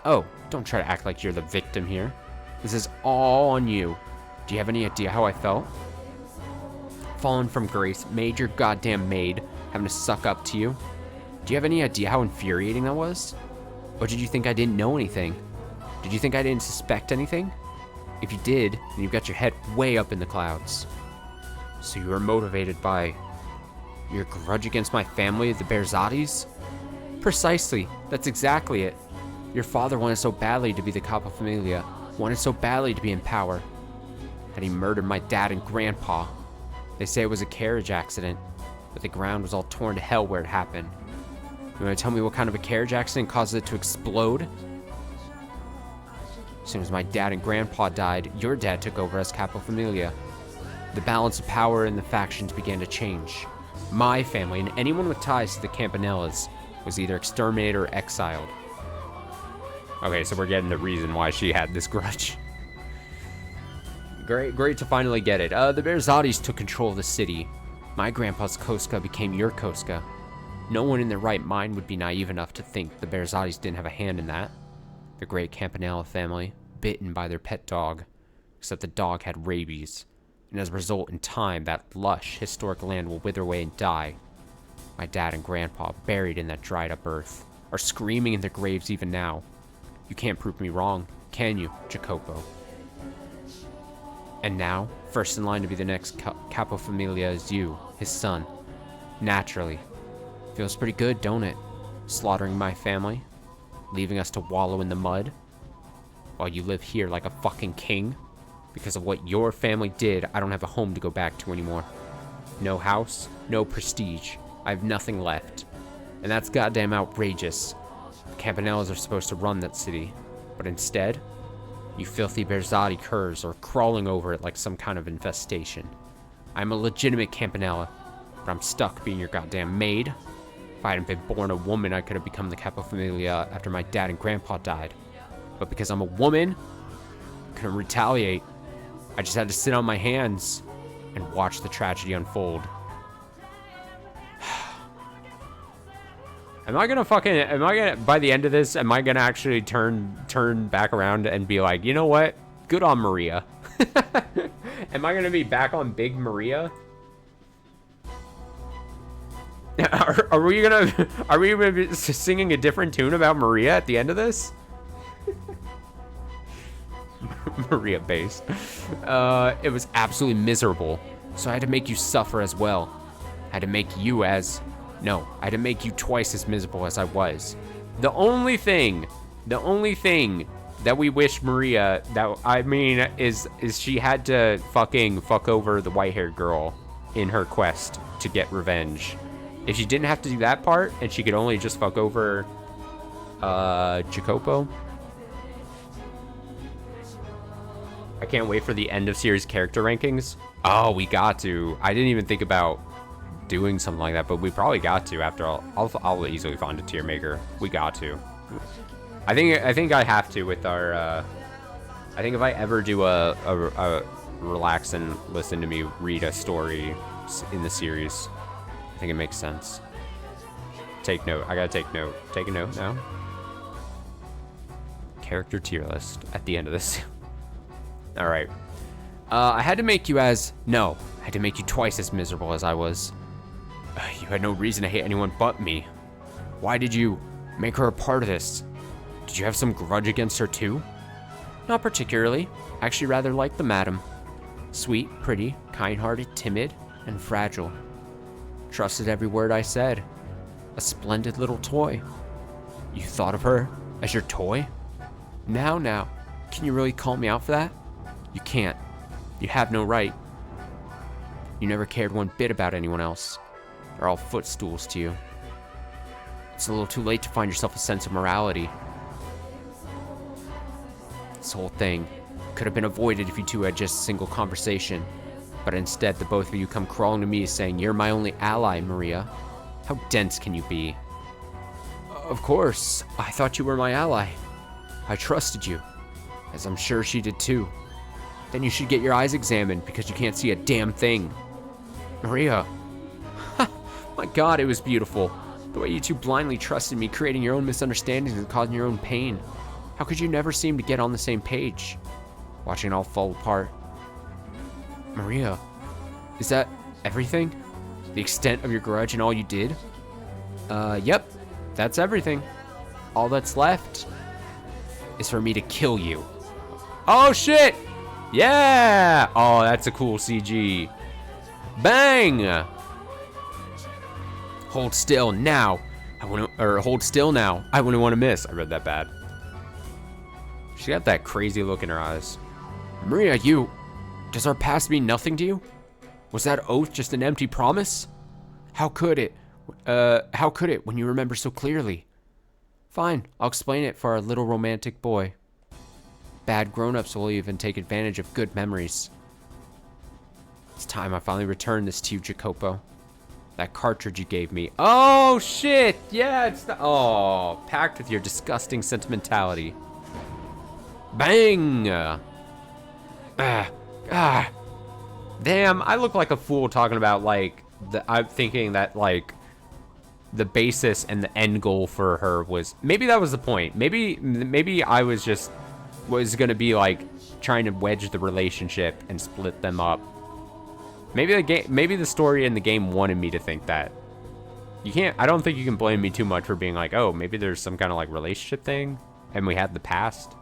Speaker 1: Oh, don't try to act like you're the victim here. This is all on you. Do you have any idea how I felt? Fallen from grace, made your goddamn maid, having to suck up to you. Do you have any idea how infuriating that was? Or did you think I didn't know anything? Did you think I didn't suspect anything? If you did, then you've got your head way up in the clouds. So you were motivated by your grudge against my family, the Berzattis? Precisely, that's exactly it. Your father wanted so badly to be the Capo Familia, wanted so badly to be in power, that he murdered my dad and grandpa. They say it was a carriage accident, but the ground was all torn to hell where it happened. You want to tell me what kind of a carriage accident caused it to explode? As soon as my dad and grandpa died, your dad took over as Capo Familia. The balance of power in the factions began to change. My family and anyone with ties to the Campanellas was either exterminated or exiled. Okay, so we're getting the reason why she had this grudge. Great to finally get it. The Berzattis took control of the city. My grandpa's Koska became your Koska. No one in their right mind would be naive enough to think the Berzattis didn't have a hand in that. The great Campanella family, bitten by their pet dog, except the dog had rabies. And as a result, in time, that lush, historic land will wither away and die. My dad and grandpa, buried in that dried-up earth, are screaming in their graves even now. You can't prove me wrong, can you, Jacopo? And now, first in line to be the next Capo Familia is you, his son. Naturally. Feels pretty good, don't it? Slaughtering my family, leaving us to wallow in the mud. while you live here like a fucking king. Because of what your family did, I don't have a home to go back to anymore. No house, no prestige. I have nothing left. And that's goddamn outrageous. The Campanellas are supposed to run that city. But instead, you filthy Berzati curs are crawling over it like some kind of infestation. I'm a legitimate Campanella, but I'm stuck being your goddamn maid. If I hadn't been born a woman, I could have become the Capofamilia after my dad and grandpa died. But because I'm a woman, I couldn't retaliate. I just had to sit on my hands and watch the tragedy unfold. By the end of this, am I gonna actually turn back around and be like, you know what? Good on Maria. Am I gonna be back on Big Maria? Are we gonna be singing a different tune about Maria at the end of this? Maria based. It was absolutely miserable. So I had to make you suffer as well. I had to make you twice as miserable as I was. The only thing that we wish Maria, is she had to fucking fuck over the white-haired girl in her quest to get revenge. If she didn't have to do that part, and she could only just fuck over, Jacopo. I can't wait for the end of series character rankings. Oh, we got to. I didn't even think about doing something like that, but we probably got to after all. I'll easily find a tier maker. We got to. I think I have to with our, I think if I ever do a relax and listen to me read a story in the series, I think it makes sense. Take note. I gotta take note. Take a note now. Character tier list at the end of this. All right. I had to make you twice as miserable as I was. You had no reason to hate anyone but me. Why did you make her a part of this? Did you have some grudge against her too? Not particularly. I actually rather liked the madam. Sweet, pretty, kind-hearted, timid, and fragile. Trusted every word I said. A splendid little toy. You thought of her as your toy? Now, can you really call me out for that? You can't. You have no right. You never cared one bit about anyone else. They're all footstools to you. It's a little too late to find yourself a sense of morality. This whole thing could have been avoided if you two had just a single conversation. But instead, the both of you come crawling to me saying, "You're my only ally, Maria." How dense can you be? Of course, I thought you were my ally. I trusted you, as I'm sure she did too. Then you should get your eyes examined because you can't see a damn thing. Maria. My God, it was beautiful. The way you two blindly trusted me, creating your own misunderstandings and causing your own pain. How could you never seem to get on the same page? Watching it all fall apart. Maria, is that everything? The extent of your grudge and all you did? Yep, that's everything. All that's left is for me to kill you. Oh shit! Yeah! Oh, that's a cool CG. Bang! Hold still now. Hold still now. I wouldn't want to miss. I read that bad. She got that crazy look in her eyes. Maria, does our past mean nothing to you? Was that oath just an empty promise? How could it when you remember so clearly? Fine, I'll explain it for our little romantic boy. Bad grown-ups will even take advantage of good memories. It's time I finally returned this to you, Jacopo. That cartridge you gave me. Oh, shit! Yeah, it's the... Oh, packed with your disgusting sentimentality. Bang! Damn, I look like a fool talking about, like... I'm thinking that, like... The basis and the end goal for her was... Maybe that was the point. Maybe I was gonna be, like, trying to wedge the relationship and split them up. Maybe the story in the game wanted me to think that. I don't think you can blame me too much for being like, oh, maybe there's some kind of like relationship thing and we had the past.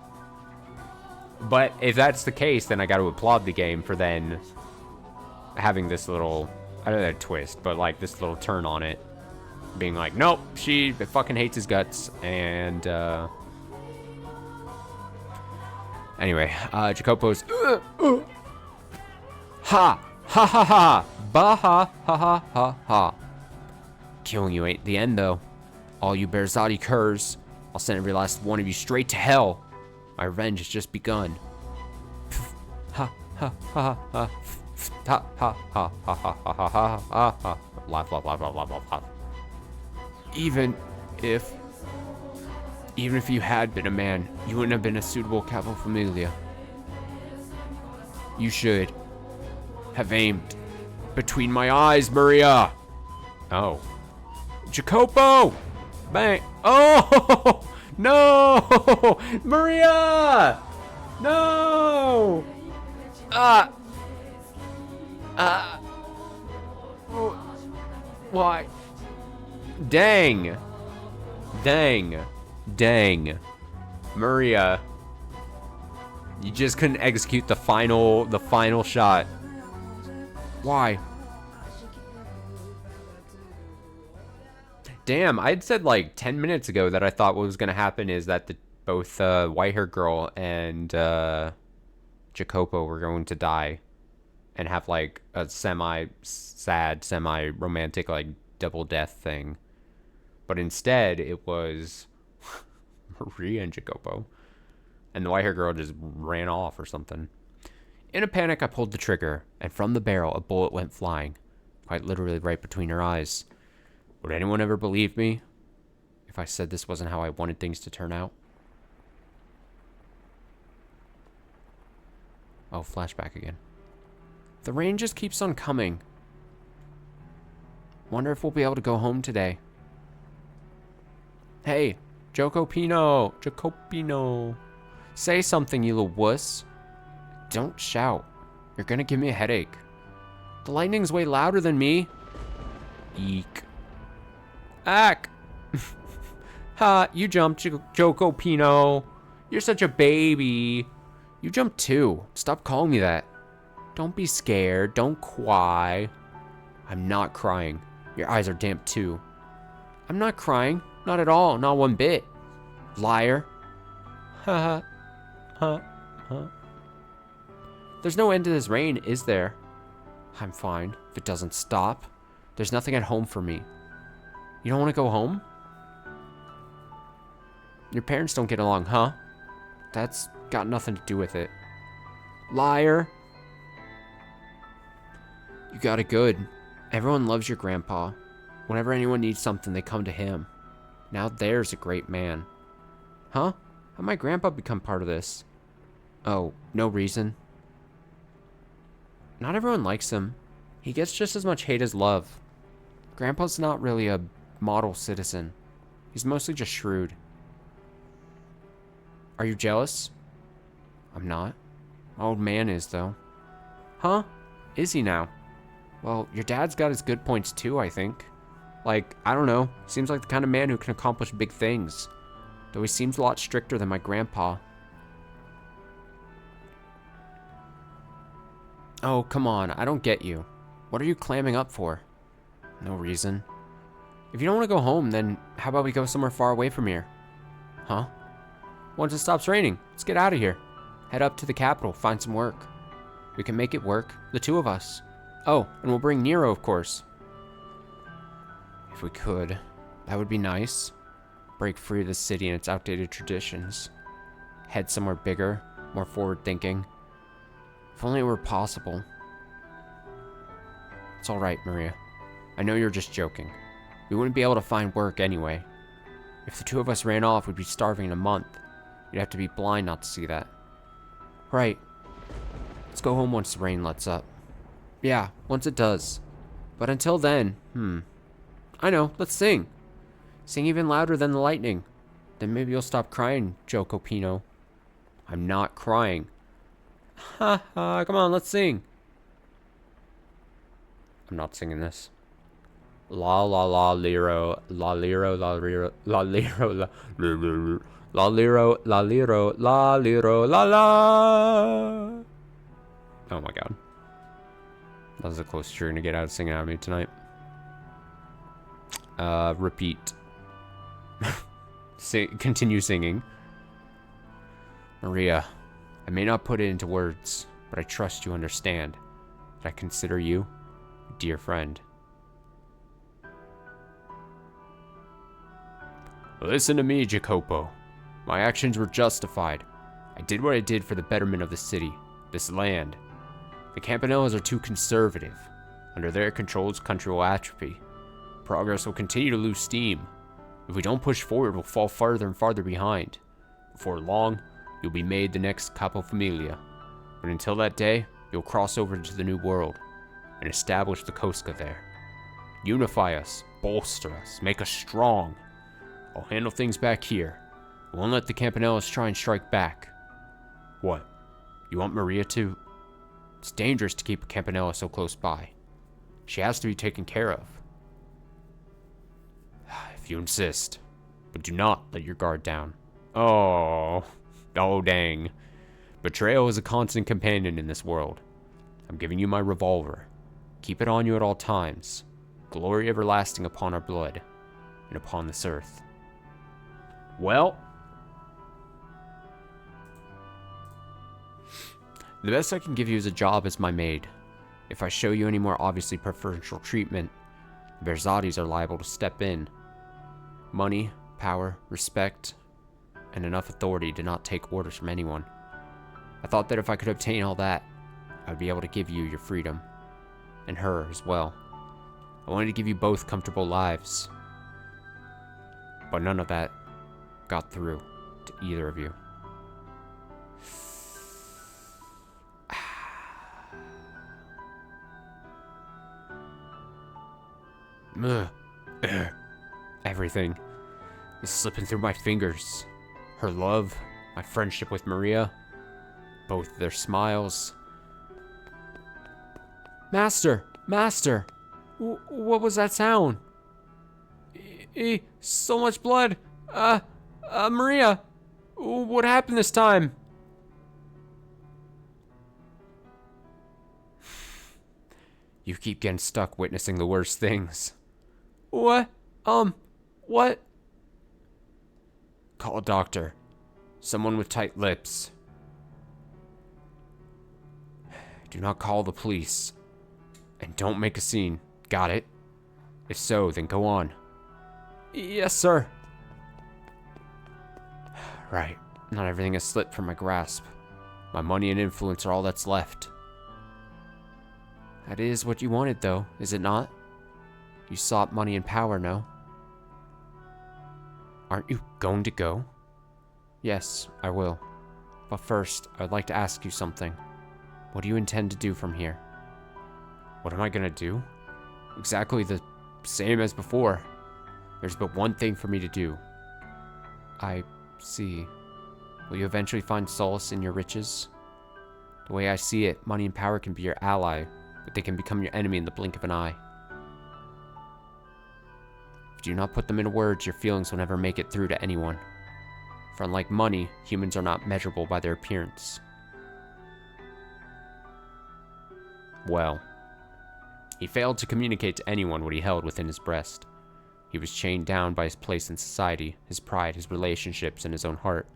Speaker 1: But if that's the case, then I got to applaud the game for then having this little, I don't know, twist, but like this little turn on it. Being like, nope, she fucking hates his guts and, Anyway, Jacopo's... Ha! Ha ha ha! Ba ha ha ha ha ha. Killing you ain't the end, though. All you Berzati curs, I'll send every last one of you straight to hell. My revenge has just begun. Ha ha ha ha. Ha ha ha ha ha ha ha ha ha ha. Laugh, laugh, laugh, laugh, laugh, laugh, laugh. Even if you had been a man, you wouldn't have been a suitable capo familia. You should have aimed between my eyes, Maria. Oh. Jacopo! Bang. Oh! No! Maria! No! Why? Dang. Dang. Dang. Maria. You just couldn't execute the final shot. Why? Damn, I'd said like 10 minutes ago that I thought what was going to happen is that both white-haired girl and Jacopo were going to die and have like a semi-sad, semi-romantic like double death thing. But instead, it was Maria and Jacopo. And the white-haired girl just ran off or something. In a panic, I pulled the trigger, and from the barrel, a bullet went flying, quite literally right between her eyes. Would anyone ever believe me if I said this wasn't how I wanted things to turn out? Oh, flashback again. The rain just keeps on coming. Wonder if we'll be able to go home today. Hey, Jacopino. Say something, you little wuss. Don't shout. You're gonna give me a headache. The lightning's way louder than me. Eek. Ack. Ha, you jumped, Jacopino. You're such a baby. You jumped too. Stop calling me that. Don't be scared. Don't cry. I'm not crying. Your eyes are damp too. I'm not crying. Not at all. Not one bit. Liar. Ha ha. Ha. There's no end to this rain, is there? I'm fine. If it doesn't stop. There's nothing at home for me. You don't want to go home? Your parents don't get along, huh? That's got nothing to do with it. Liar. You got it good. Everyone loves your grandpa. Whenever anyone needs something, they come to him. Now there's a great man. Huh? How'd my grandpa become part of this? Oh, no reason. Not everyone likes him. He gets just as much hate as love. Grandpa's not really a model citizen. He's mostly just shrewd. Are you jealous? I'm not. My old man is, though. Huh? Is he now? Well, your dad's got his good points, too, I think. Like, I don't know. Seems like the kind of man who can accomplish big things. Though he seems a lot stricter than my grandpa. Oh, come on. I don't get you. What are you clamming up for? No reason. If you don't want to go home, then how about we go somewhere far away from here? Huh? Once it stops raining, let's get out of here. Head up to the capital, find some work. We can make it work, the two of us. Oh, and we'll bring Nero, of course. If we could, that would be nice. Break free of the city and its outdated traditions. Head somewhere bigger, more forward-thinking. If only it were possible. It's all right, Maria. I know you're just joking. We wouldn't be able to find work anyway. If the two of us ran off, we'd be starving in a month. You'd have to be blind not to see that. Right. Let's go home once the rain lets up. Yeah, once it does. But until then, I know, let's sing. Sing even louder than the lightning. Then maybe you'll stop crying, Jacopino. I'm not crying. Ha ha, come on, let's sing. I'm not singing this. La la la liro, la liro, la liro, la liro, la liro, la liro, la liro, la liro, la la. Oh my god. That was the closest you're gonna get out of singing out of me tonight. Repeat. Continue singing. Maria, I may not put it into words, but I trust you understand that I consider you a dear friend. Listen to me, Jacopo. My actions were justified. I did what I did for the betterment of the city, this land. The Campanellas are too conservative. Under their control, this country will atrophy. Progress will continue to lose steam. If we don't push forward, we'll fall farther and farther behind. Before long, you'll be made the next Capofamilia. But until that day, you'll cross over into the New World and establish the Cosca there. Unify us, bolster us, make us strong. I'll handle things back here. I won't let the Campanellas try and strike back. What? You want Maria to... It's dangerous to keep a Campanella so close by. She has to be taken care of. If you insist. But do not let your guard down. Oh dang. Betrayal is a constant companion in this world. I'm giving you my revolver. Keep it on you at all times. Glory everlasting upon our blood and upon this earth. Well, the best I can give you is a job as my maid. If I show you any more obviously preferential treatment, the Berzattis are liable to step in. Money, power, respect, and enough authority to not take orders from anyone. I thought that if I could obtain all that, I would be able to give you your freedom. And her as well. I wanted to give you both comfortable lives. But none of that got through to either of you. Everything is slipping through my fingers. Her love, my friendship with Maria, both their smiles. Master! Master! What was that sound? So much blood! Maria! What happened this time? You keep getting stuck witnessing the worst things. What? What? Call a doctor. Someone with tight lips. Do not call the police. And don't make a scene. Got it? If so, then go on. Yes, sir. Right. Not everything has slipped from my grasp. My money and influence are all that's left. That is what you wanted, though, is it not? You sought money and power, no? Aren't you going to go? Yes, I will. But first, I'd like to ask you something. What do you intend to do from here? What am I gonna do? Exactly the same as before. There's but one thing for me to do. I see. Will you eventually find solace in your riches? The way I see it, money and power can be your ally, but they can become your enemy in the blink of an eye. If you do not put them into words, your feelings will never make it through to anyone. For unlike money, humans are not measurable by their appearance. Well, he failed to communicate to anyone what he held within his breast. He was chained down by his place in society, his pride, his relationships, and his own heart.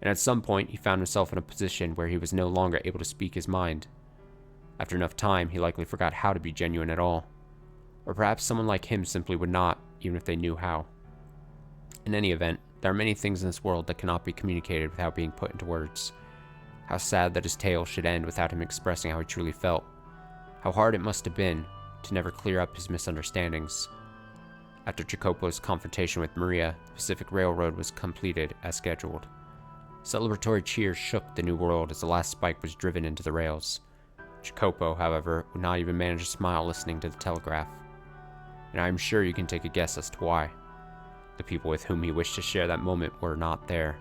Speaker 1: And at some point, he found himself in a position where he was no longer able to speak his mind. After enough time, he likely forgot how to be genuine at all. Or perhaps someone like him simply would not, even if they knew how. In any event, there are many things in this world that cannot be communicated without being put into words. How sad that his tale should end without him expressing how he truly felt. How hard it must have been to never clear up his misunderstandings. After Jacopo's confrontation with Maria, the Pacific Railroad was completed as scheduled. Celebratory cheers shook the new world as the last spike was driven into the rails. Jacopo, however, would not even manage to smile listening to the telegraph. And I am sure you can take a guess as to why. The people with whom he wished to share that moment were not there.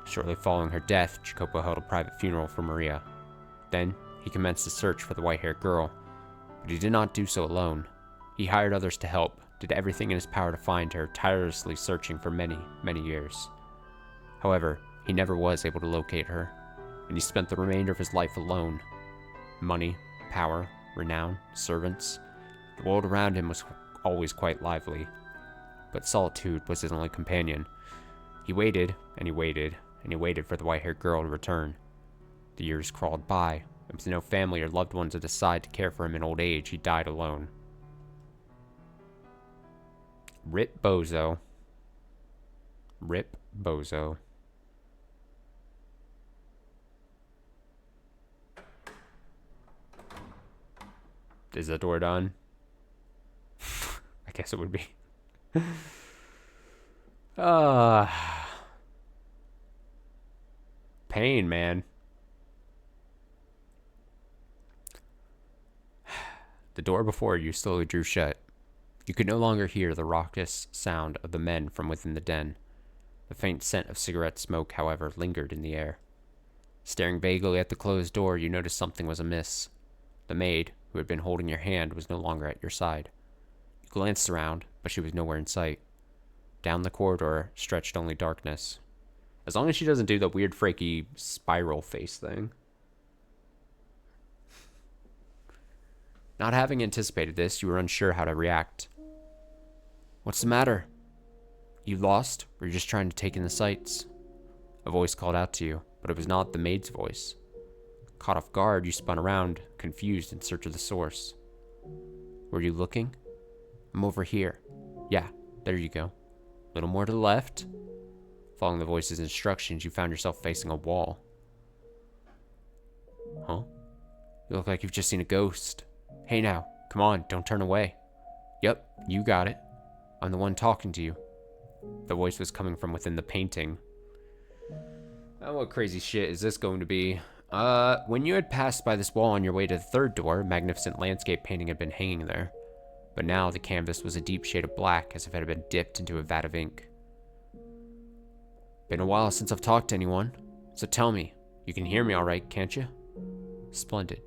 Speaker 1: Shortly following her death, Jacopo held a private funeral for Maria. Then, he commenced a search for the white-haired girl, but he did not do so alone. He hired others to help, did everything in his power to find her, tirelessly searching for many, many years. However, he never was able to locate her, and he spent the remainder of his life alone. Money, power, renown, servants. The world around him was always quite lively, but solitude was his only companion. He waited, and he waited, and he waited for the white-haired girl to return. The years crawled by, and with no family or loved ones at his side to care for him in old age, he died alone. Rip Bozo. Rip Bozo. Is the door done? I guess it would be. Pain, man. The door before you slowly drew shut. You could no longer hear the raucous sound of the men from within the den. The faint scent of cigarette smoke, however, lingered in the air. Staring vaguely at the closed door, you noticed something was amiss. The maid, who had been holding your hand, was no longer at your side. You glanced around, but she was nowhere in sight. Down the corridor stretched only darkness. As long as she doesn't do the weird, freaky spiral face thing. Not having anticipated this, you were unsure how to react. What's the matter? You lost, or you're just trying to take in the sights? A voice called out to you, but it was not the maid's voice. Caught off guard, you spun around, confused in search of the source. Were you looking? I'm over here. Yeah, there you go. A little more to the left. Following the voice's instructions, you found yourself facing a wall. Huh? You look like you've just seen a ghost. Hey now, come on, don't turn away. Yep, you got it. I'm the one talking to you. The voice was coming from within the painting. Oh, what crazy shit is this going to be? When you had passed by this wall on your way to the third door, a magnificent landscape painting had been hanging there. But now the canvas was a deep shade of black, as if it had been dipped into a vat of ink. Been a while since I've talked to anyone, so tell me, you can hear me all right, can't you? Splendid.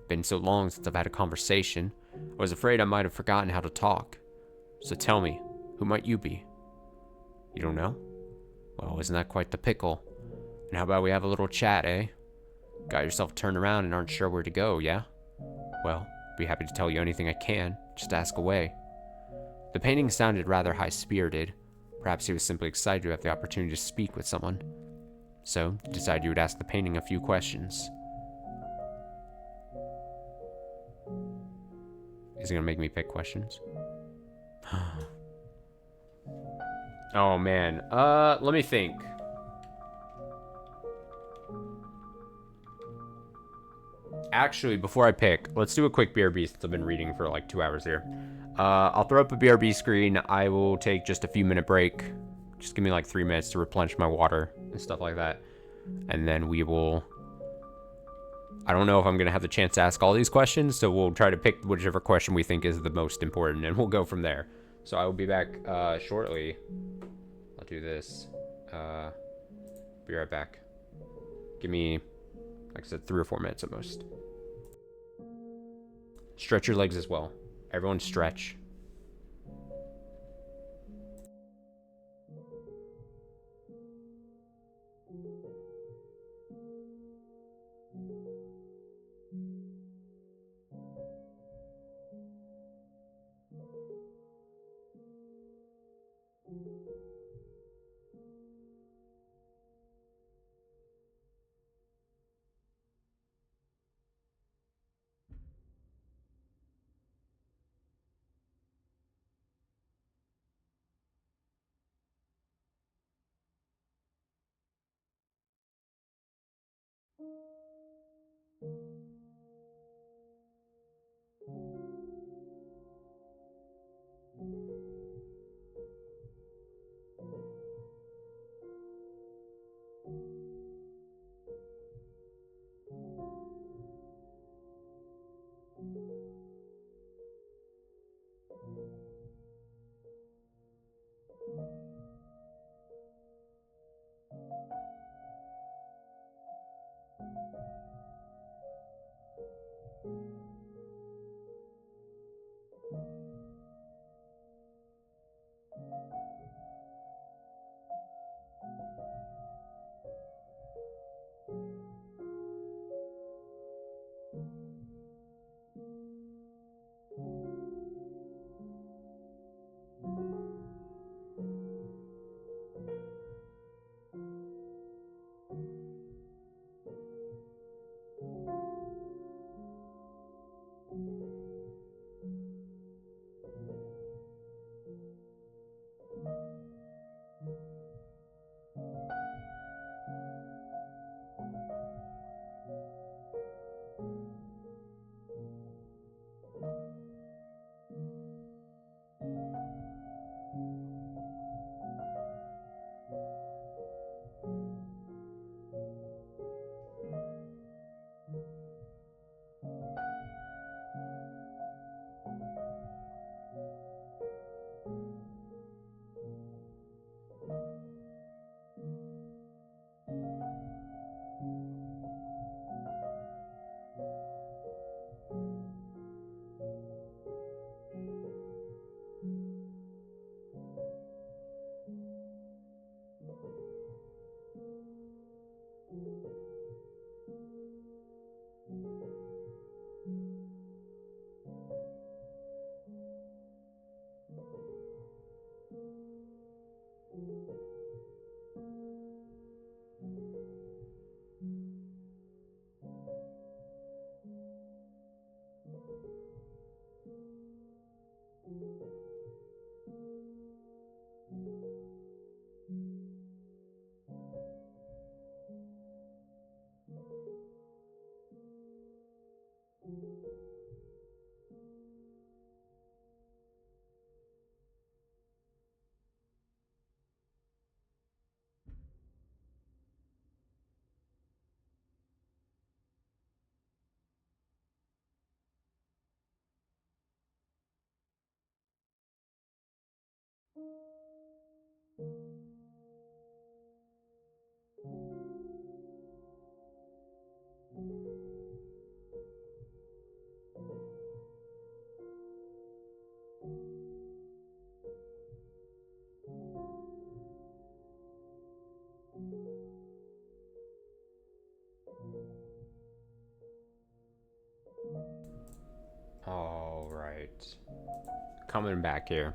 Speaker 1: Been so long since I've had a conversation, I was afraid I might have forgotten how to talk. So tell me, who might you be? You don't know? Well, isn't that quite the pickle? And how about we have a little chat, eh? Got yourself turned around and aren't sure where to go, yeah? Well, be happy to tell you anything I can. Just ask away. The painting sounded rather high-spirited. Perhaps he was simply excited to have the opportunity to speak with someone. So, you decided you would ask the painting a few questions. Is he gonna make me pick questions? Oh, man. Let me think. Actually, before I pick, let's do a quick BRB since I've been reading for like 2 hours here. I'll throw up a BRB screen. I will take just a few minute break. Just give me like 3 minutes to replenish my water and stuff like that. And then we will... I don't know if I'm going to have the chance to ask all these questions, so we'll try to pick whichever question we think is the most important, and we'll go from there. So I will be back shortly. I'll do this. Be right back. Give me, like I said, 3 or 4 minutes at most. Stretch your legs as well. Everyone stretch. All right. Coming back here.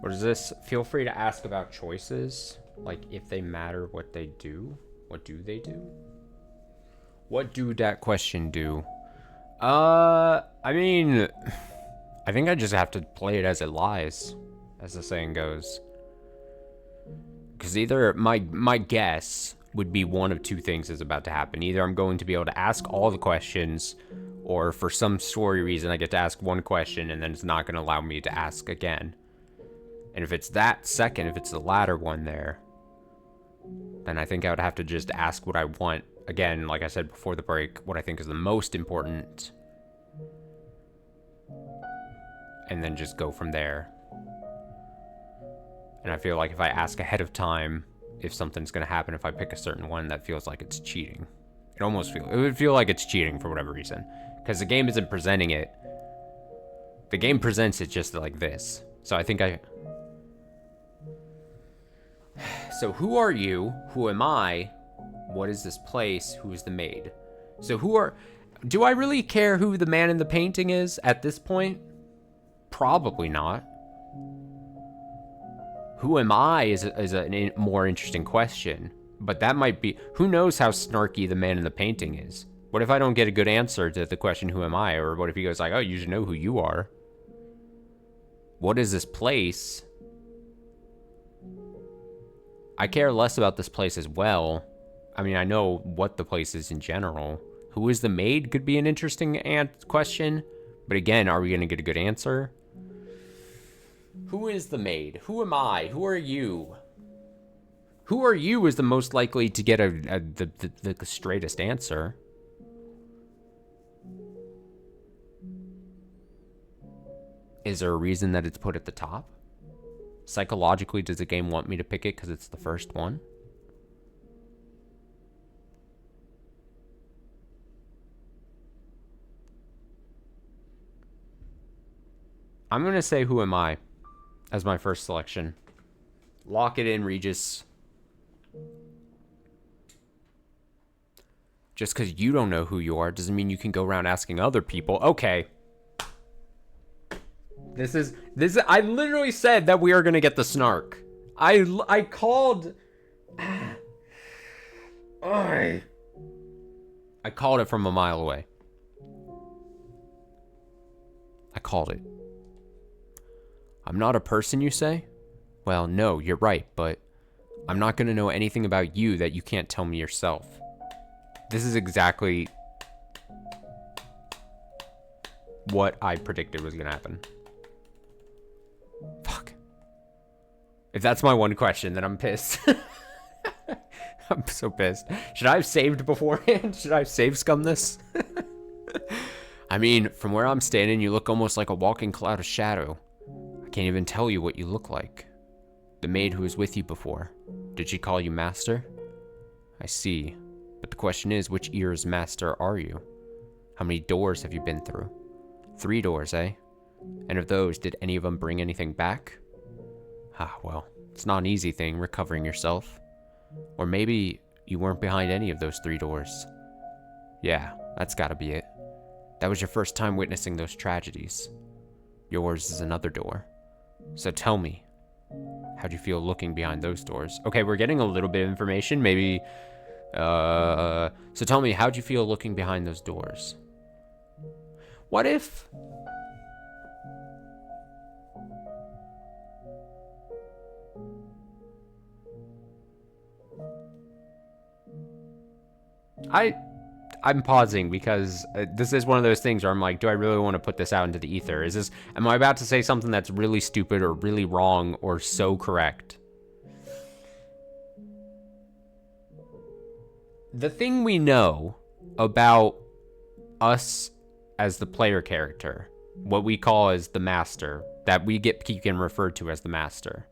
Speaker 1: What is this? Feel free to ask about choices. Like, if they matter, what they do. What do they do? What do that question do? I mean, I think I just have to play it as it lies, as the saying goes. Because either my guess would be one of two things is about to happen. Either I'm going to be able to ask all the questions, or for some story reason I get to ask one question and then it's not going to allow me to ask again. And if it's that second, if it's the latter one there, then I think I would have to just ask what I want. Again, like I said before the break, what I think is the most important. And then just go from there. And I feel like if I ask ahead of time if something's going to happen, if I pick a certain one, that feels like it's cheating. It would feel like it's cheating for whatever reason. Because the game isn't presenting it. The game presents it just like this. So I think So who are you? Who am I? What is this place? Who is the maid? So do I really care who the man in the painting is at this point? Probably not. Who am I is a more interesting question. But that might be, who knows how snarky the man in the painting is? What if I don't get a good answer to the question, who am I? Or what if he goes like, oh, you should know who you are. What is this place? I care less about this place as well. I mean, I know what the place is in general. Who is the maid could be an interesting question. But again, are we going to get a good answer? Who is the maid? Who am I? Who are you? Who are you is the most likely to get the straightest answer. Is there a reason that it's put at the top? Psychologically, does the game want me to pick it because it's the first one? I'm going to say who am I as my first selection. Lock it in, Regis. Just because you don't know who you are doesn't mean you can go around asking other people. Okay. This is I literally said that we are going to get the snark. I called I called it from a mile away. I called it. I'm not a person, you say? Well, no, you're right, but I'm not going to know anything about you that you can't tell me yourself. This is exactly what I predicted was going to happen. Fuck. If that's my one question, then I'm pissed. I'm so pissed. Should I have saved beforehand? Should I have save scum this? I mean, from where I'm standing, you look almost like a walking cloud of shadow. I can't even tell you what you look like. The maid who was with you before. Did she call you master? I see. But the question is, which ear's master are you? How many doors have you been through? 3 doors, eh? And of those, did any of them bring anything back? Ah, well, it's not an easy thing, recovering yourself. Or maybe you weren't behind any of those 3 doors. Yeah, that's gotta be it. That was your first time witnessing those tragedies. Yours is another door. So tell me, how'd you feel looking behind those doors? Okay, we're getting a little bit of information, maybe... So tell me, how'd you feel looking behind those doors? What if... I'm pausing because this is one of those things where I'm like, do I really want to put this out into the ether? Am I about to say something that's really stupid or really wrong or so correct? The thing we know about us as the player character, what we call as the master, that we keep getting referred to as the master.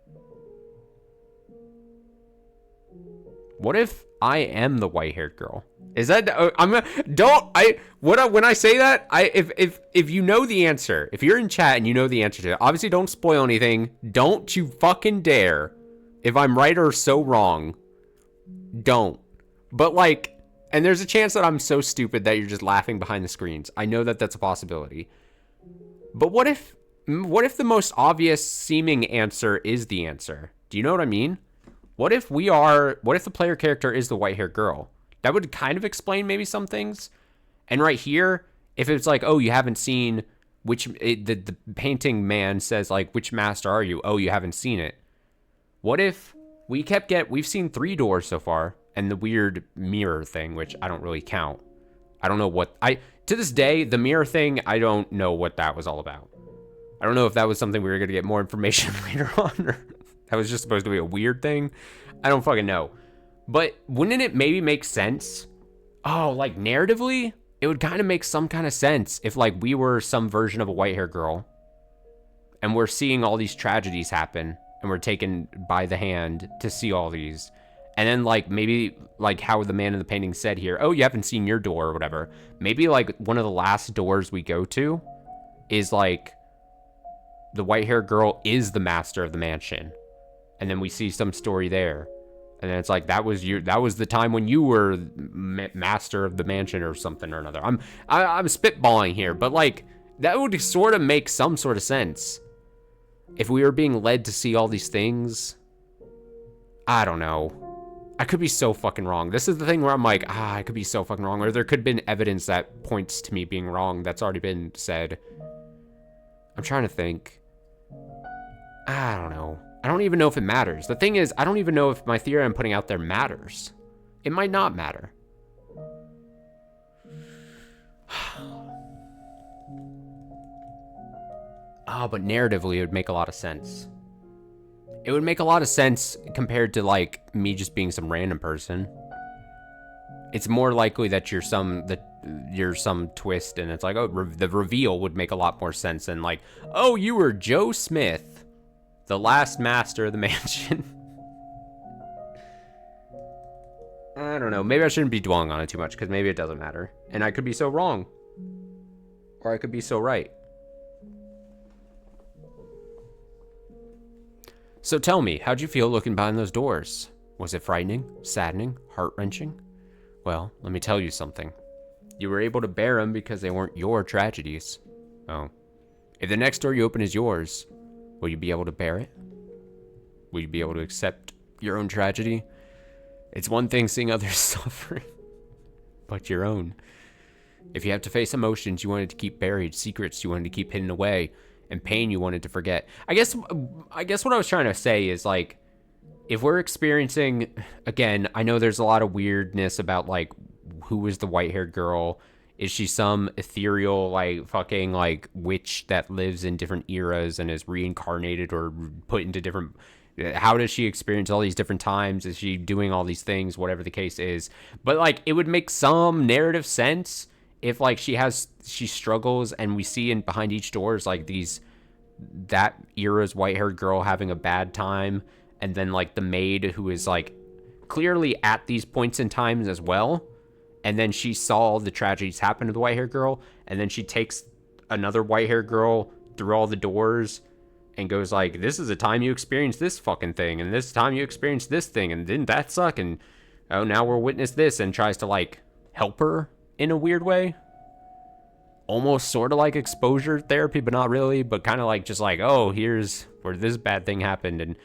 Speaker 1: What if I am the white-haired girl? Is that when I say that, if you know the answer, if you're in chat and you know the answer to it, obviously don't spoil anything. Don't you fucking dare. If I'm right or so wrong, don't. But like, and there's a chance that I'm so stupid that you're just laughing behind the screens. I know that that's a possibility. But what if the most obvious seeming answer is the answer? Do you know what I mean? What if the player character is the white-haired girl? That would kind of explain maybe some things. And right here, if it's like, oh, you haven't seen the painting man says like, which master are you? Oh, you haven't seen it. What if we've seen 3 doors so far, and the weird mirror thing, which I don't really count. I don't know to this day, the mirror thing, I don't know what that was all about. I don't know if that was something we were going to get more information later on, or that was just supposed to be a weird thing. I don't fucking know. But wouldn't it maybe make sense? Oh, like narratively, it would kind of make some kind of sense if like we were some version of a white-haired girl and we're seeing all these tragedies happen and we're taken by the hand to see all these. And then like maybe like how the man in the painting said here, oh, you haven't seen your door or whatever. Maybe like one of the last doors we go to is like the white-haired girl is the master of the mansion. And then we see some story there. And then it's like, that was the time when you were master of the mansion or something or another. I'm spitballing here, but like, that would sort of make some sort of sense. If we were being led to see all these things, I don't know. I could be so fucking wrong. This is the thing where I'm like, I could be so fucking wrong. Or there could have been evidence that points to me being wrong that's already been said. I'm trying to think. I don't know. I don't even know if it matters. The thing is, I don't even know if my theory I'm putting out there matters. It might not matter. Oh, but narratively, it would make a lot of sense. It would make a lot of sense compared to, like, me just being some random person. It's more likely that you're some twist, and it's like, oh, the reveal would make a lot more sense than, like, oh, you were Joe Smith, the last master of the mansion. I don't know. Maybe I shouldn't be dwelling on it too much, because maybe it doesn't matter. And I could be so wrong. Or I could be so right. So tell me, how'd you feel looking behind those doors? Was it frightening, saddening, heart-wrenching? Well, let me tell you something. You were able to bear them because they weren't your tragedies. Oh. If the next door you open is yours, will you be able to bear it? Will you be able to accept your own tragedy? It's one thing seeing others suffering, but your own. If you have to face emotions you wanted to keep buried, secrets you wanted to keep hidden away, and pain you wanted to forget. I guess what I was trying to say is, like, if we're experiencing, again, I know there's a lot of weirdness about, like, who was the white-haired girl? Is she some ethereal, like, fucking, like, witch that lives in different eras and is reincarnated or put into different... How does she experience all these different times? Is she doing all these things? Whatever the case is. But, like, it would make some narrative sense if, like, she struggles and we see in behind each door is, like, that era's white-haired girl having a bad time, and then, like, the maid who is, like, clearly at these points in times as well, and then she saw all the tragedies happen to the white-haired girl, and then she takes another white-haired girl through all the doors and goes, like, this is a time you experienced this fucking thing, and this time you experienced this thing, and didn't that suck, and oh, now we'll witness this, and tries to, like, help her in a weird way. Almost sort of like exposure therapy, but not really, but kind of like just like, oh, here's where this bad thing happened,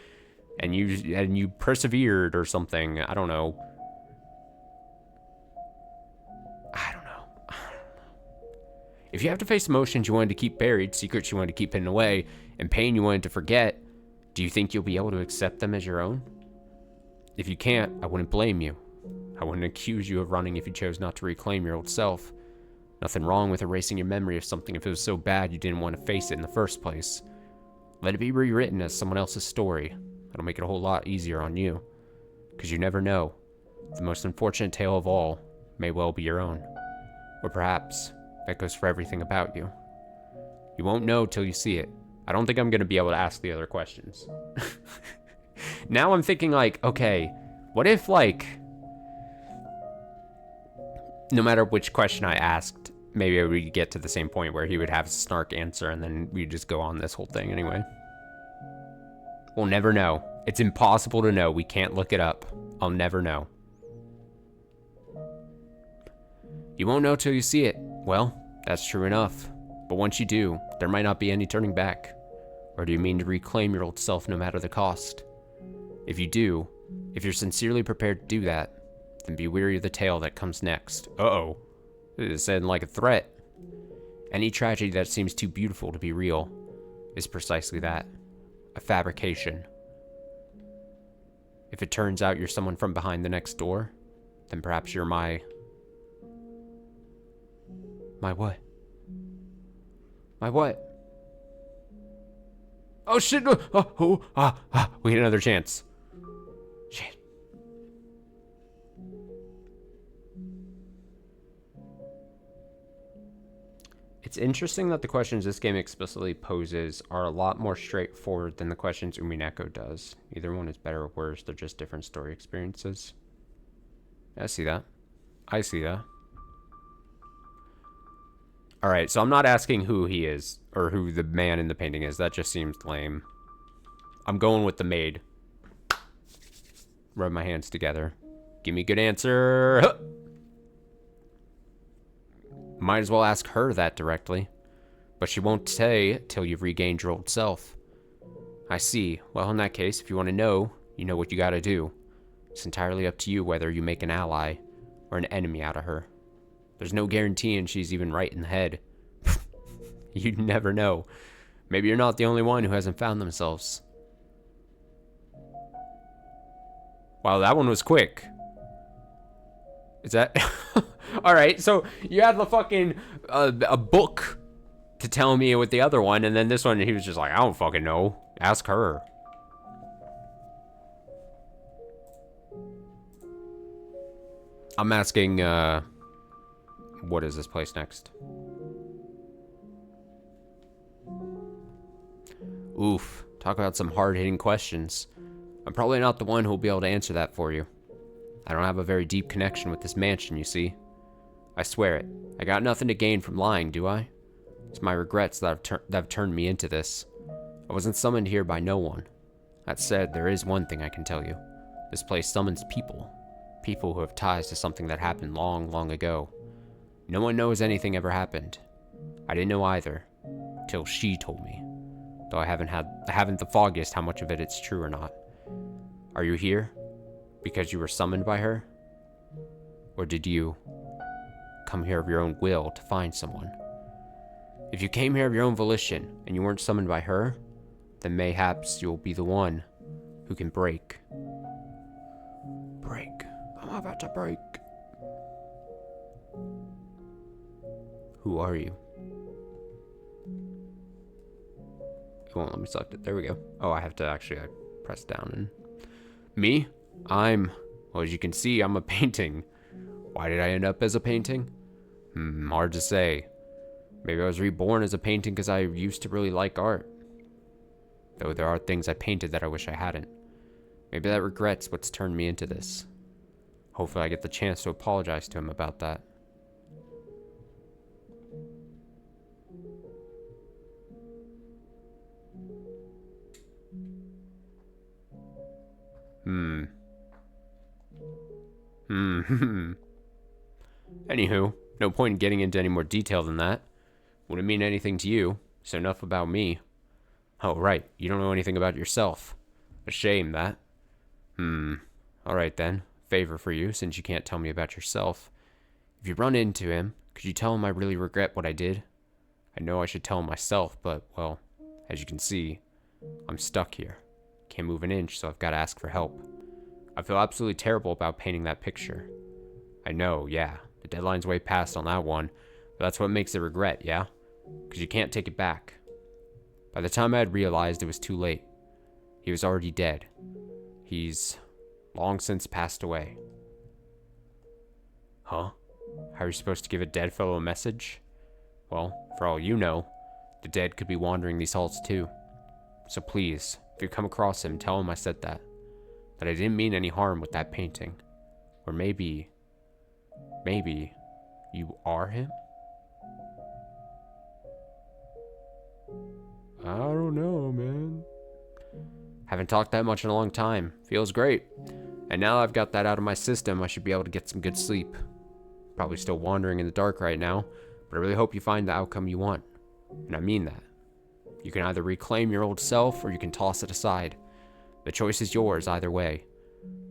Speaker 1: and you persevered or something. I don't know. If you have to face emotions you wanted to keep buried, secrets you wanted to keep hidden away, and pain you wanted to forget, do you think you'll be able to accept them as your own? If you can't, I wouldn't blame you. I wouldn't accuse you of running if you chose not to reclaim your old self. Nothing wrong with erasing your memory of something if it was so bad you didn't want to face it in the first place. Let it be rewritten as someone else's story. That'll make it a whole lot easier on you. Because you never know. The most unfortunate tale of all may well be your own. Or perhaps that goes for everything about you. You won't know till you see it. I don't think I'm going to be able to ask the other questions. Now I'm thinking like, okay, what if like, no matter which question I asked, maybe we'd get to the same point where he would have a snark answer and then we'd just go on this whole thing anyway. We'll never know. It's impossible to know. We can't look it up. I'll never know. You won't know till you see it. Well, that's true enough. But once you do, there might not be any turning back. Or do you mean to reclaim your old self no matter the cost? If you do, if you're sincerely prepared to do that, then be wary of the tale that comes next. Uh-oh. This is said like a threat. Any tragedy that seems too beautiful to be real is precisely that. A fabrication. If it turns out you're someone from behind the next door, then perhaps you're my what? My what? Oh shit! We get another chance. Shit. It's interesting that the questions this game explicitly poses are a lot more straightforward than the questions Umineko does. Either one is better or worse, they're just different story experiences. I see that. I see that. Alright, so I'm not asking who he is, or who the man in the painting is. That just seems lame. I'm going with the maid. Rub my hands together. Give me a good answer. Huh. Might as well ask her that directly. But she won't say till you've regained your old self. I see. Well, in that case, if you want to know, you know what you gotta do. It's entirely up to you whether you make an ally or an enemy out of her. There's no guaranteeing she's even right in the head. You'd never know. Maybe you're not the only one who hasn't found themselves. Wow, that one was quick. Is that... Alright, so you had the fucking... a book to tell me with the other one, and then this one, he was just like, I don't fucking know. Ask her. I'm asking, what is this place next? Oof, talk about some hard-hitting questions. I'm probably not the one who'll be able to answer that for you. I don't have a very deep connection with this mansion, you see. I swear it. I got nothing to gain from lying, do I? It's my regrets that have turned me into this. I wasn't summoned here by no one. That said, there is one thing I can tell you. This place summons people. People who have ties to something that happened long, long ago. No one knows anything ever happened. I didn't know either, till she told me. Though I haven't the foggiest how much of it's true or not. Are you here because you were summoned by her? Or did you come here of your own will to find someone? If you came here of your own volition and you weren't summoned by her, then mayhaps you'll be the one who can break. Break. I'm about to break. Who are you? It won't let me select it. There we go. Oh, I have to actually press down and... Me? Well, as you can see, I'm a painting. Why did I end up as a painting? Hard to say. Maybe I was reborn as a painting because I used to really like art. Though there are things I painted that I wish I hadn't. Maybe that regret's what's turned me into this. Hopefully I get the chance to apologize to him about that. Anywho, no point in getting into any more detail than that. Wouldn't mean anything to you, so enough about me. Oh, right, you don't know anything about yourself. A shame, that. Alright then, favor for you, since you can't tell me about yourself. If you run into him, could you tell him I really regret what I did? I know I should tell him myself, but, well, as you can see, I'm stuck here. Can't move an inch, so I've got to ask for help. I feel absolutely terrible about painting that picture. I know, yeah, the deadline's way past on that one, but that's what makes it regret, yeah? Because you can't take it back. By the time I had realized it was too late, he was already dead. He's long since passed away. Huh? How are you supposed to give a dead fellow a message? Well, for all you know, The dead could be wandering these halls too. So please, if you come across him, tell him I said that. That I didn't mean any harm with that painting. Or maybe you are him? I don't know, man. Haven't talked that much in a long time. Feels great. And now I've got that out of my system, I should be able to get some good sleep. Probably still wandering in the dark right now, but I really hope you find the outcome you want. And I mean that. You can either reclaim your old self, or you can toss it aside. The choice is yours either way.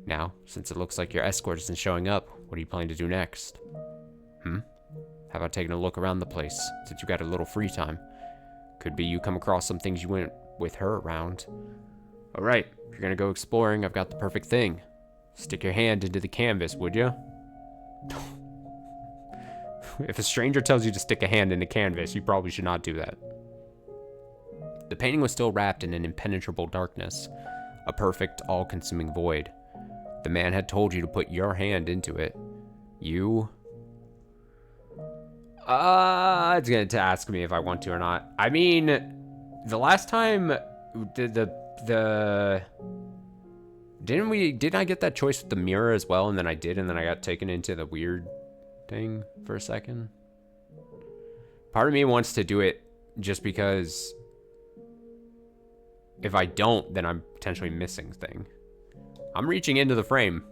Speaker 1: Now, since it looks like your escort isn't showing up, what are you planning to do next? How about taking a look around the place, since you got a little free time? Could be you come across some things you went with her around. Alright, if you're gonna go exploring, I've got the perfect thing. Stick your hand into the canvas, would you? If a stranger tells you to stick a hand in the canvas, you probably should not do that. The painting was still wrapped in an impenetrable darkness, a perfect, all-consuming void. The man had told you to put your hand into it. You... it's going to ask me if I want to or not. I mean, the last time... Didn't I get that choice with the mirror as well, and then I did, and then I got taken into the weird thing for a second? Part of me wants to do it just because if I don't, then I'm potentially missing thing. I'm reaching into the frame.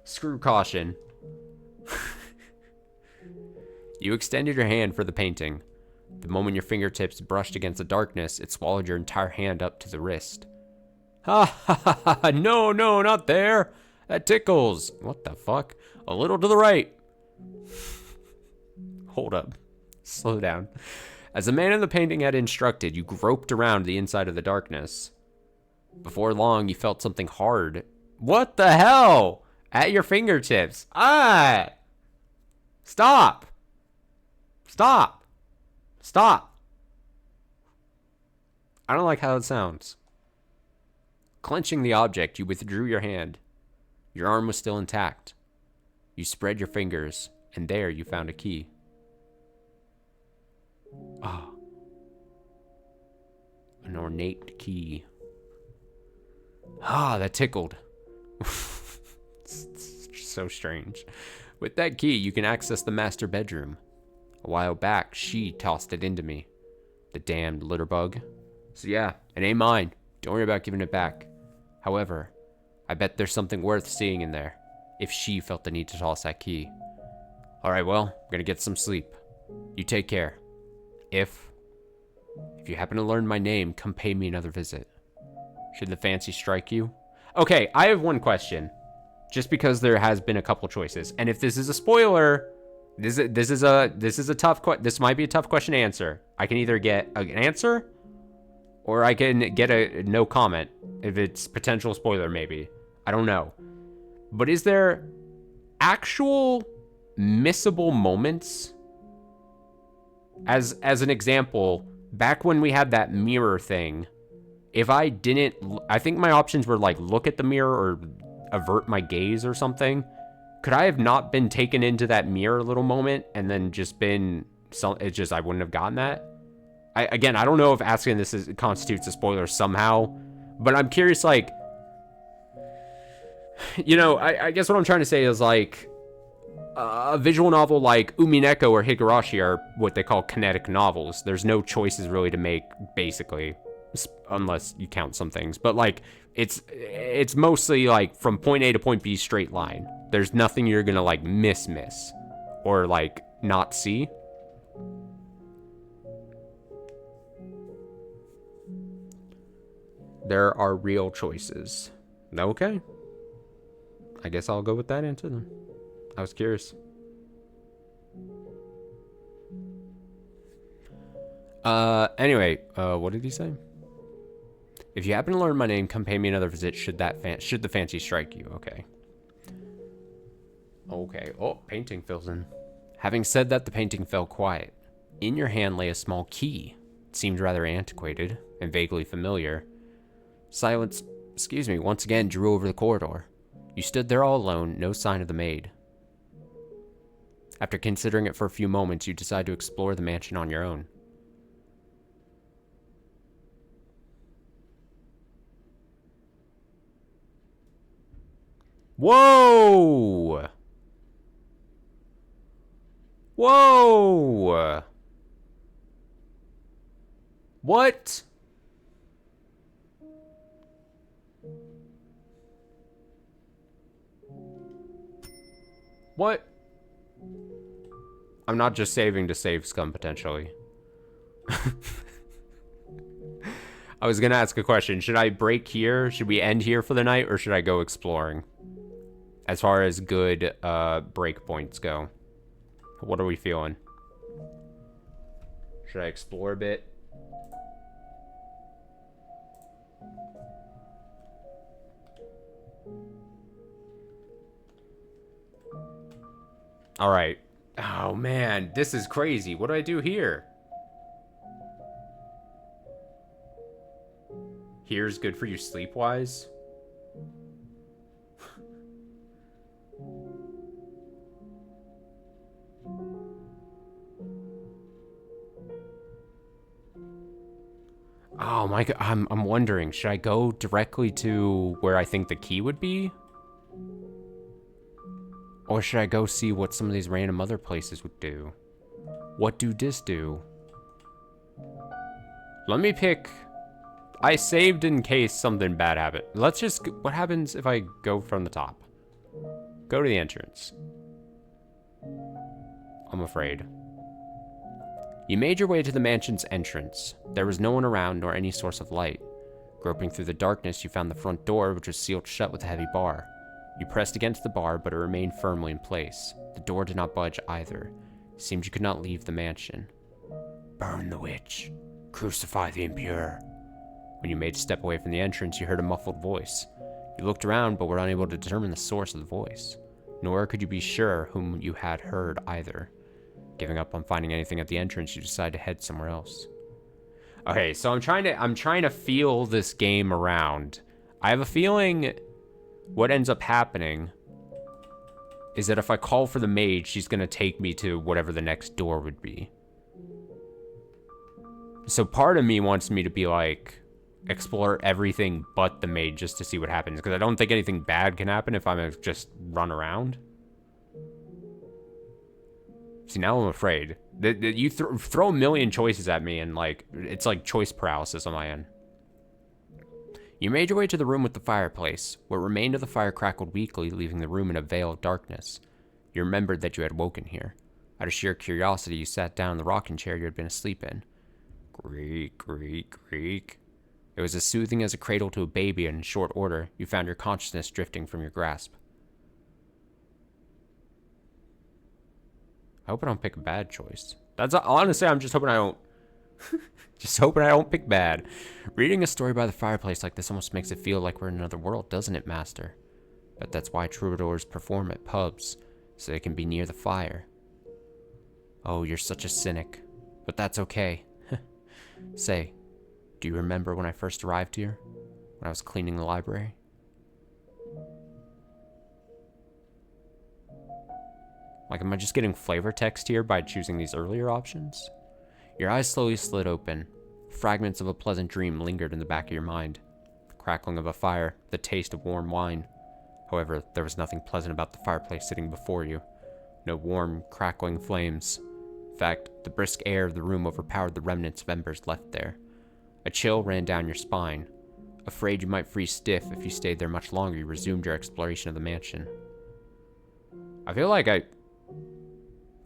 Speaker 1: Screw caution. You extended your hand for the painting. The moment your fingertips brushed against the darkness, it swallowed your entire hand up to the wrist. Ha ha ha ha, no, not there. That tickles. What the fuck? A little to the right. Hold up. Slow down. As the man in the painting had instructed, you groped around the inside of the darkness. Before long, you felt something hard. What the hell? At your fingertips. Ah! Stop! Stop! Stop! I don't like how it sounds. Clenching the object, you withdrew your hand. Your arm was still intact. You spread your fingers, and there you found a key. Ah. An ornate key. Ah, that tickled. It's so strange. With that key, you can access the master bedroom. A while back, she tossed it into me. The damned litter bug. So yeah, it ain't mine. Don't worry about giving it back. However, I bet there's something worth seeing in there, if she felt the need to toss that key. Alright, well, I'm gonna get some sleep. You take care. If you happen to learn my name, come pay me another visit. Should the fancy strike you? Okay, I have one question. Just because there has been a couple choices, and if this is a spoiler, this is a tough this might be a tough question to answer. I can either get an answer, or I can get a no comment if it's potential spoiler. Maybe, I don't know. But is there actual missable moments? As an example, back when we had that mirror thing, if I didn't, I think my options were like look at the mirror or avert my gaze or something. Could I have not been taken into that mirror little moment and then just been, it's just I wouldn't have gotten that? Again, I don't know if asking this constitutes a spoiler somehow, but I'm curious, like, you know, I guess what I'm trying to say is, like, a visual novel like Umineko or Higurashi are what they call kinetic novels. There's no choices really to make, basically, unless you count some things. But, like, it's mostly, like, from point A to point B straight line. There's nothing you're gonna, like, miss, or, like, not see. There are real choices. Okay. I guess I'll go with that answer then. I was curious. Anyway, what did he say? If you happen to learn my name, come pay me another visit should the fancy strike you. Okay. Okay. Oh, painting fills in. Having said that, the painting fell quiet. In your hand lay a small key. It seemed rather antiquated and vaguely familiar. Silence, once again drew over the corridor. You stood there all alone, no sign of the maid. After considering it for a few moments, you decide to explore the mansion on your own. Whoa! Whoa! What? What? I'm not just saving to save scum, potentially. I was gonna ask a question. Should I break here? Should we end here for the night, or should I go exploring? As far as good break points go. What are we feeling? Should I explore a bit? Alright. Oh man, this is crazy. What do I do here? Here's good for you sleep-wise? Oh my god, I'm wondering, should I go directly to where I think the key would be? Or should I go see what some of these random other places would do? What do this do? Let me pick... I saved in case something bad happened. Let's just... What happens if I go from the top? Go to the entrance. I'm afraid. You made your way to the mansion's entrance. There was no one around nor any source of light. Groping through the darkness, you found the front door, which was sealed shut with a heavy bar. You pressed against the bar, but it remained firmly in place. The door did not budge either. It seemed you could not leave the mansion. Burn the witch. Crucify the impure. When you made a step away from the entrance, you heard a muffled voice. You looked around, but were unable to determine the source of the voice. Nor could you be sure whom you had heard either. Giving up on finding anything at the entrance, you decide to head somewhere else. Okay, so I'm trying to feel this game around. I have a feeling what ends up happening is that if I call for the mage, she's gonna take me to whatever the next door would be. So part of me wants me to be like, explore everything but the mage just to see what happens, because I don't think anything bad can happen if I'm just run around. See, now I'm afraid. You throw a million choices at me, and like it's like choice paralysis on my end. You made your way to the room with the fireplace. What remained of the fire crackled weakly, leaving the room in a veil of darkness. You remembered that you had woken here. Out of sheer curiosity, you sat down in the rocking chair you had been asleep in. Creak, creak, creak. It was as soothing as a cradle to a baby, and in short order, you found your consciousness drifting from your grasp. I hope I don't pick a bad choice. That's honestly, I'm just hoping I don't... just hoping I don't pick bad. Reading a story by the fireplace like this almost makes it feel like we're in another world, doesn't it, Master? But that's why troubadours perform at pubs, so they can be near the fire. Oh, you're such a cynic. But that's okay. Say, do you remember when I first arrived here? When I was cleaning the library? Like, am I just getting flavor text here by choosing these earlier options? Your eyes slowly slid open. Fragments of a pleasant dream lingered in the back of your mind. The crackling of a fire, the taste of warm wine. However, there was nothing pleasant about the fireplace sitting before you. No warm, crackling flames. In fact, the brisk air of the room overpowered the remnants of embers left there. A chill ran down your spine. Afraid you might freeze stiff if you stayed there much longer, you resumed your exploration of the mansion. I feel like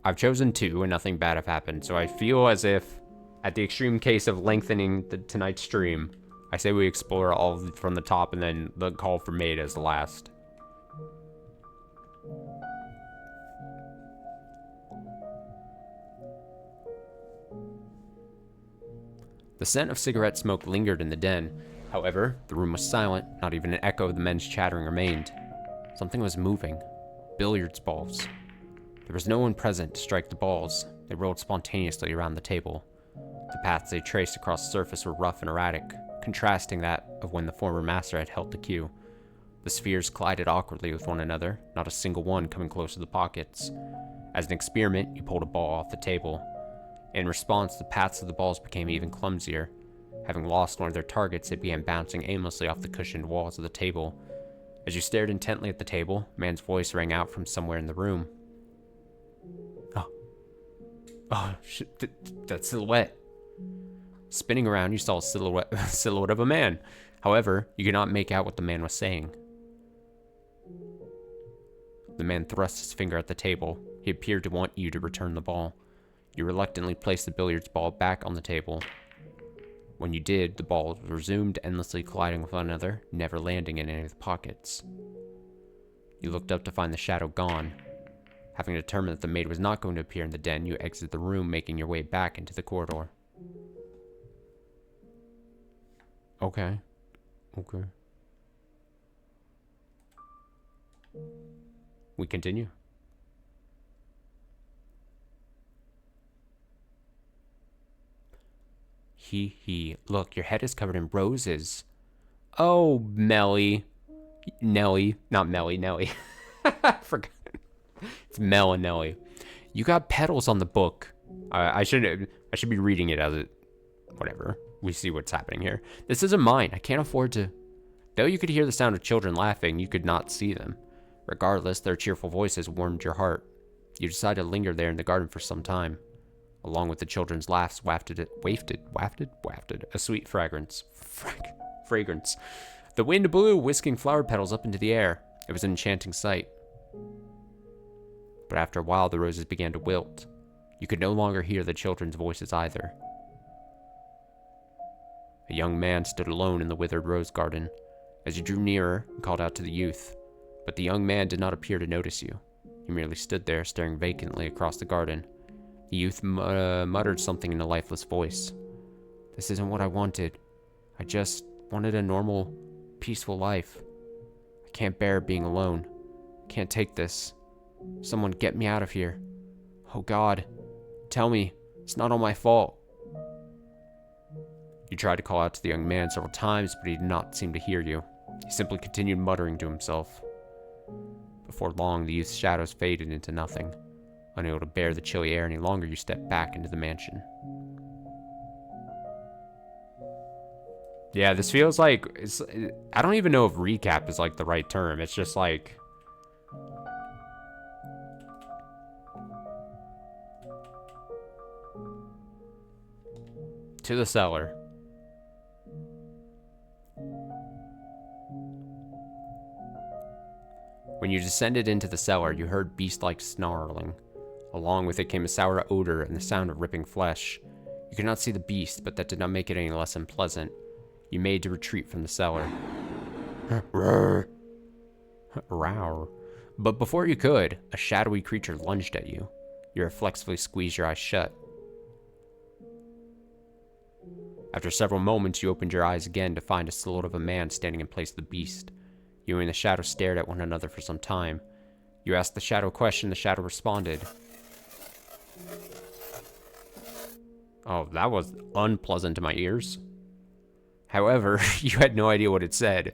Speaker 1: I've chosen 2 and nothing bad have happened, so I feel as if, at the extreme case of lengthening tonight's stream, I say we explore all from the top and then the call for maid as the last. The scent of cigarette smoke lingered in the den. However, the room was silent, not even an echo of the men's chattering remained. Something was moving. Billiards balls. There was no one present to strike the balls. They rolled spontaneously around the table. The paths they traced across the surface were rough and erratic, contrasting that of when the former master had held the cue. The spheres collided awkwardly with one another, not a single one coming close to the pockets. As an experiment, you pulled a ball off the table. In response, the paths of the balls became even clumsier. Having lost one of their targets, it began bouncing aimlessly off the cushioned walls of the table. As you stared intently at the table, a man's voice rang out from somewhere in the room. Oh, shit, that silhouette. Spinning around, you saw a silhouette of a man. However, you could not make out what the man was saying. The man thrust his finger at the table. He appeared to want you to return the ball. You reluctantly placed the billiards ball back on the table. When you did, the balls resumed endlessly colliding with one another, never landing in any of the pockets. You looked up to find the shadow gone. Having determined that the maid was not going to appear in the den, you exited the room, making your way back into the corridor. Okay. We continue. Look, your head is covered in roses. Oh, Melly. Nelly. Not Melly, Nelly. I forgot. It's Mel and Nelly. You got petals on the book. I should be reading it as it... Whatever. We see what's happening here. This isn't mine. I can't afford to... Though you could hear the sound of children laughing, you could not see them. Regardless, their cheerful voices warmed your heart. You decided to linger there in the garden for some time. Along with the children's laughs, wafted a sweet fragrance. Fragrance. The wind blew, whisking flower petals up into the air. It was an enchanting sight. But after a while, the roses began to wilt. You could no longer hear the children's voices either. A young man stood alone in the withered rose garden. As you drew nearer, he called out to the youth. But the young man did not appear to notice you. He merely stood there, staring vacantly across the garden. The youth muttered something in a lifeless voice. This isn't what I wanted. I just wanted a normal, peaceful life. I can't bear being alone. I can't take this. Someone get me out of here. Oh God, tell me, it's not all my fault. You tried to call out to the young man several times, but he did not seem to hear you. He simply continued muttering to himself. Before long, the youth's shadows faded into nothing. Unable to bear the chilly air any longer, you stepped back into the mansion. Yeah, this feels like... I don't even know if recap is like the right term. It's just like... To the cellar. When you descended into the cellar, you heard beast-like snarling. Along with it came a sour odor and the sound of ripping flesh. You could not see the beast, but that did not make it any less unpleasant. You made to retreat from the cellar. Roar. But before you could, a shadowy creature lunged at you. You reflexively squeezed your eyes shut. After several moments, you opened your eyes again to find a silhouette of a man standing in place of the beast. You and the shadow stared at one another for some time. You asked the shadow a question, the shadow responded. Oh, that was unpleasant to my ears. However, you had no idea what it said.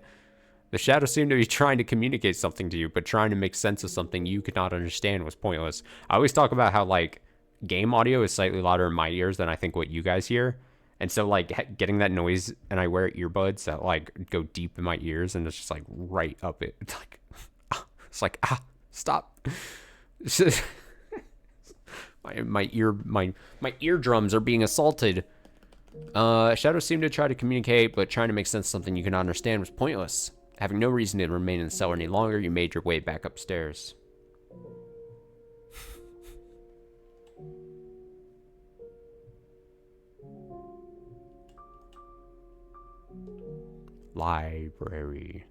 Speaker 1: The shadow seemed to be trying to communicate something to you, but trying to make sense of something you could not understand was pointless. I always talk about how, like, game audio is slightly louder in my ears than I think what you guys hear. And so, like, getting that noise, and I wear earbuds that, like, go deep in my ears, and it's just, like, right up it. It's like, stop. My eardrums are being assaulted. Shadow seemed to try to communicate, but trying to make sense of something you could not understand was pointless. Having no reason to remain in the cellar any longer, you made your way back upstairs. Library.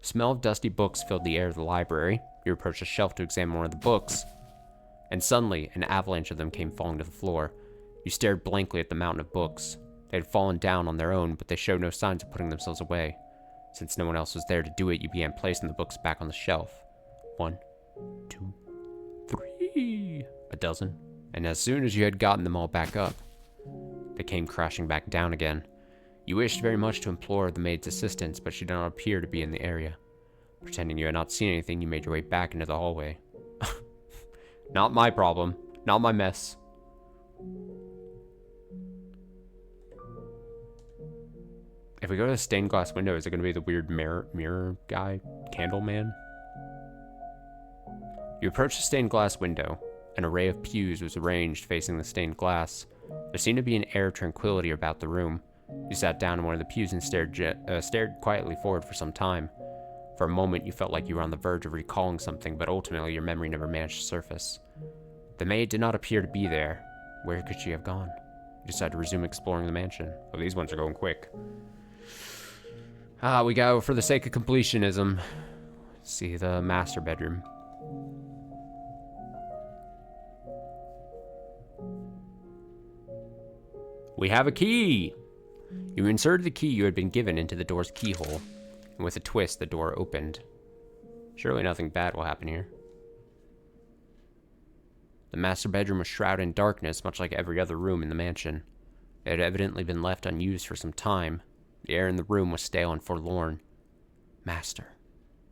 Speaker 1: The smell of dusty books filled the air of the library. You approached a shelf to examine one of the books, and suddenly an avalanche of them came falling to the floor. You stared blankly at the mountain of books. They had fallen down on their own, but they showed no signs of putting themselves away. Since no one else was there to do it, you began placing the books back on the shelf. 1, 2, 3. A dozen. And as soon as you had gotten them all back up, they came crashing back down again. You wished very much to implore the maid's assistance, but she did not appear to be in the area. Pretending you had not seen anything, you made your way back into the hallway. Not my problem. Not my mess. If we go to the stained glass window, is it going to be the weird mirror guy? Candle man? You approach the stained glass window. An array of pews was arranged facing the stained glass. There seemed to be an air of tranquility about the room. You sat down in one of the pews and stared quietly forward for some time. For a moment, you felt like you were on the verge of recalling something, but ultimately your memory never managed to surface. The maid did not appear to be there. Where could she have gone? You decided to resume exploring the mansion. Oh, these ones are going quick. We go for the sake of completionism. See the master bedroom. We have a key! You inserted the key you had been given into the door's keyhole, and with a twist, the door opened. Surely nothing bad will happen here. The master bedroom was shrouded in darkness, much like every other room in the mansion. It had evidently been left unused for some time. The air in the room was stale and forlorn. Master.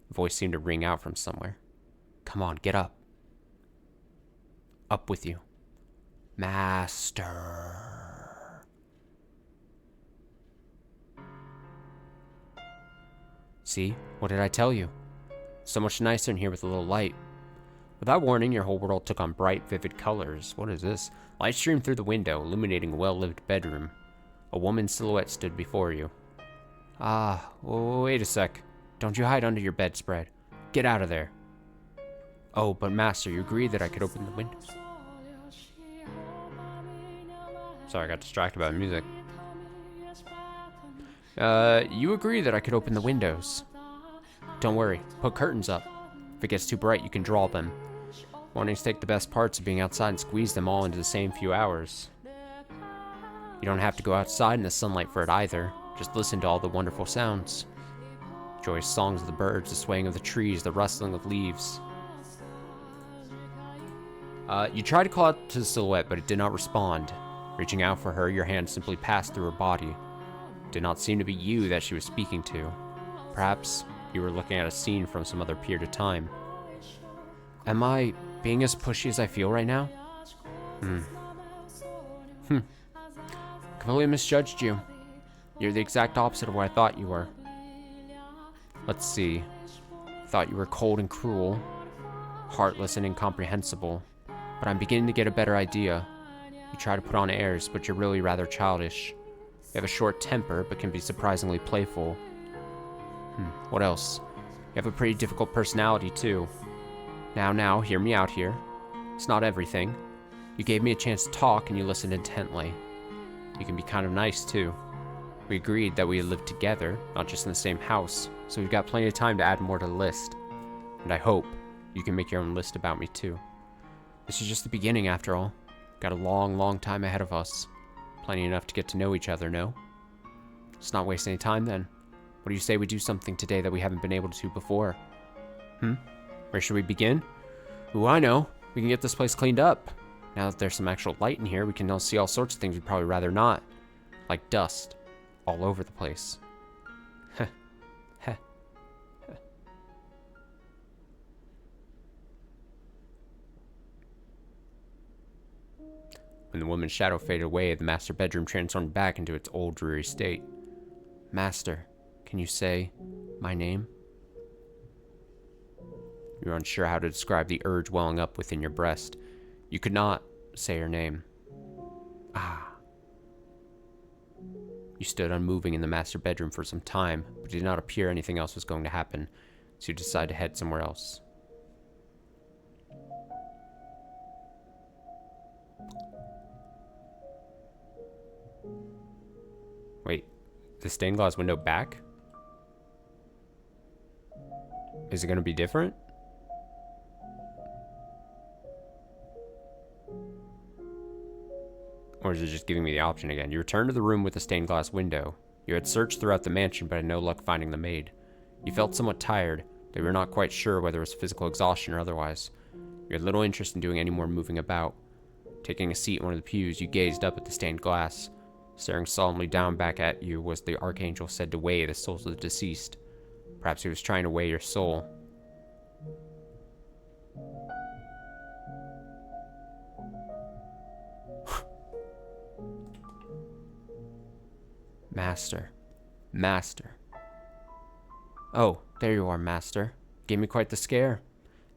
Speaker 1: A voice seemed to ring out from somewhere. Come on, get up. Up with you. Master. See? What did I tell you? So much nicer in here with a little light. Without warning, your whole world took on bright, vivid colors. What is this? Light streamed through the window, illuminating a well-lit bedroom. A woman's silhouette stood before you. Ah, wait a sec. Don't you hide under your bedspread. Get out of there. Oh, but Master, you agreed that I could open the window. Sorry, I got distracted by the music. You agree that I could open the windows. Don't worry, put curtains up. If it gets too bright, you can draw them. Wanting to take the best parts of being outside and squeeze them all into the same few hours. You don't have to go outside in the sunlight for it either. Just listen to all the wonderful sounds. Joyous songs of the birds, the swaying of the trees, the rustling of leaves. You tried to call out to the silhouette, but it did not respond. Reaching out for her, your hand simply passed through her body. It did not seem to be you that she was speaking to. Perhaps you were looking at a scene from some other period of time. Am I being as pushy as I feel right now? Completely misjudged you. You're the exact opposite of what I thought you were. Let's see. Thought you were cold and cruel, heartless and incomprehensible. But I'm beginning to get a better idea. You try to put on airs, but you're really rather childish. You have a short temper, but can be surprisingly playful. What else? You have a pretty difficult personality, too. Now, hear me out here. It's not everything. You gave me a chance to talk, and you listened intently. You can be kind of nice, too. We agreed that we would live together, not just in the same house, so we've got plenty of time to add more to the list. And I hope you can make your own list about me, too. This is just the beginning, after all. Got a long, long time ahead of us. Plenty enough to get to know each other, no? Let's not waste any time, then. What do you say we do something today that we haven't been able to do before? Where should we begin? Ooh, I know. We can get this place cleaned up. Now that there's some actual light in here, we can now see all sorts of things we'd probably rather not. Like dust. All over the place. When the woman's shadow faded away, the master bedroom transformed back into its old dreary state. Master, can you say my name? You were unsure how to describe the urge welling up within your breast. You could not say her name. You stood unmoving in the master bedroom for some time, but it did not appear anything else was going to happen, so you decided to head somewhere else. Wait, the stained glass window back? Is it going to be different? Or is it just giving me the option again? You returned to the room with the stained glass window. You had searched throughout the mansion, but had no luck finding the maid. You felt somewhat tired, though you were not quite sure whether it was physical exhaustion or otherwise. You had little interest in doing any more moving about. Taking a seat in one of the pews, you gazed up at the stained glass. Staring solemnly down back at you was the archangel said to weigh the souls of the deceased. Perhaps he was trying to weigh your soul. Master, Master. Oh, there you are, Master. Gave me quite the scare.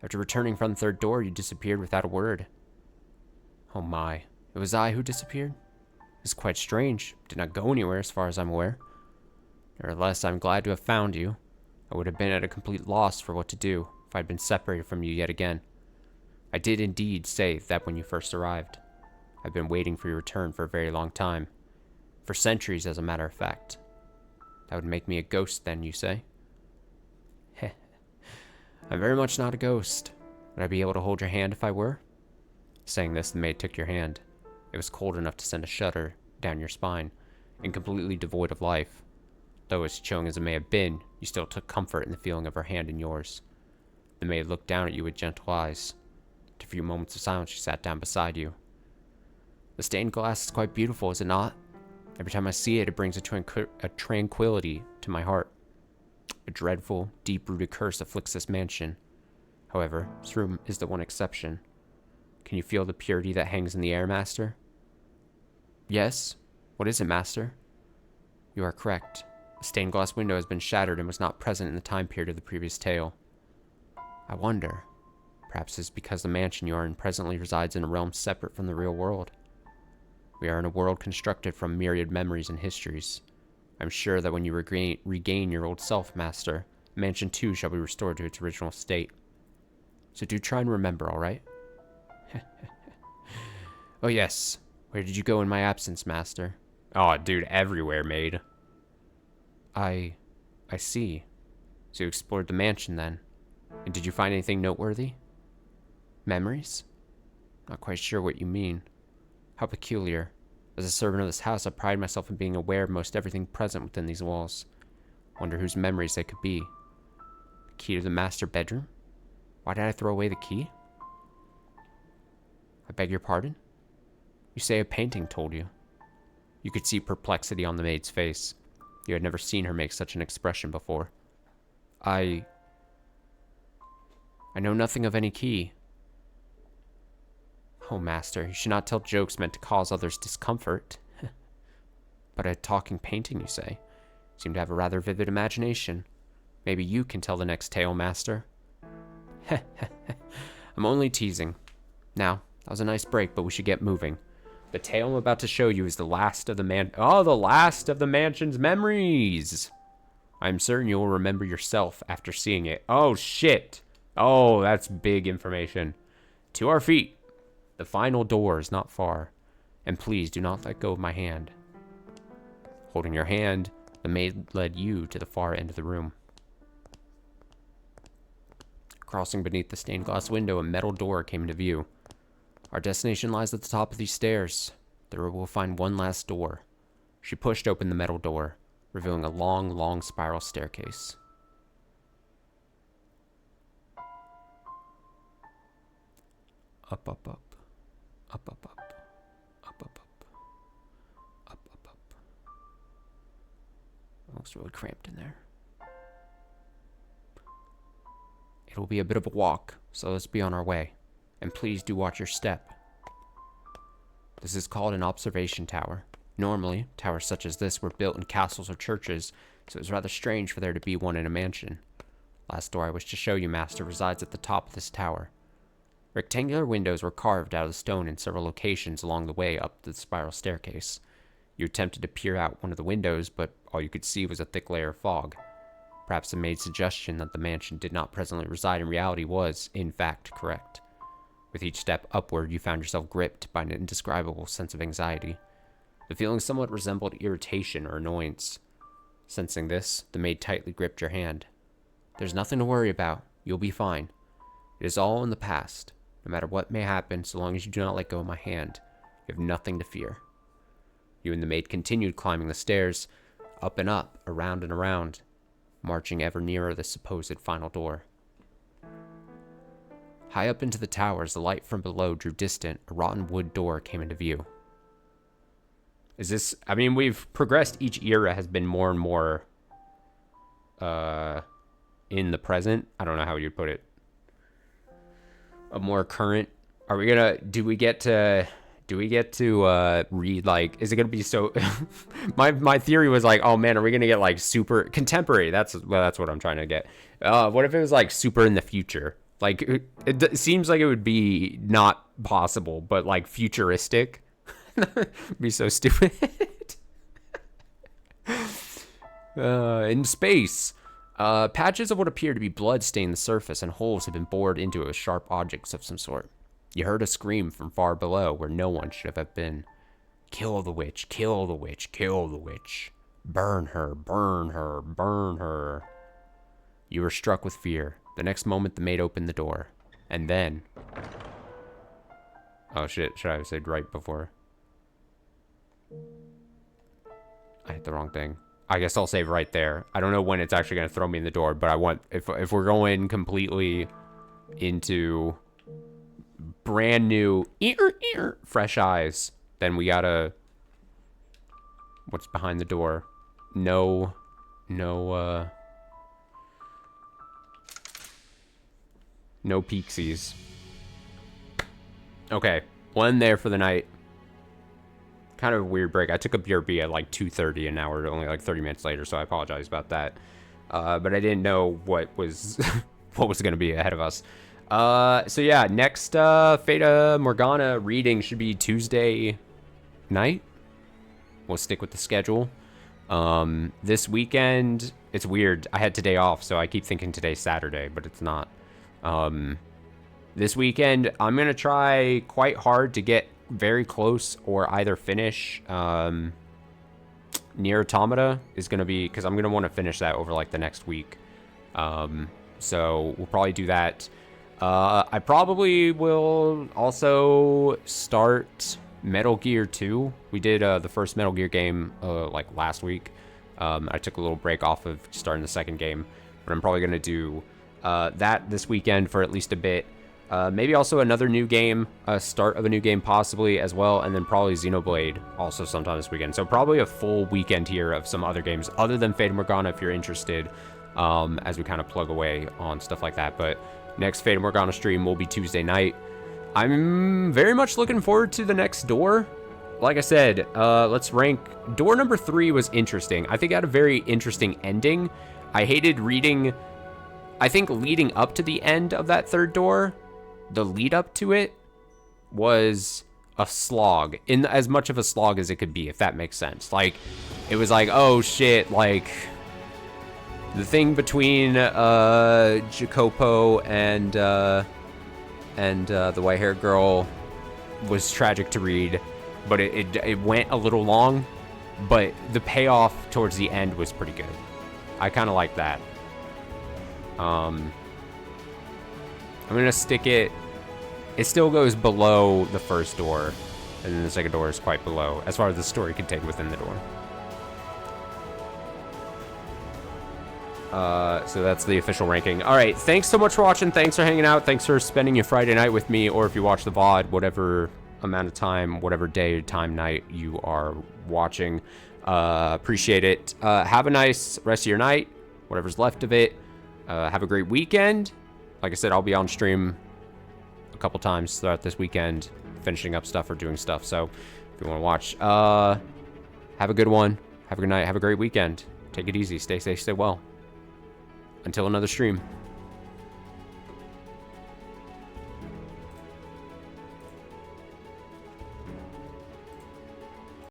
Speaker 1: After returning from the third door, you disappeared without a word. Oh my, it was I who disappeared? It's quite strange. Did not go anywhere as far as I'm aware. Nevertheless, I'm glad to have found you. I would have been at a complete loss for what to do if I'd been separated from you yet again. I did indeed say that when you first arrived. I've been waiting for your return for a very long time. For centuries, as a matter of fact. That would make me a ghost then, you say? Heh. I'm very much not a ghost. Would I be able to hold your hand if I were? Saying this, the maid took your hand. It was cold enough to send a shudder down your spine, and completely devoid of life. Though as chilling as it may have been, you still took comfort in the feeling of her hand in yours. The maid looked down at you with gentle eyes. After a few moments of silence, she sat down beside you. The stained glass is quite beautiful, is it not? Every time I see it, it brings a tranquility to my heart. A dreadful, deep-rooted curse afflicts this mansion. However, this room is the one exception. Can you feel the purity that hangs in the air, Master? Yes? What is it, Master? You are correct. The stained glass window has been shattered and was not present in the time period of the previous tale. I wonder. Perhaps it's because the mansion you are in presently resides in a realm separate from the real world. We are in a world constructed from myriad memories and histories. I'm sure that when you regain your old self, Master, Mansion 2 shall be restored to its original state. So do try and remember, alright? Oh yes. Where did you go in my absence, Master? Oh, dude, everywhere, maid. I see. So you explored the mansion then. And did you find anything noteworthy? Memories? Not quite sure what you mean. How peculiar. As a servant of this house, I pride myself in being aware of most everything present within these walls. Wonder whose memories they could be. The key to the master bedroom? Why did I throw away the key? I beg your pardon? You say a painting told you. You could see perplexity on the maid's face. You had never seen her make such an expression before. I know nothing of any key. Oh, Master, you should not tell jokes meant to cause others discomfort. But a talking painting, you say? You seem to have a rather vivid imagination. Maybe you can tell the next tale, Master. I'm only teasing. Now, that was a nice break, but we should get moving. The tale I'm about to show you is the last of the mansion's memories. I'm certain you will remember yourself after seeing it. Oh, shit. Oh, that's big information. To our feet. The final door is not far. And please do not let go of my hand. Holding your hand, the maid led you to the far end of the room. Crossing beneath the stained glass window, a metal door came into view. Our destination lies at the top of these stairs. There we'll find one last door. She pushed open the metal door, revealing a long, long spiral staircase. Up, up, up. Up, up, up. Up, up, up. Up, up, up. It looks really cramped in there. It will be a bit of a walk, so let's be on our way. And please do watch your step. This is called an observation tower. Normally, towers such as this were built in castles or churches, so it was rather strange for there to be one in a mansion. Last door I wish to show you, Master, resides at the top of this tower. Rectangular windows were carved out of the stone in several locations along the way up the spiral staircase. You attempted to peer out one of the windows, but all you could see was a thick layer of fog. Perhaps the maid's suggestion that the mansion did not presently reside in reality was, in fact, correct. With each step upward, you found yourself gripped by an indescribable sense of anxiety. The feeling somewhat resembled irritation or annoyance. Sensing this, the maid tightly gripped your hand. There's nothing to worry about. You'll be fine. It is all in the past. No matter what may happen, so long as you do not let go of my hand, you have nothing to fear. You and the maid continued climbing the stairs, up and up, around and around, marching ever nearer the supposed final door. High up into the tower, as the light from below drew distant, a rotten wood door came into view. Is this... I mean, we've progressed. Each era has been more and more in the present. I don't know how you'd put it. A more current. Are we gonna... Do we get to Do we get to read, like, is it gonna be so my theory was like, oh man, are we gonna get like super contemporary? That's what I'm trying to get. What if it was like super in the future? Like it seems like it would be not possible, but like futuristic. Be so stupid. In space, patches of what appear to be blood stain the surface, and holes have been bored into it with sharp objects of some sort. You heard a scream from far below, where no one should have been. Kill the witch, kill the witch, kill the witch. Burn her, burn her, burn her. You were struck with fear. The next moment, the maid opened the door. And then... Oh shit, should I have said right before? I hit the wrong thing. I guess I'll save right there. I don't know when it's actually going to throw me in the door, but I want... If we're going completely into... brand new fresh eyes, then we gotta, what's behind the door? No peeksies. Okay, one there for the night. Kind of a weird break. I took a BRB at like 2:30 and now we're only like 30 minutes later, so I apologize about that. But I didn't know what was what was gonna be ahead of us. So yeah, next Fata Morgana reading should be Tuesday night. We'll stick with the schedule. This weekend, it's weird. I had today off, so I keep thinking today's Saturday, but it's not. This weekend, I'm going to try quite hard to get very close or either finish. Nier Automata is going to be, because I'm going to want to finish that over like the next week. So we'll probably do that. I probably will also start Metal Gear 2. We did the first Metal Gear game like last week. I took a little break off of starting the second game, but I'm probably going to do that this weekend for at least a bit. Maybe also another new game, start of a new game possibly as well, and then probably Xenoblade also sometime this weekend. So probably a full weekend here of some other games other than Fata Morgana if you're interested, as we kind of plug away on stuff like that. But next Fata Morgana stream will be Tuesday night. I'm very much looking forward to the next door. Like I said, let's rank. Door number 3 was interesting. I think it had a very interesting ending. I hated reading, I think leading up to the end of that third door, the lead up to it was a slog, in as much of a slog as it could be, if that makes sense. Like, it was like, oh shit, like, the thing between Jacopo and the white-haired girl was tragic to read, but it went a little long, but the payoff towards the end was pretty good. I kind of like that. I'm gonna stick it. It still goes below the first door, and then the second door is quite below, as far as the story contained within the door. So that's the official ranking. All right, thanks so much for watching. Thanks for hanging out. Thanks for spending your Friday night with me, or if you watch the VOD, whatever amount of time, whatever day, time, night you are watching. Appreciate it. Have a nice rest of your night, whatever's left of it. Have a great weekend. Like I said, I'll be on stream a couple times throughout this weekend, finishing up stuff or doing stuff. So if you want to watch, have a good one. Have a good night. Have a great weekend. Take it easy. Stay safe. Stay well. Until another stream.